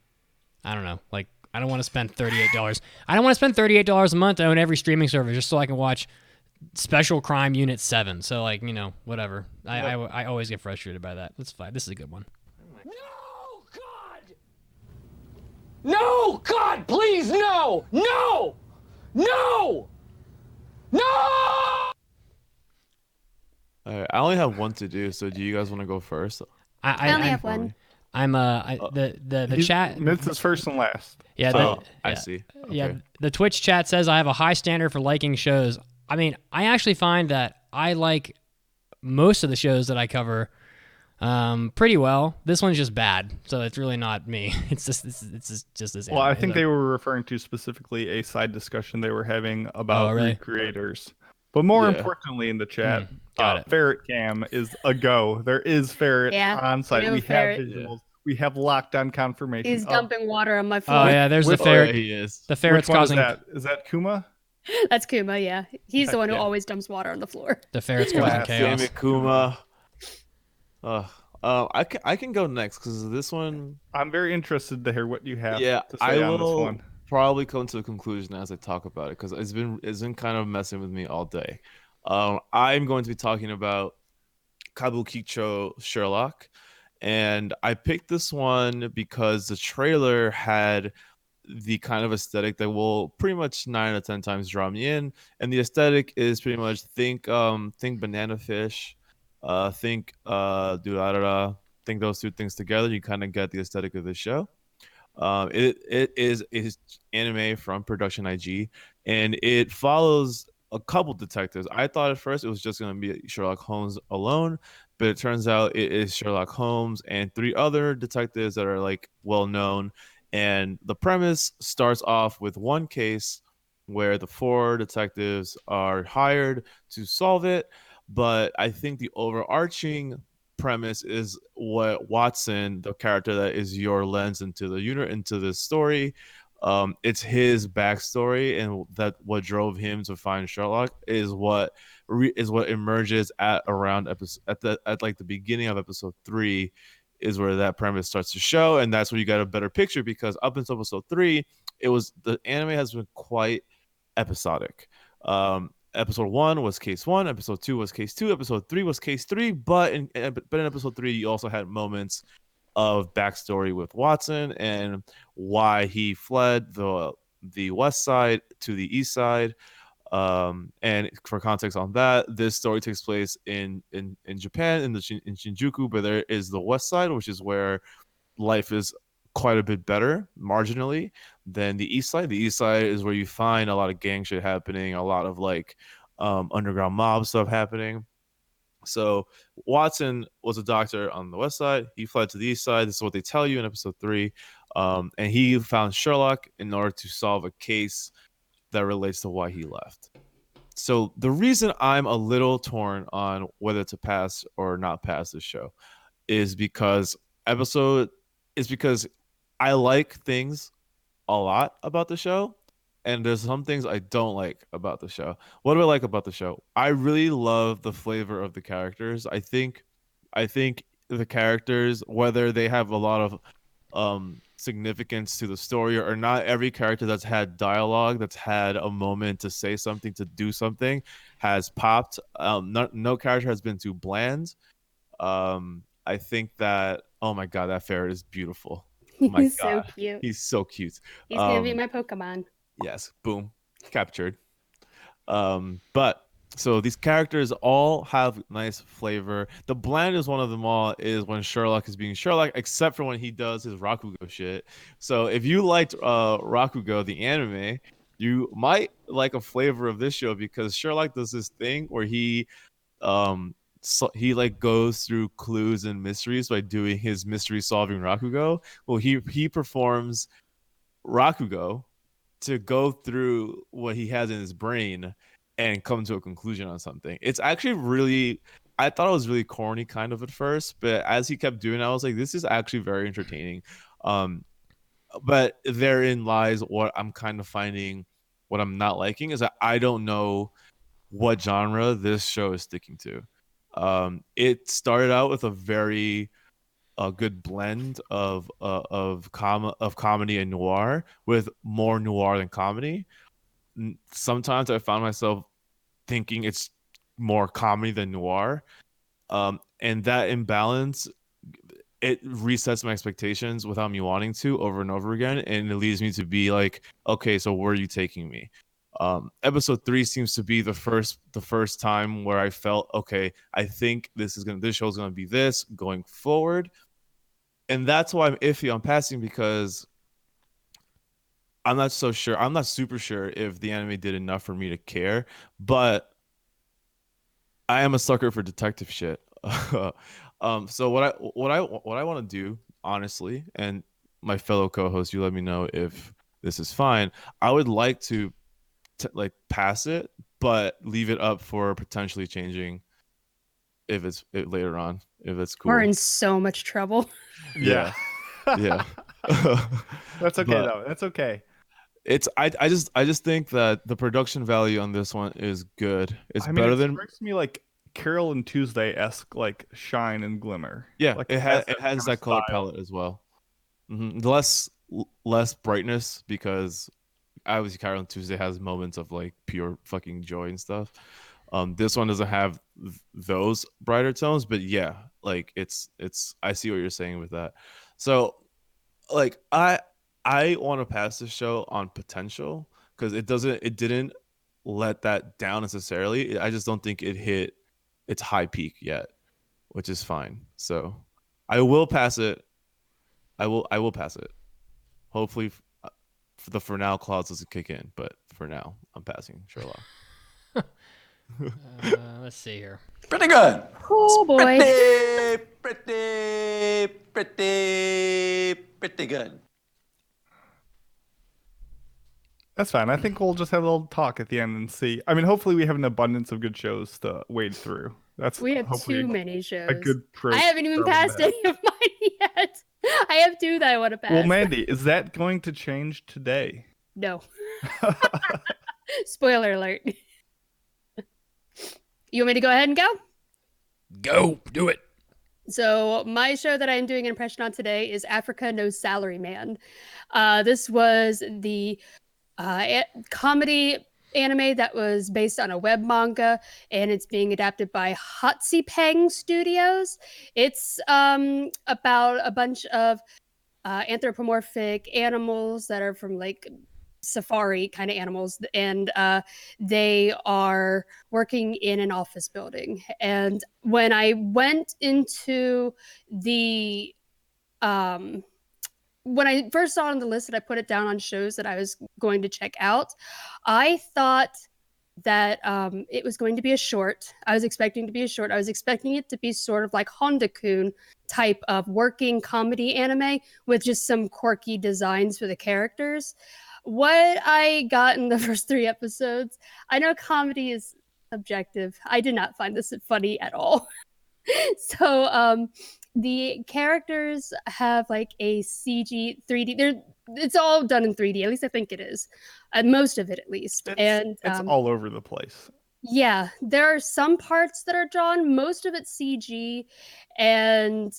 I don't know. Like, I don't want to spend $38. I don't want to spend $38 a month to own every streaming service just so I can watch Special Crime Unit 7. So, like, you know, whatever. I always get frustrated by that. That's fine. This is a good one. No, God, please, no! No! No! No! All right, I only have one to do, so do you guys want to go first? I only have one. I'm the chat. Mitz is first and last. Yeah, So, I see. Yeah, Okay. the Twitch chat says I have a high standard for liking shows. I mean, I actually find that I like most of the shows that I cover pretty well. This one's just bad, so it's really not me. It's just this. Well, I think they were referring to specifically a side discussion they were having about really? recreators. But more Yeah. importantly, in the chat, got it. Ferret Cam is a go. There is Ferret on site. we know We Ferret. have visuals. We have locked on confirmation. He's dumping water on my floor. Oh yeah, there's the Which- ferret. he is. The ferret's Which one causing is that? Is that Kuma? That's Kuma, yeah. He's the one who yeah. always dumps water on the floor. the ferret's causing Damn chaos. Damn it, Kuma. I can go next because this one. I'm very interested to hear what you have Yeah, to say I on this will one. probably come to a conclusion as I talk about it because it's been kind of messing with me all day. I'm going to be talking about Kabukicho Sherlock, and I picked this one because the trailer had the kind of aesthetic that will pretty much 9 out of 10 times draw me in, and the aesthetic is pretty much think banana fish, think think those two things together, you kind of get the aesthetic of the show. It is anime from Production IG, and it follows a couple detectives. I thought at first it was just going to be Sherlock Holmes alone, but it turns out it is Sherlock Holmes and 3 other detectives that are like well known. And the premise starts off with one case where the 4 detectives are hired to solve it, but I think the overarching premise is what Watson, the character that is your lens into the unit, into the story, it's his backstory, and that what drove him to find Sherlock is what emerges at around at like the beginning of episode 3 is where that premise starts to show, and that's where you got a better picture, because up until episode 3 the anime has been quite episodic. Episode 1 was case 1, episode 2 was case 2, episode 3 was case 3, but in episode 3 you also had moments of backstory with Watson and why he fled the west side to the east side. And for context on that, this story takes place in Japan, in Shinjuku, but there is the west side, which is where life is quite a bit better marginally than the east side. The east side is where you find a lot of gang shit happening, a lot of like underground mob stuff happening. So Watson was a doctor on the west side. He fled to the east side. This is what they tell you in episode 3. And he found Sherlock in order to solve a case that relates to why he left. So the reason I'm a little torn on whether to pass or not pass this show is because I like things a lot about the show, and there's some things I don't like about the show. What do I like about the show? I really love the flavor of the characters. I think the characters, whether they have a lot of significance to the story or not, every character that's had dialogue, that's had a moment to say something, to do something, has popped. No character has been too bland. I think that, oh my god, that ferret is beautiful. My He's so god, cute. he's so cute. He's gonna be my Pokemon. Yes, boom, captured. But so these characters all have nice flavor. The blandest one of them all is when Sherlock is being Sherlock, except for when he does his Rakugo shit. So if you liked Rakugo the anime, you might like a flavor of this show, because Sherlock does this thing where he like goes through clues and mysteries by doing his mystery solving Rakugo. Well, he performs Rakugo to go through what he has in his brain and come to a conclusion on something. It's actually really, I thought it was really corny kind of at first, but as he kept doing it, I was like, this is actually very entertaining. But therein lies what I'm kind of finding, what I'm not liking is that I don't know what genre this show is sticking to. It started out with a very good blend of comedy and noir, with more noir than comedy. Sometimes I found myself thinking it's more comedy than noir, and that imbalance, it resets my expectations without me wanting to, over and over again, and it leads me to be like, okay, so where are you taking me? Episode 3 seems to be the first time where I felt, okay, I think this show's gonna be this going forward. And that's why I'm iffy on passing, because I'm not so sure. I'm not super sure if the anime did enough for me to care, but I am a sucker for detective shit. So what I want to do, honestly, and my fellow co-host, you let me know if this is fine. I would like to like pass it, but leave it up for potentially changing if it's later on, if it's cool. We're in so much trouble. Yeah. Yeah. That's okay though. That's okay. It's I just think that the production value on this one is good. It's better than, strikes me like Carol and Tuesday-esque, like shine and glimmer. yeah. Like it has that color style. palette as well. Less brightness, because obviously Carol and Tuesday has moments of like pure fucking joy and stuff. This one doesn't have those brighter tones, but yeah, like it's I see what you're saying with that. So like I want to pass this show on potential, because it didn't let that down necessarily. I just don't think it hit its high peak yet, which is fine. So I will pass it. I will pass it. Hopefully the for now clause doesn't kick in, but for now I'm passing Sherlock. Let's see here. Pretty good. Oh boy. Pretty good. That's fine. I think we'll just have a little talk at the end and see. I mean, hopefully we have an abundance of good shows to wade through. We have hopefully too many shows. a good I haven't even passed any of mine yet. I have 2 that I want to pass. Well, Mandy, is that going to change today? No. Spoiler alert. You want me to go ahead and go? Go, do it. So my show that I'm doing an impression on today is Africa No Salary Man. This was the comedy anime that was based on a web manga, and it's being adapted by Hatsipeng Studios. It's about a bunch of anthropomorphic animals that are from like safari kind of animals, and they are working in an office building. And when I went into the when I first saw it on the list and I put it down on shows that I was going to check out, I thought that it was going to be a short. I was expecting to be a short. I was expecting it to be sort of like Honda-kun type of working comedy anime with just some quirky designs for the characters. What I got in the first 3 episodes, I know comedy is subjective. I did not find this funny at all. So the characters have like a CG 3D. it's all done in 3D. At least I think it is. Most of it, at least. It's all over the place. Yeah, there are some parts that are drawn. Most of it's CG, and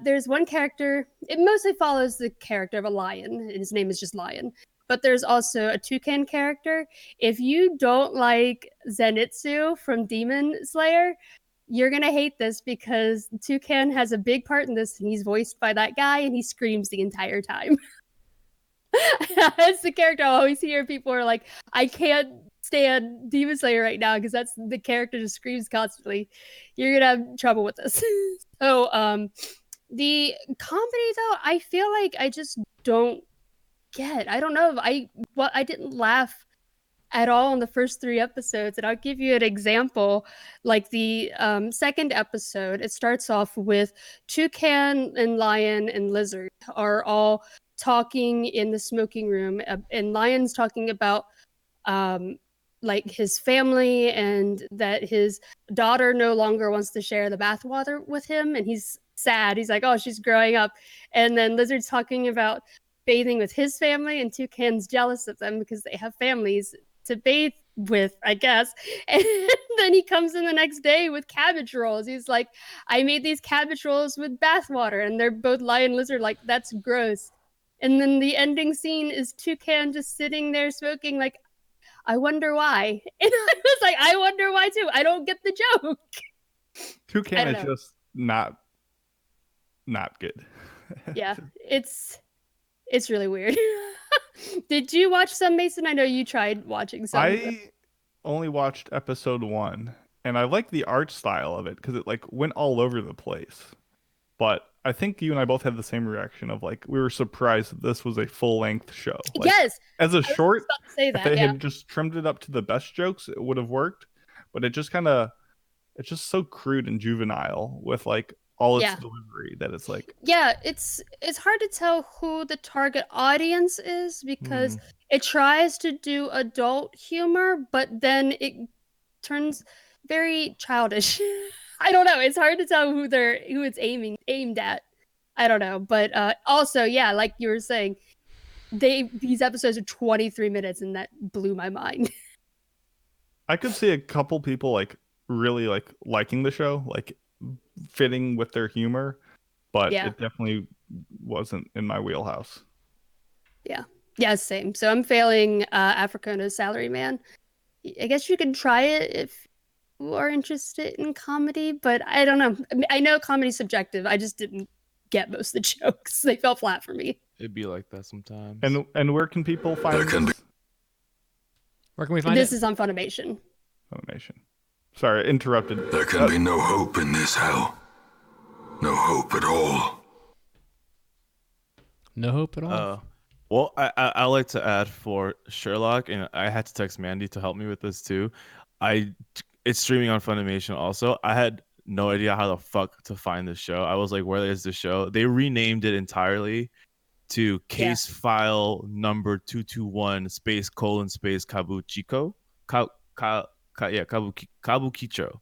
there's one character. It mostly follows the character of a lion, and his name is just Lion. But there's also a toucan character. If you don't like Zenitsu from Demon Slayer, you're gonna hate this because Toucan has a big part in this, and he's voiced by that guy, and he screams the entire time. That's the character I always hear. People are like, I can't stand Demon Slayer right now because that's the character just screams constantly. You're gonna have trouble with this. So, the comedy though, I feel like I just don't get. I don't know if I didn't laugh at all in the first 3 episodes, and I'll give you an example. Like the second episode, it starts off with Toucan and Lion and Lizard are all talking in the smoking room, and Lion's talking about like his family and that his daughter no longer wants to share the bathwater with him, and he's sad. He's like, oh, she's growing up. And then Lizard's talking about bathing with his family, and Toucan's jealous of them because they have families to bathe with, I guess. And then he comes in the next day with cabbage rolls. He's like, I made these cabbage rolls with bathwater, and they're both Lion Lizard like, that's gross. And then the ending scene is Toucan just sitting there smoking, like, I wonder why. And I was like, I wonder why too. I don't get the joke. Toucan is just not good. Yeah, it's really weird. Did you watch some, Mason? I know you tried watching some. I only watched episode 1, and I like the art style of it because it like went all over the place. But I think you and I both had the same reaction of like we were surprised that this was a full-length show. Like, yes, as a short, if they had just trimmed it up to the best jokes, it would have worked. But it's just so crude and juvenile with like all its delivery that it's like, yeah, it's hard to tell who the target audience is because it tries to do adult humor, but then it turns very childish. I don't know. It's hard to tell who it's aimed at. I don't know, but also, yeah, like you were saying, these episodes are 23 minutes, and that blew my mind. I could see a couple people like really like liking the show, like fitting with their humor, but it definitely wasn't in my wheelhouse. Yeah, same. So I'm failing Africona's Salaryman. I guess you could try it if you are interested in comedy, but I don't know. I know comedy's subjective. I just didn't get most of the jokes. They fell flat for me. It'd be like that sometimes. And where can people find this? Where can we find this? This is on Funimation. Sorry, interrupted. There can be no hope in this hell. No hope at all. No hope at all. Well, I like to add for Sherlock, and I had to text Mandy to help me with this too. It's streaming on Funimation also. I had no idea how the fuck to find this show. I was like, where is this show? They renamed it entirely to Case File number 221 space Kabukicho. Kabukicho.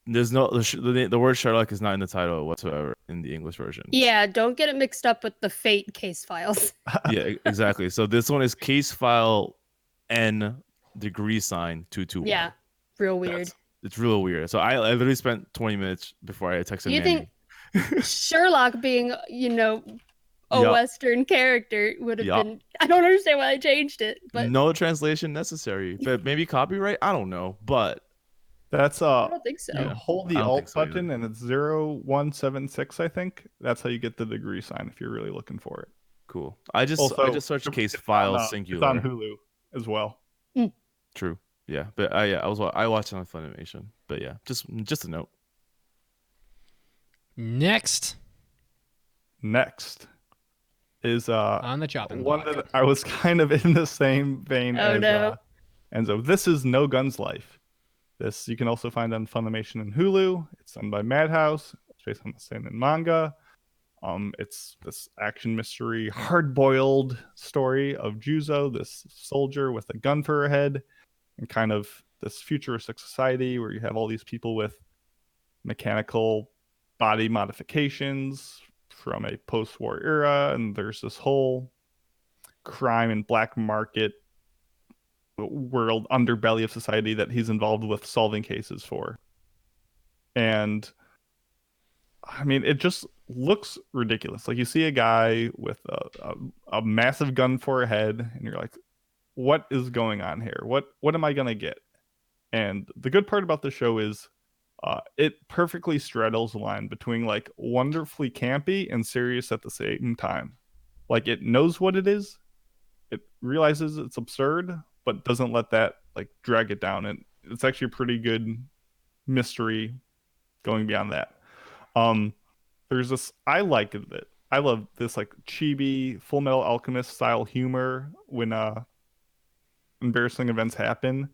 There's no the word Sherlock is not in the title whatsoever in the English version. Yeah, don't get it mixed up with the Fate case files. Yeah, exactly. So this one is Case File N $221. Yeah, real weird. It's real weird. So I literally spent 20 minutes before I texted You Mandy. think Sherlock being, a Western character would have been... I don't understand why I changed it. But no translation necessary. But maybe copyright? I don't know. But that's I don't think so. You hold the Alt button and it's 0176, I think. That's how you get the degree sign if you're really looking for it. Cool. I just searched Case File singular. It's on Hulu as well. True. Yeah, but I watched it on Funimation. But yeah, just a note. Next is on the chopping block. One that I was kind of in the same vein as Enzo. This is No Guns Life. This you can also find on Funimation and Hulu. It's done by Madhouse. It's based on the seinen manga. It's this action mystery, hard-boiled story of Juzo, this soldier with a gun for her head, and kind of this futuristic society where you have all these people with mechanical body modifications from a post-war era, and there's this whole crime and black market world underbelly of society that he's involved with solving cases for. And I mean, it just looks ridiculous. Like, you see a guy with a massive gun for a head, and you're like, what is going on here? What am I gonna get? And the good part about the show is it perfectly straddles the line between like wonderfully campy and serious at the same time. Like, it knows what it is, it realizes it's absurd, but doesn't let that like drag it down. And it's actually a pretty good mystery going beyond that. There's this, I like it. I love this like chibi Full Metal Alchemist style humor when embarrassing events happen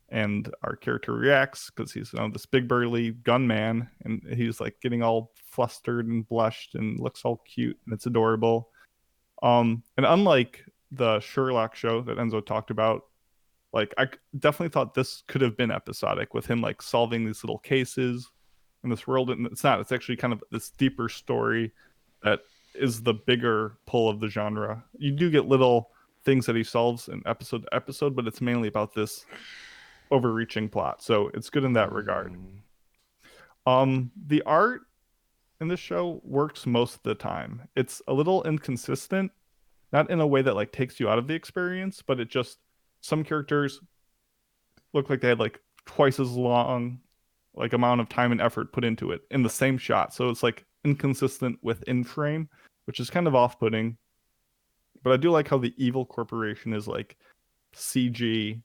and our character reacts because he's this big burly gunman, and he's like getting all flustered and blushed and looks all cute, and it's adorable. And unlike the Sherlock show that Enzo talked about, like, I definitely thought this could have been episodic with him like solving these little cases in this world, and it's not. It's actually kind of this deeper story that is the bigger pull of the genre. You do get little things that he solves in episode to episode, but it's mainly about this overreaching plot, so it's good in that regard. The art in this show works most of the time. It's a little inconsistent, not in a way that like takes you out of the experience, but it just, some characters look like they had like twice as long like amount of time and effort put into it in the same shot, so it's like inconsistent within frame, which is kind of off-putting. But I do like how the evil corporation is like CG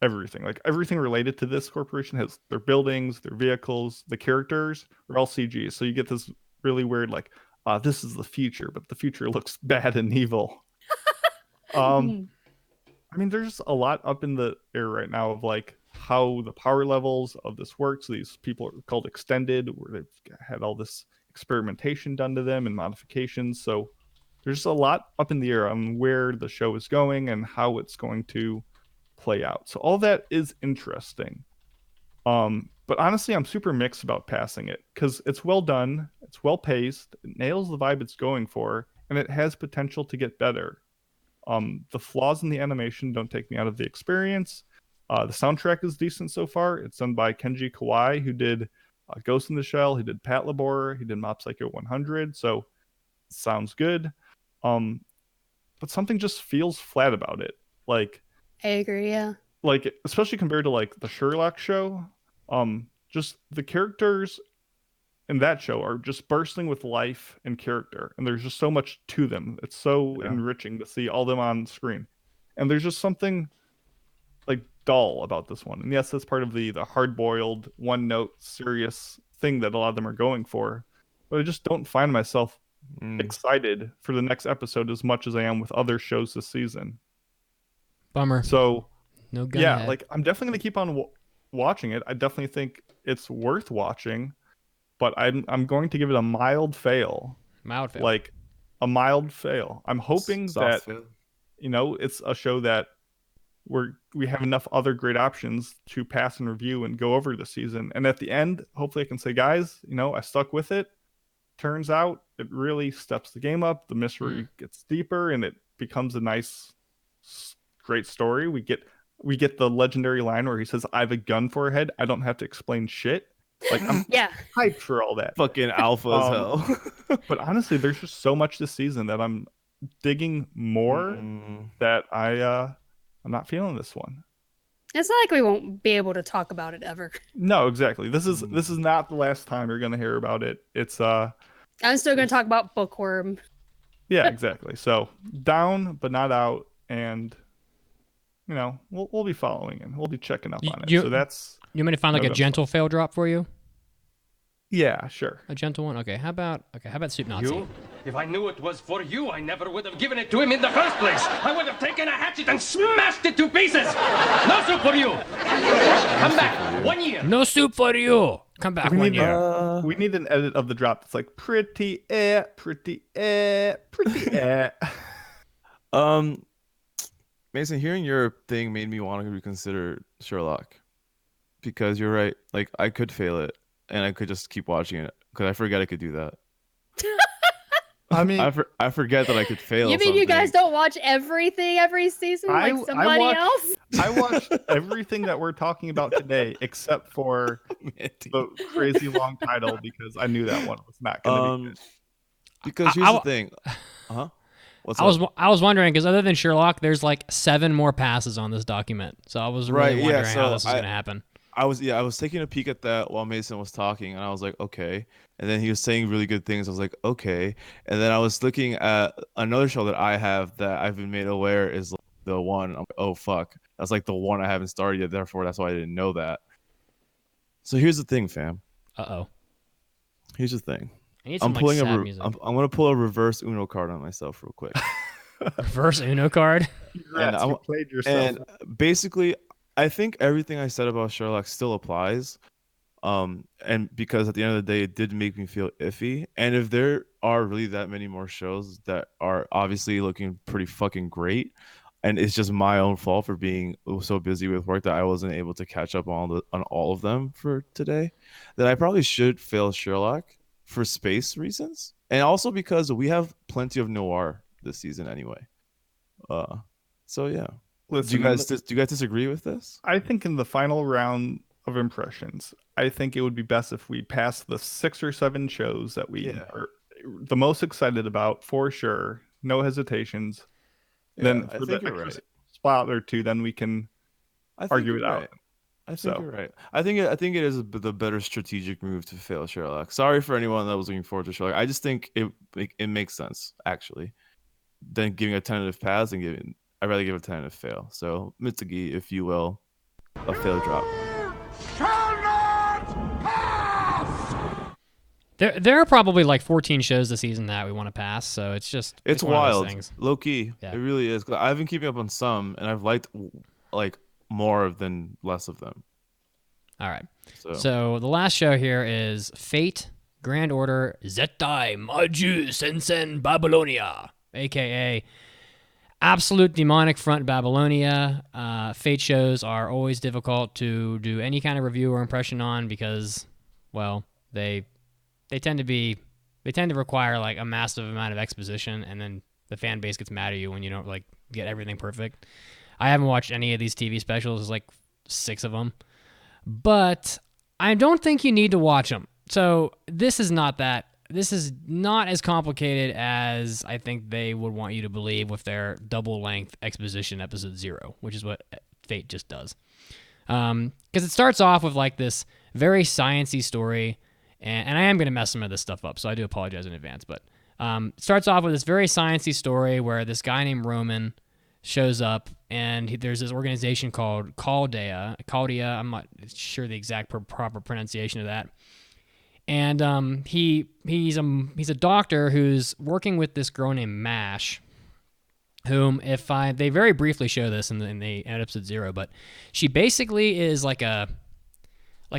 everything. Like, everything related to this corporation has their buildings, their vehicles, the characters are all CG. So you get this really weird like, this is the future, but the future looks bad and evil. I mean, there's a lot up in the air right now of like how the power levels of this works. These people are called extended, where they've had all this experimentation done to them and modifications. So there's a lot up in the air on where the show is going and how it's going to play out. So all that is interesting. But honestly, I'm super mixed about passing it because it's well done, it's well paced, it nails the vibe it's going for, and it has potential to get better. The flaws in the animation don't take me out of the experience. The soundtrack is decent so far. It's done by Kenji Kawai, who did Ghost in the Shell, he did Pat Labor, he did Mob Psycho 100, so it sounds good. But something just feels flat about it. Like, I agree, yeah. Like, especially compared to like the Sherlock show, just the characters in that show are just bursting with life and character, and there's just so much to them. It's so enriching to see all them on screen, and there's just something like dull about this one. And yes, that's part of the hard-boiled, one-note, serious thing that a lot of them are going for, but I just don't find myself excited for the next episode as much as I am with other shows this season. Bummer. So no gun yeah, head. like, I'm definitely gonna keep on watching it. I definitely think it's worth watching, but I'm going to give it a mild fail. Mild fail. Like, a mild fail. I'm hoping that fail. It's a show that we have enough other great options to pass and review and go over the season, and at the end, hopefully I can say, guys, I stuck with it. Turns out it really steps the game up. The mystery gets deeper, and it becomes a nice, great story. We get the legendary line where he says, "I have a gun for a head. I don't have to explain shit." Like, I'm hyped for all that. Fucking alpha as hell. But honestly, there's just so much this season that I'm digging more that I'm not feeling this one. It's not like we won't be able to talk about it ever. No, exactly. This is not the last time you're gonna hear about it. It's I'm still gonna talk about Bookworm. Yeah, exactly. So down but not out, and we'll be following and we'll be checking up on it. So that's. You want me to find like a gentle fail drop for you? Yeah, sure. A gentle one. Okay. How about Soup Nazi? You? If I knew it was for you, I never would have given it to him in the first place. I would have taken a hatchet and smashed it to pieces. No soup for you. Come back 1 year. No soup for you. Come back 1 year. We need an edit of the drop that's like pretty. Mason, hearing your thing made me want to reconsider Sherlock, because you're right. Like, I could fail it and I could just keep watching it because I forget I could do that. I mean, I forget that I could fail. You mean you guys don't watch everything every season like somebody else? I watched everything that we're talking about today, except for the crazy long title, because I knew that one was not going to be good. Because here's the thing. I was wondering, because other than Sherlock, there's like 7 more passes on this document. So I was really wondering how this was going to happen. I was taking a peek at that while Mason was talking, and I was like, okay. And then he was saying really good things. I was like, okay. And then I was looking at another show that I have that I've been made aware is like the one. I'm like, oh fuck, that's like the one I haven't started yet. Therefore, that's why I didn't know that. So here's the thing, fam. Here's the thing. I'm pulling I'm gonna pull a reverse Uno card on myself real quick. Reverse Uno card. And you played yourself. And basically, I think everything I said about Sherlock still applies. And because at the end of the day, it did make me feel iffy. And if there are really that many more shows that are obviously looking pretty fucking great, and it's just my own fault for being so busy with work that I wasn't able to catch up on all of them for today, that I probably should fail Sherlock for space reasons, and also because we have plenty of noir this season anyway. So yeah. Listen, do you guys disagree with this? I think in the final round of impressions, I think it would be best if we pass the 6 or 7 shows that we are the most excited about, for sure, no hesitations. Then for the extra spot or 2, then we can argue it out. I think you're right. I think it is the better strategic move to fail Sherlock. Sorry for anyone that was looking forward to Sherlock. I just think it makes sense, actually, than giving a tentative pass and I'd rather give a tentative fail. So Mitsugi, if you will, a fail drop. There are probably like 14 shows this season that we want to pass, so it's wild, low key. Yeah. It really is. I've been keeping up on some, and I've liked like more than less of them. All right. So the last show here is Fate Grand Order Zettai Maju Sensen Babylonia, aka Absolute Demonic Front Babylonia. Fate shows are always difficult to do any kind of review or impression on because, well, they tend to require like a massive amount of exposition, and then the fan base gets mad at you when you don't like get everything perfect. I haven't watched any of these TV specials. There's like 6 of them, but I don't think you need to watch them. So this is not as complicated as I think they would want you to believe with their double-length exposition episode 0, which is what Fate just does. Because it starts off with like this very sciencey story, and I am going to mess some of this stuff up, so I do apologize in advance. But it starts off with this very sciencey story where this guy named Roman shows up, and there's this organization called Chaldea. I'm not sure the exact proper pronunciation of that. And he's a doctor who's working with this girl named Mash, whom they very briefly show this in the episode 0, but she basically is like an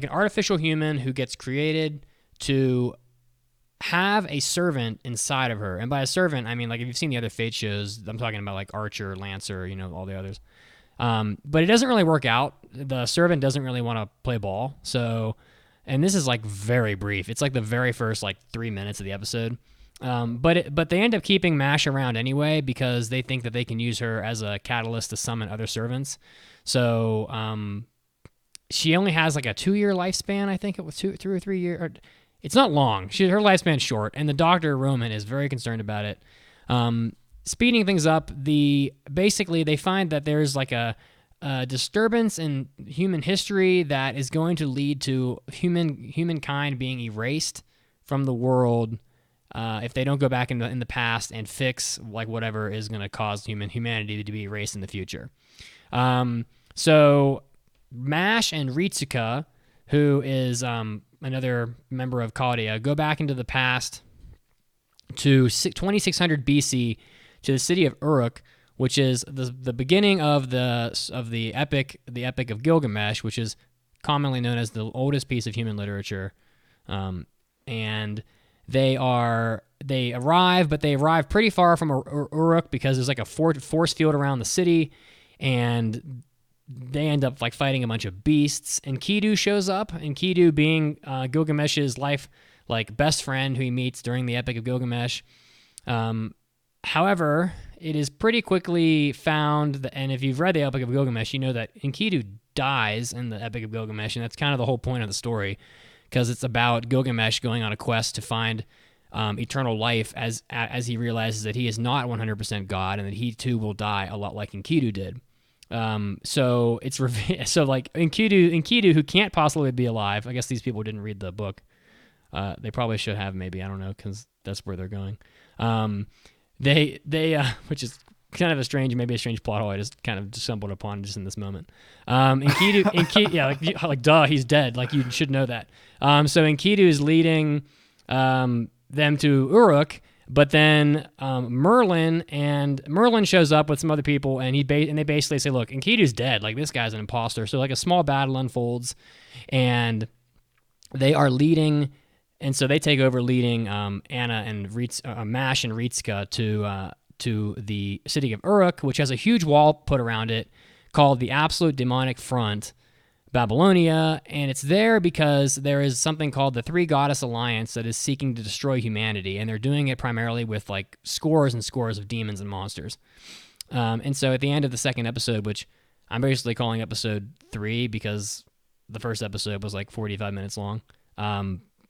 artificial human who gets created to have a servant inside of her. And by a servant, I mean, like, if you've seen the other Fate shows, I'm talking about like Archer, Lancer, all the others. But it doesn't really work out. The servant doesn't really want to play ball. So, and this is like very brief. It's like the very first like 3 minutes of the episode. But they end up keeping Mash around anyway because they think that they can use her as a catalyst to summon other servants. So, she only has like a 2-year lifespan. I think it was 2 or 3 years. It's not long. Her lifespan's short, and the doctor, Roman, is very concerned about it. Speeding things up, basically they find that there's like a disturbance in human history that is going to lead to humankind being erased from the world if they don't go back in the past and fix like whatever is going to cause humanity to be erased in the future. So Mash and Ritsuka, who is another member of Chaldea, go back into the past to 2600 BC to the city of Uruk, which is the beginning of the epic of Gilgamesh, which is commonly known as the oldest piece of human literature. And they arrive pretty far from Uruk because there's like a force field around the city, and they end up like fighting a bunch of beasts, and Kidu shows up, and Kidu being Gilgamesh's best friend who he meets during the Epic of Gilgamesh. However, it is pretty quickly found, and if you've read the Epic of Gilgamesh, you know that Enkidu dies in the Epic of Gilgamesh, and that's kind of the whole point of the story, because it's about Gilgamesh going on a quest to find eternal life as he realizes that he is not 100% God, and that he too will die a lot like Enkidu did. So it's so like Enkidu, who can't possibly be alive. I guess these people didn't read the book. They probably should have, maybe, I don't know, because that's where they're going. They which is kind of a strange plot hole I just kind of stumbled upon just in this moment. Enkidu, yeah, like duh, he's dead. Like, you should know that. So Enkidu is leading them to Uruk, but then Merlin shows up with some other people, and they basically say, look, Enkidu's dead. Like, this guy's an imposter. So like a small battle unfolds, and they are leading. And so they take over leading Anna and Mash and Ritska to the city of Uruk, which has a huge wall put around it called the Absolute Demonic Front, Babylonia. And it's there because there is something called the Three Goddess Alliance that is seeking to destroy humanity. And they're doing it primarily with like scores and scores of demons and monsters. And so at the end of the second episode, which I'm basically calling episode 3 because the first episode was like 45 minutes long,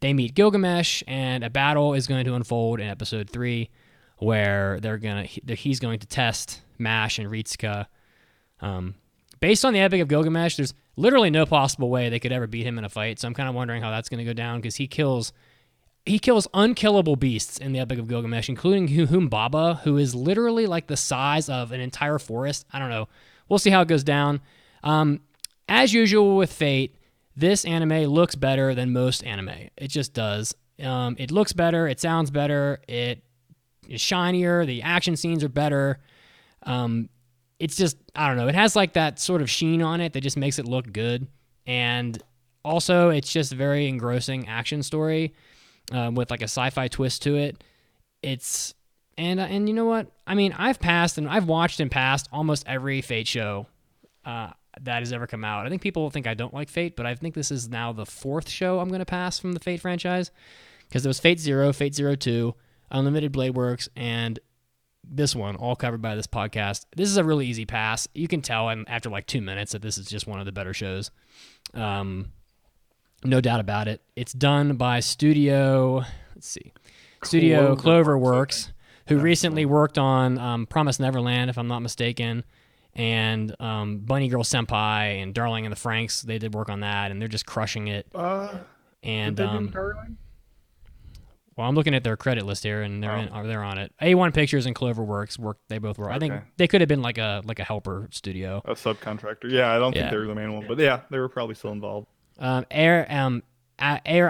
they meet Gilgamesh, and a battle is going to unfold in episode 3, where he's going to test Mash and Ritska. Based on the Epic of Gilgamesh, there's literally no possible way they could ever beat him in a fight. So I'm kind of wondering how that's going to go down, because he kills unkillable beasts in the Epic of Gilgamesh, including Humbaba, who is literally like the size of an entire forest. I don't know. We'll see how it goes down. As usual with Fate, this anime looks better than most anime. It just does. It looks better. It sounds better. It is shinier. The action scenes are better. It's just, I don't know. It has like that sort of sheen on it that just makes it look good. And also, it's just a very engrossing action story with like a sci-fi twist to it. And you know what? I mean, I've watched and passed almost every Fate show that has ever come out. I think people think I don't like Fate, but I think this is now the 4th show I'm going to pass from the Fate franchise, because there was Fate 0, Fate 02, Unlimited Blade Works, and this one, all covered by this podcast. This is a really easy pass. You can tell after like 2 minutes that this is just one of the better shows. No doubt about it. It's done by Studio Cloverworks, who recently worked on Promised Neverland, if I'm not mistaken, and Bunny Girl Senpai and Darling and the Franxx. They did work on that, and they're just crushing it. And did they do Darling? Well, I'm looking at their credit list here, and they're on it. A1 Pictures and Cloverworks they both were. Okay. I think they could have been like a helper studio, a subcontractor. Yeah, I don't think they were the main one, but yeah, they were probably still involved. Air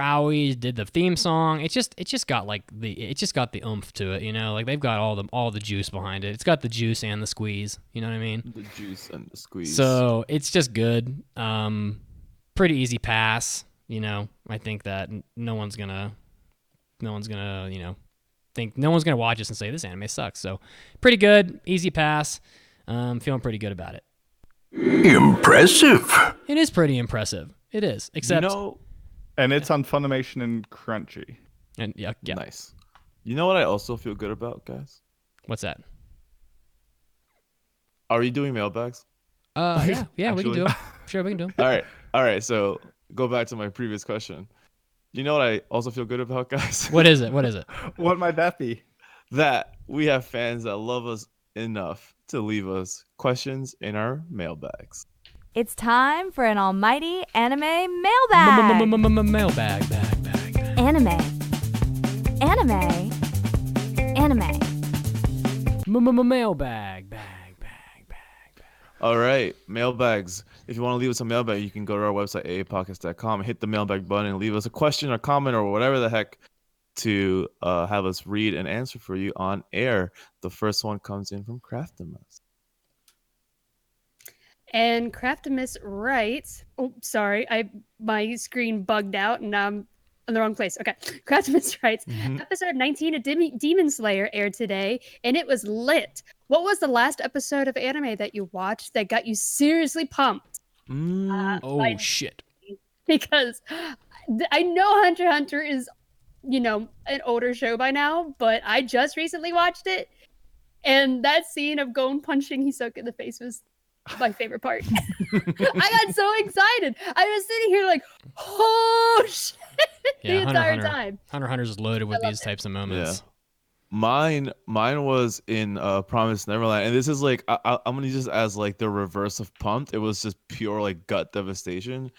Aoi did the theme song. It just got the oomph to it, you know. Like, they've got all the juice behind it. It's got the juice and the squeeze. You know what I mean? The juice and the squeeze. So it's just good. Pretty easy pass. You know, I think that no one's gonna watch this and say this anime sucks. So pretty good, easy pass. Feeling pretty good about it. Impressive. It is pretty impressive. It is, except and it's on Funimation and Crunchy. And yeah, nice. You know what I also feel good about, guys? What's that? Are you doing mailbags? Yeah, we can do them. Sure, we can do them. All right. So go back to my previous question. You know what I also feel good about, guys? What is it? What might that be? That we have fans that love us enough to leave us questions in our mailbags. It's time for an almighty anime mailbag. Mailbag. Anime. Mailbag. All right, mailbags. If you want to leave us a mailbag, you can go to our website, aapodcast.com, hit the mailbag button, and leave us a question or comment or whatever the heck to have us read and answer for you on air. The first one comes in from Craftimus. And Craftimus writes, oh, sorry, my screen bugged out and I'm in the wrong place. Okay. Craftimus writes, episode 19 of Demon Slayer aired today, and it was lit. What was the last episode of anime that you watched that got you seriously pumped? Shit. Because I know Hunter x Hunter is an older show by now, but I just recently watched it, and that scene of Gon punching Hisoka in the face was my favorite part. I got so excited. I was sitting here like, oh shit, the entire time. Hunter x Hunter is loaded with these types of moments. Yeah. Mine was in Promised Neverland, and this is like I'm gonna use this as like the reverse of Pumped. It was just pure like gut devastation.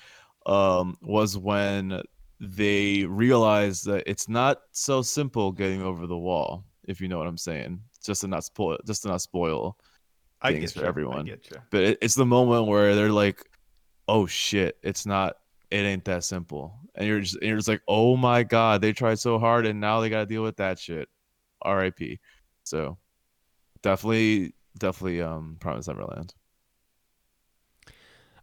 Was when they realized that it's not so simple getting over the wall, if you know what I'm saying. Just to not spoil things for everyone. But it's the moment where they're like, oh shit, it ain't that simple. And you're just like, oh my god, they tried so hard and now they gotta deal with that shit. RIP. So definitely Promised Neverland.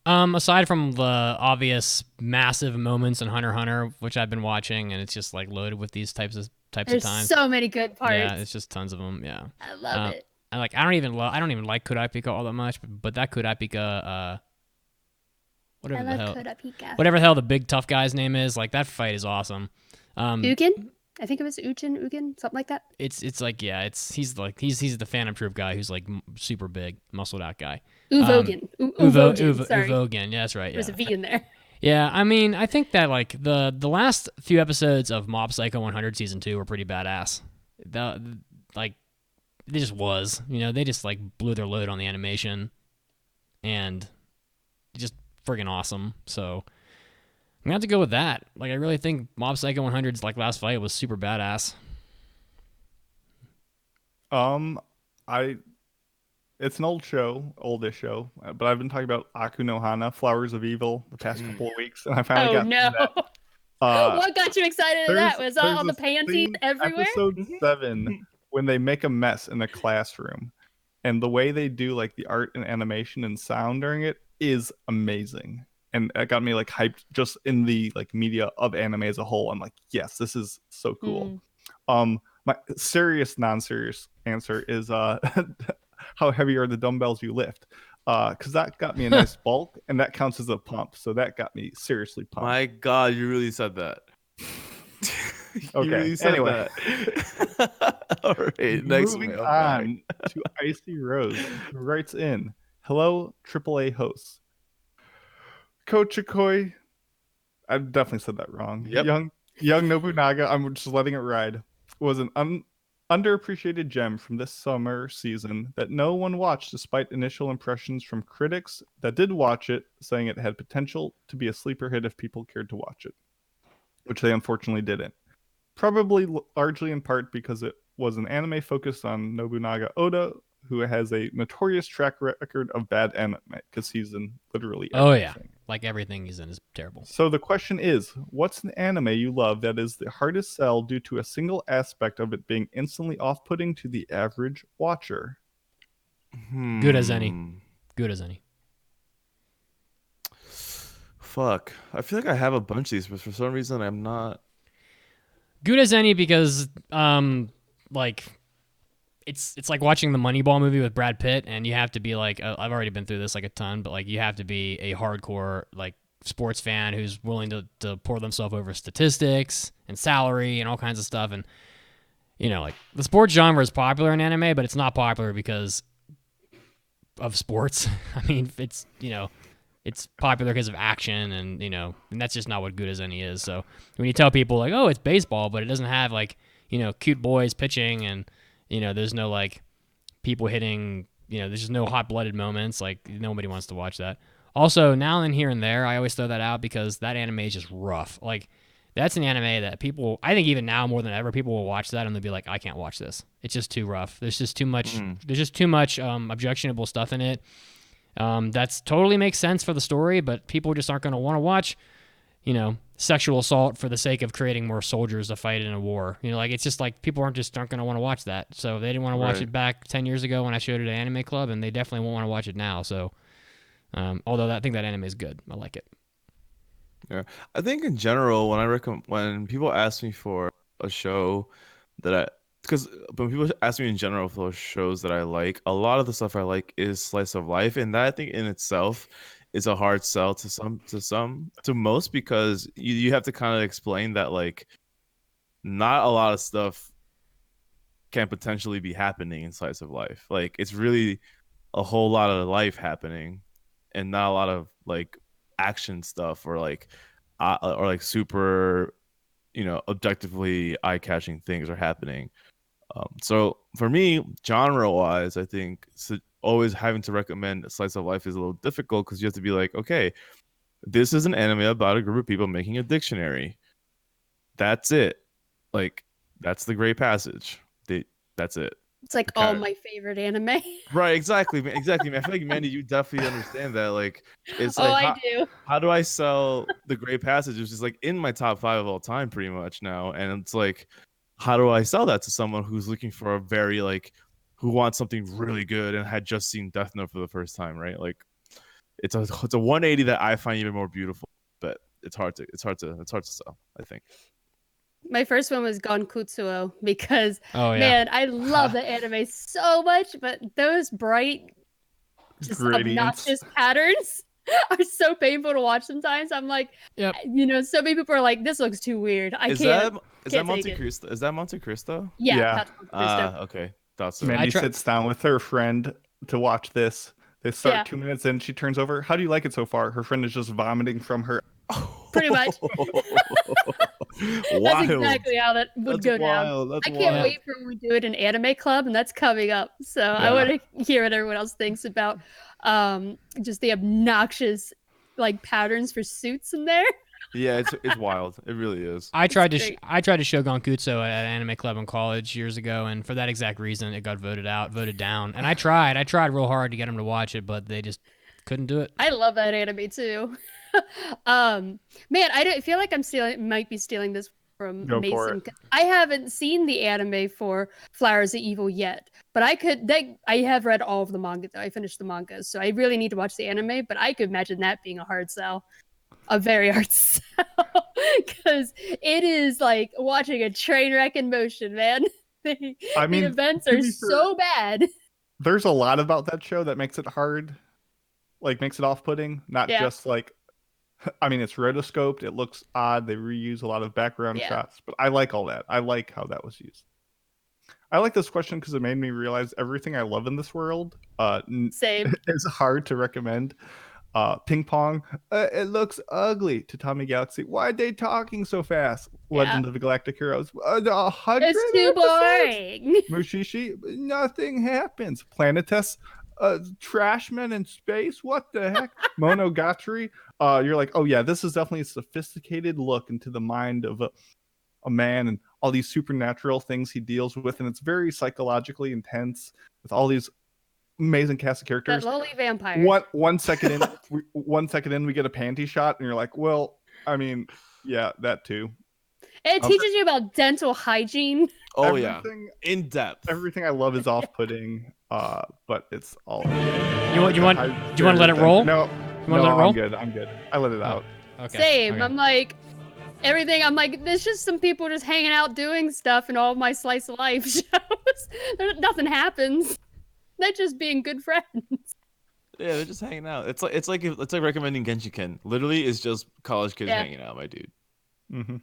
Aside from the obvious massive moments in Hunter x Hunter, which I've been watching, and it's just like loaded with these types of times. There's so many good parts. Yeah, it's just tons of them. Yeah, I love it. And like I don't even like Kurapika all that much, but that Kurapika, whatever the hell the big tough guy's name is, like that fight is awesome. Ugin? I think it was Ugin, something like that. It's like he's the Phantom Troop guy who's like super big, muscled out guy. Uvogin. Sorry. Uvogin. Yeah, that's right. Yeah. There's a V in there. Yeah, I mean, I think that like the last few episodes of Mob Psycho 100 season 2 were pretty badass. Like they just they just like blew their load on the animation, and just friggin' awesome. So I'm gonna have to go with that. Like I really think Mob Psycho 100's like last fight was super badass. It's an oldish show, but I've been talking about Aku no Hana, Flowers of Evil, the past couple of weeks, and I finally got to that. What got you excited at that? Was all the panties everywhere? Episode 7, when they make a mess in a classroom, and the way they do like the art and animation and sound during it is amazing. And that got me like hyped just in the like media of anime as a whole. I'm like, yes, this is so cool. My serious, non-serious answer is how heavy are the dumbbells you lift? Because that got me a nice bulk, and that counts as a pump. So that got me seriously pumped. My God, you really said that. Okay. Really said anyway, that. All right. Next moving on to Icy Rose, who writes in, "Hello, AAA hosts. Kochikoi," I definitely said that wrong. Yep. Young Nobunaga, I'm just letting it ride, was an underappreciated gem from this summer season that no one watched despite initial impressions from critics that did watch it, saying it had potential to be a sleeper hit if people cared to watch it, which they unfortunately didn't. Probably largely in part because it was an anime focused on Nobunaga Oda, who has a notorious track record of bad anime because he's in literally everything. Oh yeah, like everything he's in is terrible. So the question is, what's an anime you love that is the hardest sell due to a single aspect of it being instantly off-putting to the average watcher? Good as any. Good as any. Fuck. I feel like I have a bunch of these, but for some reason I'm not. Good as any because like it's like watching the Moneyball movie with Brad Pitt, and you have to be like, I've already been through this like a ton, but like you have to be a hardcore like sports fan who's willing to pour themselves over statistics and salary and all kinds of stuff. And like the sports genre is popular in anime, but it's not popular because of sports. I mean, it's it's popular because of action, and and that's just not what Good as Any is. So when you tell people like, oh, it's baseball, but it doesn't have like cute boys pitching, and there's no like people hitting, there's just no hot-blooded moments. Like nobody wants to watch that. Also, now and here and there, I always throw that out because that anime is just rough. Like that's an anime that people, I think even now more than ever, people will watch that and they'll be like, I can't watch this. It's just too rough. There's just too much. There's just too much objectionable stuff in it. That's totally makes sense for the story, but people just aren't going to want to watch, sexual assault for the sake of creating more soldiers to fight in a war. Like it's just like people aren't going to want to watch that. So they didn't want to watch it back 10 years ago when I showed it at Anime Club, and they definitely won't want to watch it now. So, although I think that anime is good, I like it. Yeah, I think in general, when people ask me for a show because when people ask me in general for shows that I like, a lot of the stuff I like is slice of life, and that I think in itself is a hard sell to most, because you have to kind of explain that like not a lot of stuff can potentially be happening in slice of life. Like it's really a whole lot of life happening, and not a lot of like action stuff or like super, objectively eye-catching things are happening. So for me, genre-wise, I think always having to recommend a slice of life is a little difficult because you have to be like, okay, this is an anime about a group of people making a dictionary. That's it. Like, that's the Great Passage. That's it. It's like all my favorite anime. Right, exactly, man. I feel like, Mandy, you definitely understand that. Like, it's I do. How do I sell the Great Passage? Which is like in my top 5 of all time, pretty much now. And it's like, how do I sell that to someone who's looking for a very who wants something really good and had just seen Death Note for the first time, right? Like, it's a 180 that I find even more beautiful, but it's hard to sell, I think. My first one was Gonkutsuo because, man, I love the anime so much, but those bright, just obnoxious patterns are so painful to watch sometimes. I'm like, so many people are like, this looks too weird. I can't. Is that Monte Cristo? Is that Monte Cristo? Yeah. That's Monte Cristo. Okay. Thought so. Mandy sits down with her friend to watch this. They start 2 minutes in. She turns over. How do you like it so far? Her friend is just vomiting from her. Pretty much. That's exactly how that would go down. I can't wait for when we do it in Anime Club, and that's coming up. So I want to hear what everyone else thinks about just the obnoxious patterns for suits in there. Yeah, it's wild. It really is. I tried to show Gonkutsu at Anime Club in college years ago, and for that exact reason, it got voted down. And I tried real hard to get them to watch it, but they just couldn't do it. I love that anime too. Man, I feel like might be stealing this from Mason. I haven't seen the anime for Flowers of Evil yet, but I have read all of the manga though. I finished the manga, so I really need to watch the anime. But I could imagine that being a hard sell, a very hard sell, because it is like watching a train wreck in motion, man. The events are so bad. There's a lot about that show that makes it hard, makes it off-putting. Not just it's rotoscoped. It looks odd. They reuse a lot of background shots, but I like all that. I like how that was used. I like this question because it made me realize everything I love in this world Same. is hard to recommend. Ping Pong, it looks ugly. Tatami Galaxy, why are they talking so fast? Legend of the Galactic Heroes, 100 it's too boring. Mushishi, nothing happens. Planetes, Trashmen in space, what the heck? Monogatari, you're like, oh yeah, this is definitely a sophisticated look into the mind of a man and all these supernatural things he deals with, and it's very psychologically intense with all these amazing cast of characters. That lowly vampire. One second in, we get a panty shot, and you're like, well, yeah, that too. It teaches you about dental hygiene. Oh in depth. Everything I love is off-putting, but it's all. You want to let it roll? No, you want to let it roll? I'm good. I let it out. Okay. Same. Okay. I'm like, everything. I'm like, there's just some people just hanging out doing stuff in all of my slice of life shows. Nothing happens. They're just being good friends. Yeah, they're just hanging out. It's like recommending Genshiken. Literally, it's just college kids hanging out, my dude. Mm-hmm.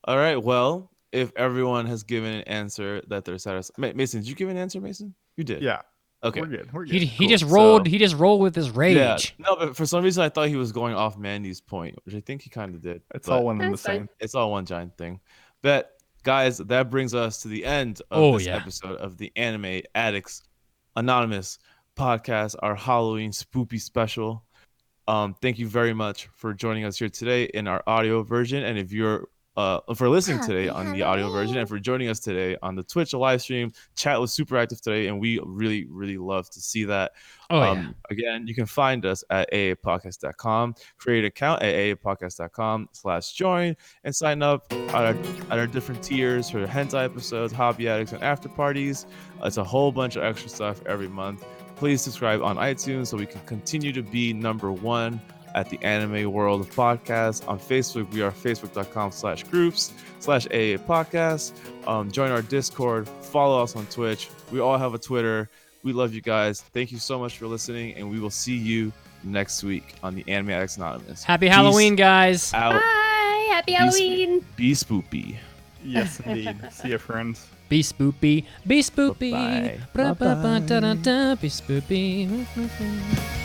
All right. Well, if everyone has given an answer that they're satisfied, Mason, did you give an answer, Mason? You did. Yeah. Okay. We're good. He just rolled. He just rolled with his rage. Yeah. No, but for some reason I thought he was going off Mandy's point, which I think he kind of did. It's all one and the same. It's all one giant thing. But guys, that brings us to the end of this episode of the Anime Addicts Anonymous podcast, our Halloween spoopy special. Thank you very much for joining us here today in our audio version, and if you're for listening today on the audio version, and for joining us today on the Twitch live stream. Chat was super active today, and we really, really love to see that. Again, you can find us at aapodcast.com. Create an account at aapodcast.com/join and sign up at our different tiers for hentai episodes, hobby addicts, and after parties. It's a whole bunch of extra stuff every month. Please subscribe on iTunes so we can continue to be number one at the Anime World of Podcasts. On Facebook, we are facebook.com/groups/AA Podcast. Join our Discord, follow us on Twitch. We all have a Twitter. We love you guys. Thank you so much for listening, and we will see you next week on the Anime Addicts Anonymous. Happy Halloween, guys. Out. Bye. Happy Halloween. Be spoopy. Yes, indeed. See ya, friends. Be spoopy. Be spoopy. Bye-bye. Bra-ba-ba-da-da-da. Be spoopy.